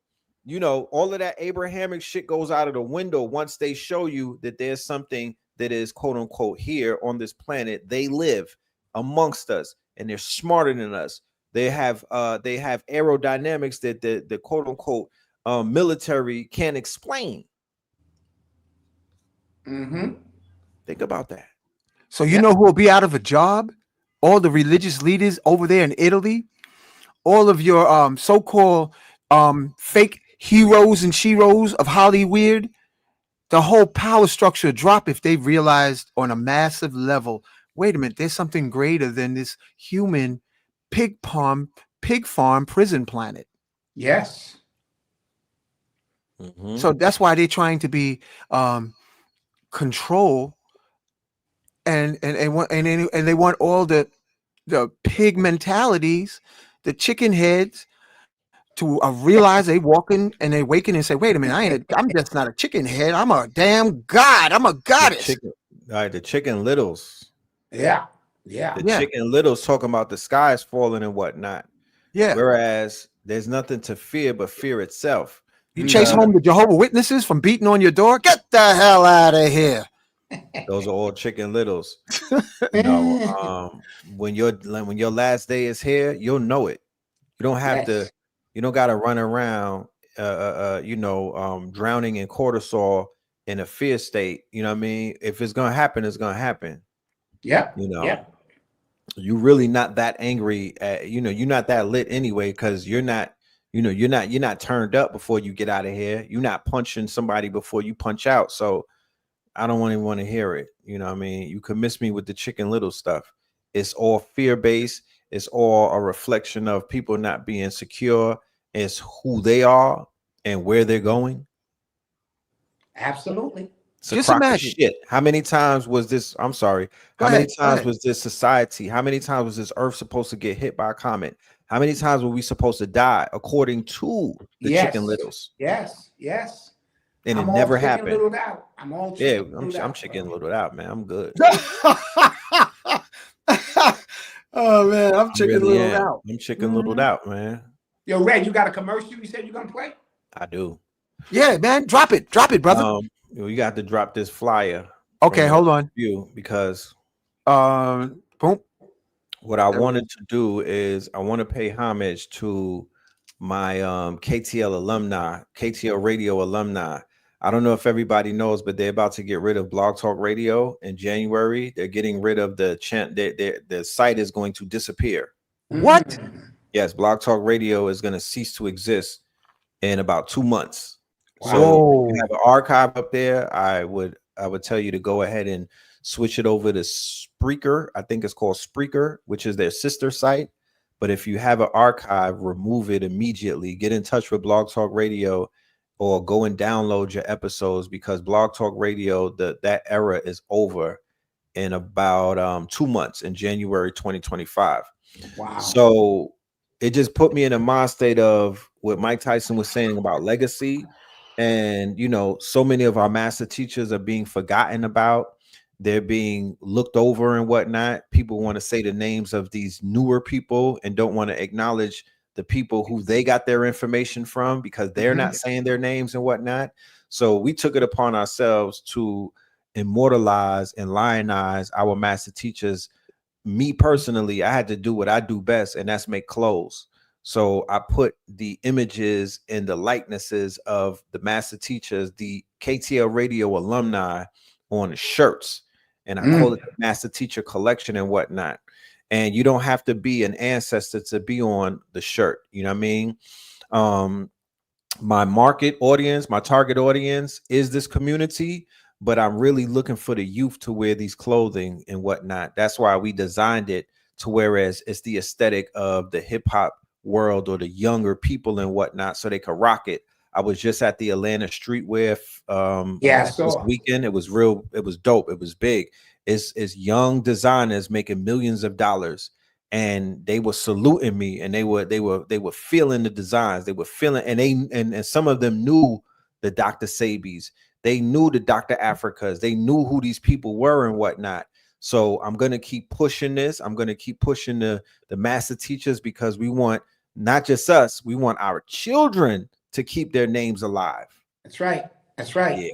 all of that Abrahamic shit goes out of the window once they show you that there's something that is quote unquote here on this planet. They live amongst us and they're smarter than us. They have aerodynamics that the quote unquote military can't explain. Think about that. So you know who will be out of a job? All the religious leaders over there in Italy, all of your so-called fake heroes and sheroes of Hollywood, the whole power structure drop if they realized on a massive level, wait a minute, there's something greater than this human pig farm prison planet. Yes. So that's why they're trying to be control and they want all the pig mentalities, the chicken heads, to realize they walking and they waking and say, wait a minute, I'm just not a chicken head. I'm a damn god. I'm a goddess. The chicken littles. Yeah. Yeah. The chicken littles talking about the skies falling and whatnot. Yeah. Whereas there's nothing to fear but fear itself. You chase home the Jehovah's Witnesses from beating on your door. Get the hell out of here. Those are all chicken littles. When your last day is here, you'll know it. You don't have to. You don't got to run around, drowning in cortisol in a fear state. You know what I mean? If it's gonna happen, it's gonna happen. Yeah. You're really not that angry. You're not that lit anyway, because you're not turned up before you get out of here. You're not punching somebody before you punch out. So I don't even want to hear it. You know what I mean? You can miss me with the chicken little stuff. It's all fear-based. It's all a reflection of people not being secure. It's who they are and where they're going. Absolutely. Just imagine. Shit. How many times was this? I'm sorry. How many times was this society? How many times was this earth supposed to get hit by a comet? How many times were we supposed to die according to the chicken littles? Yes. And it never happened. I'm all I'm chicken littled out, man. I'm good. Oh man, I'm chicken littled out. I'm chicken littled out, man. Yo, Red, you got a commercial you said you're gonna play? I do. Yeah, man. Drop it, brother. You got to drop this flyer. Okay, hold on. Because boom. What I wanted to do is I want to pay homage to my KTL alumni, KTL radio alumni. I don't know if everybody knows, but they're about to get rid of Blog Talk Radio in January. They're getting rid of the chant. The site is going to disappear. What? Yes, Blog Talk Radio is going to cease to exist in about 2 months. Wow. So if you have an archive up there, I would tell you to go ahead and switch it over to Spreaker. I think it's called Spreaker, which is their sister site. But if you have an archive, remove it immediately. Get in touch with Blog Talk Radio or go and download your episodes, because Blog Talk Radio, that era is over in about 2 months, in January 2025. Wow. So it just put me in a mind state of what Mike Tyson was saying about legacy. And, so many of our master teachers are being forgotten about. They're being looked over and whatnot. People want to say the names of these newer people and don't want to acknowledge the people who they got their information from, because they're not saying their names and whatnot. So we took it upon ourselves to immortalize and lionize our master teachers. Me personally, I had to do what I do best, and that's make clothes. So I put the images and the likenesses of the master teachers, the KTL radio alumni, on the shirts. And I call it the Master Teacher Collection and whatnot. And you don't have to be an ancestor to be on the shirt. You know what I mean? My market audience, my target audience is this community, but I'm really looking for the youth to wear these clothing and whatnot. That's why we designed it to whereas it's the aesthetic of the hip hop world or the younger people and whatnot, so they could rock it. I was just at the Atlanta Streetwear this weekend. It was real. It was dope. It was big. It's young designers making millions of dollars, and they were saluting me, and they were feeling the designs. They were feeling, and some of them knew the Dr. Sabies. They knew the Dr. Africas. They knew who these people were and whatnot. So I'm gonna keep pushing this. I'm gonna keep pushing the master teachers, because we want not just us. We want our children to keep their names alive. That's right. Yeah.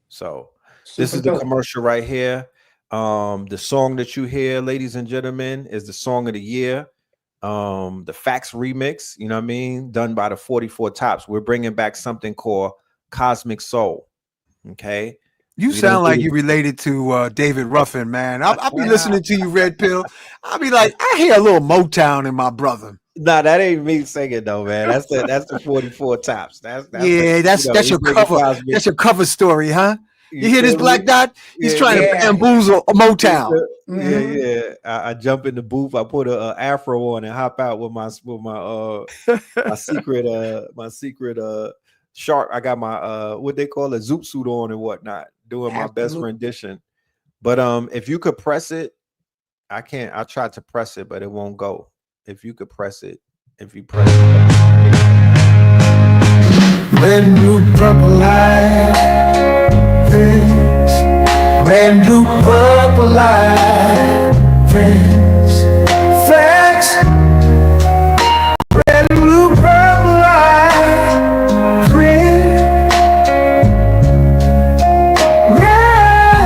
So this is the commercial right here. The song that you hear, ladies and gentlemen, is the song of the year. The Fax remix, you know what I mean, done by the 44 Tops. We're bringing back something called Cosmic Soul. Okay. You sound like you related to David Ruffin, man. I'll be listening to you, Red Pill. I'll be like, I hear a little Motown in my brother. Nah, that ain't me singing though, man. That's the 44 Tops. That's your cover. That's your cover story, huh? You hear this Black Dot? He's trying to bamboozle a Motown. Yeah. I jump in the booth. I put a afro on and hop out with my secret shark. I got my what they call a zoot suit on and whatnot, doing my best rendition But if you could press it, I can't. I tried to press it, but it won't go. If you could press it, if you press it. Brand new purple light, brand new purple light, friends, facts, brand new purple light, friends, red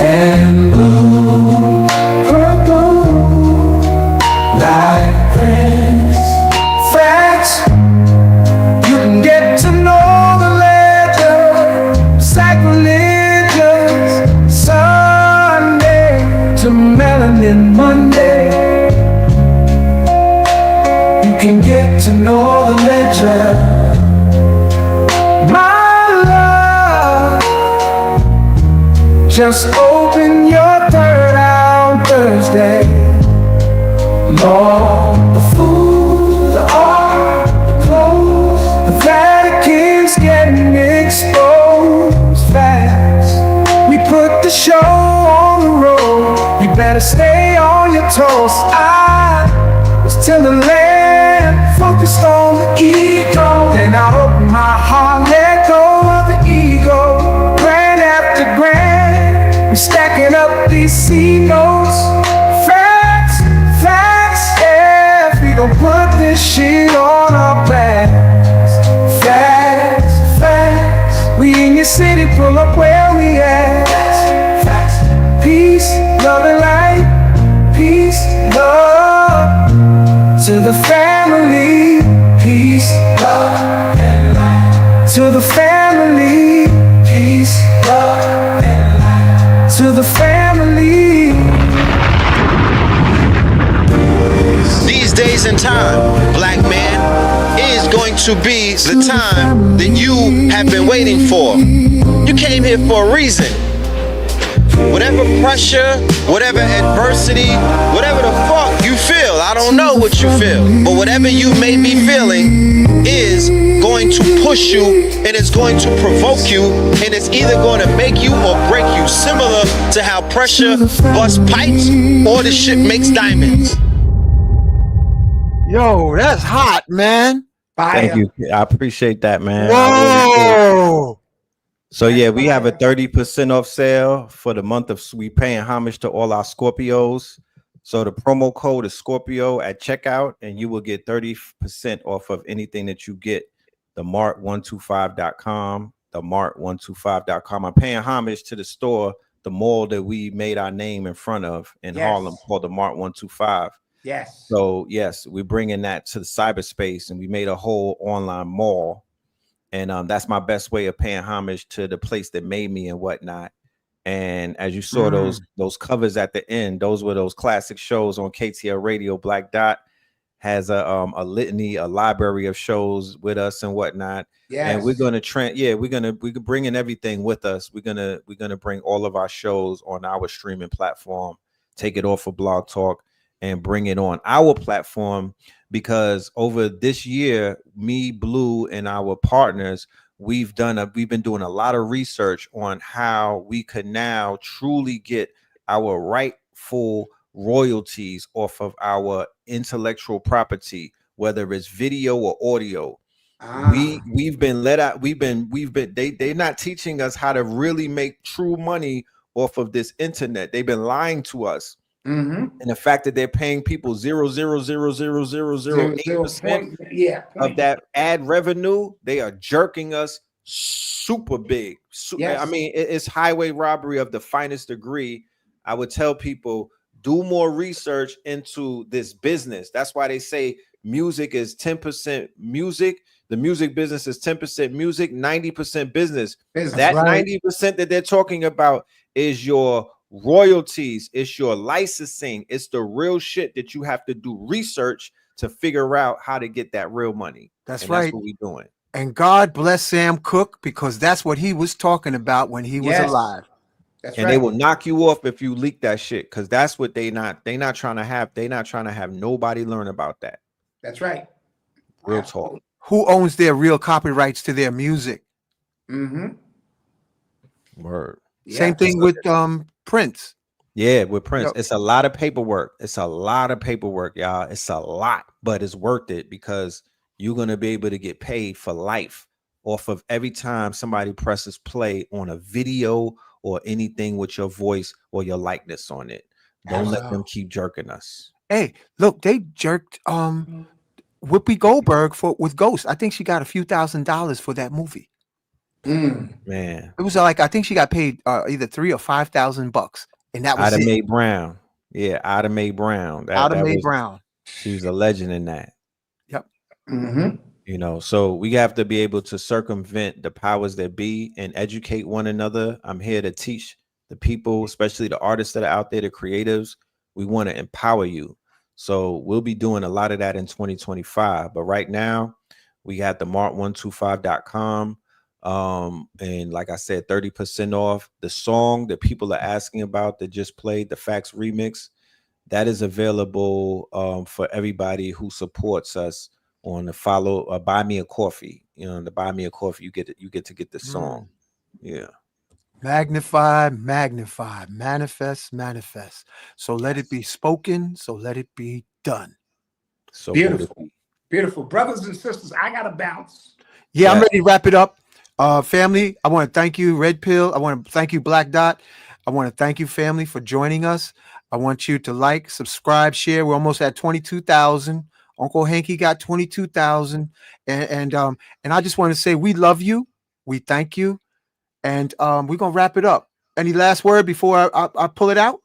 and blue, purple light, friends, facts. You can get to know the legend, sacrilegious Sunday to melanin Monday. You can get to know the legend, my love. Just open your third eye on Thursday. Lord, the food, the art, the clothes, the Vatican's getting exposed fast. We put the show on the road. You better stay on your toes. I was till the land focused on the ego. Then I open my heart, let go of the ego. Grand after grand, we're stacking up these C notes. Facts, facts, yeah. If we don't put this shit on our backs. Facts, facts. We in your city, pull up where we at. Facts, peace, love and light. Peace, love to the family. Peace, love and light. To the family. Peace, love and light. To the family. These days and time, black man, is going to be the time that you have been waiting for. You came here for a reason. Whatever pressure, whatever adversity, whatever the fuck you feel, I don't know what you feel, but whatever you may be feeling is going to push you, and it's going to provoke you, and it's either going to make you or break you, similar to how pressure busts pipes or the shit makes diamonds. Yo, that's hot, man. Thank you. I appreciate that, man. Whoa. So yeah, we have a 30% off sale for the month of we paying homage to all our Scorpios. So the promo code is Scorpio at checkout, and you will get 30% off of anything that you get. The Mart125.com, the Mart125.com. I'm paying homage to the store, the mall that we made our name in front of in Harlem, called the Mart125. Yes. So yes, we're bringing that to the cyberspace, and we made a whole online mall. And that's my best way of paying homage to the place that made me and whatnot. And as you saw those covers at the end, those were those classic shows on KTL Radio. Black Dot has a litany, a library of shows with us and whatnot. Yes. And we're gonna we're bringing everything with us. We're gonna bring all of our shows on our streaming platform, take it off of Blog Talk, and bring it on our platform, because over this year, me, Blue, and our partners, we've been doing a lot of research on how we could now truly get our rightful royalties off of our intellectual property, whether it's video or audio. We've been let out. They're not teaching us how to really make true money off of this internet. They've been lying to us. And the fact that they're paying people 0.00008% of that ad revenue, they are jerking us super big. I mean, it's highway robbery of the finest degree. I would tell people, do more research into this business. That's why they say music is 10% music. The music business is 10% music, 90% business. That 90% that they're talking about is your royalties, it's your licensing, it's the real shit that you have to do research to figure out how to get that real money. That's right. That's what we're doing. And God bless Sam Cooke, because that's what he was talking about when he was alive. That's and they will knock you off if you leak that shit, because that's what they not trying to have. They not trying to have nobody learn about that. That's right. Real talk. Who owns their real copyrights to their music? Word. Same thing with Prince. Yeah, with Prince. Yep. It's a lot of paperwork. It's a lot of paperwork, y'all. It's a lot, but it's worth it because you're going to be able to get paid for life off of every time somebody presses play on a video or anything with your voice or your likeness on it. Don't let them keep jerking us. Hey, look, they jerked Whoopi Goldberg with Ghost. I think she got a few $1,000s for that movie. Man, it was like I think she got paid either $3,000 or $5,000, and that was Ida it. Mae Brown. Yeah, Ida Mae Brown. Ida Mae Brown. She was a legend in that. Yep. You know, so we have to be able to circumvent the powers that be and educate one another. I'm here to teach the people, especially the artists that are out there, the creatives. We want to empower you. So we'll be doing a lot of that in 2025. But right now, we got the Mart125.com. And like I said, 30% off. The song that people are asking about that just played, the Facts remix, that is available for everybody who supports us on the follow buy me a coffee. You know, the buy me a coffee, you get to get the song. Yeah. Magnify, magnify, manifest, manifest. So let it be spoken, so let it be done. So beautiful. Beautiful. Brothers and sisters, I gotta bounce. Yeah, I'm ready to wrap it up. Family, I want to thank you, Red Pill. I want to thank you, Black Dot. I want to thank you, family, for joining us. I want you to like, subscribe, share. We're almost at 22,000. Uncle Hanky got 22,000. And I just want to say we love you. We thank you. And we're going to wrap it up. Any last word before I pull it out?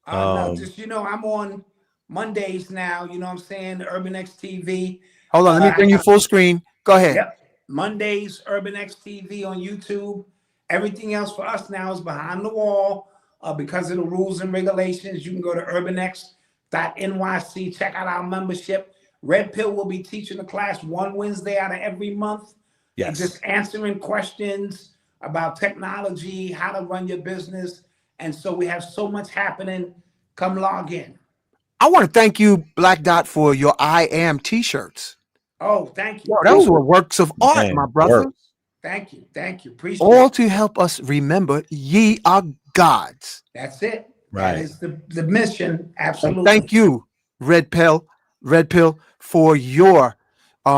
No, just, I'm on Mondays now. You know what I'm saying? Urban X TV. Hold on. Let me bring you full screen. Go ahead. Yep. Mondays, Urban X TV on YouTube. Everything else for us now is behind the wall because of the rules and regulations. You can go to urbanx.nyc, check out our membership. Red Pill will be teaching the class one Wednesday out of every month. Yes. Just answering questions about technology, how to run your business. And so we have so much happening. Come log in. I want to thank you, Black Dot, for your I Am t-shirts. Oh, thank you. Yo, those were works of art, my brother. Thank you. Thank you. Appreciate all it. to help us remember ye are gods. That's it. Right. That is the mission. Absolutely. And thank you, Red Pill, for your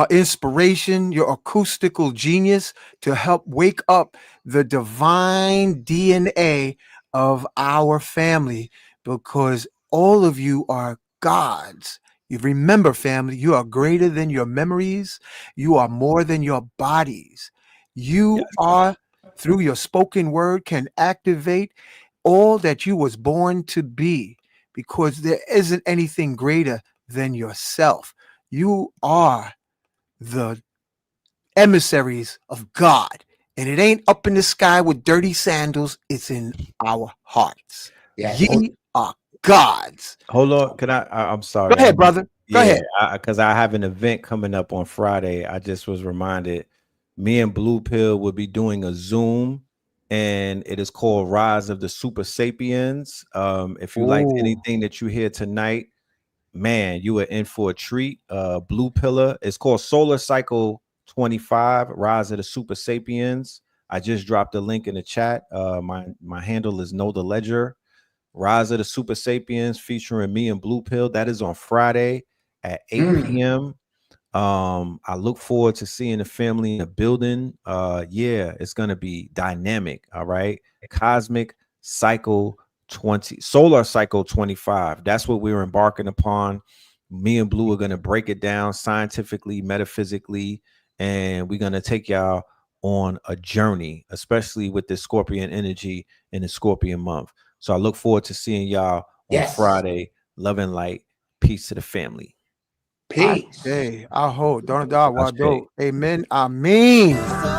inspiration, your acoustical genius to help wake up the divine DNA of our family, because all of you are gods. You remember, family, you are greater than your memories. You are more than your bodies. You are, through your spoken word, can activate all that you was born to be, because there isn't anything greater than yourself. You are the emissaries of God, and it ain't up in the sky with dirty sandals. It's in our hearts. Yes. Ye are gods. Hold on. Can I'm sorry. Go ahead, brother. Go ahead. Because I have an event coming up on Friday. I just was reminded me and Blue Pill will be doing a Zoom, and it is called Rise of the Super Sapiens. If you liked anything that you hear tonight, man, you are in for a treat. Blue Pillar. It's called Solar Cycle 25, Rise of the Super Sapiens. I just dropped a link in the chat. My handle is Know the Ledger. Rise of the Super Sapiens featuring me and Blue Pill. That is on Friday at 8 p.m. I look forward to seeing the family in the building. Yeah, it's gonna be dynamic. All right. Cosmic Cycle 20, Solar Cycle 25. That's what we're embarking upon. Me and Blue are gonna break it down scientifically, metaphysically, and we're gonna take y'all on a journey, especially with the Scorpion energy in the Scorpion month. So I look forward to seeing y'all on Friday. Love and light. Peace to the family. Peace. Hey, I hope. Don't die. Amen. Amen.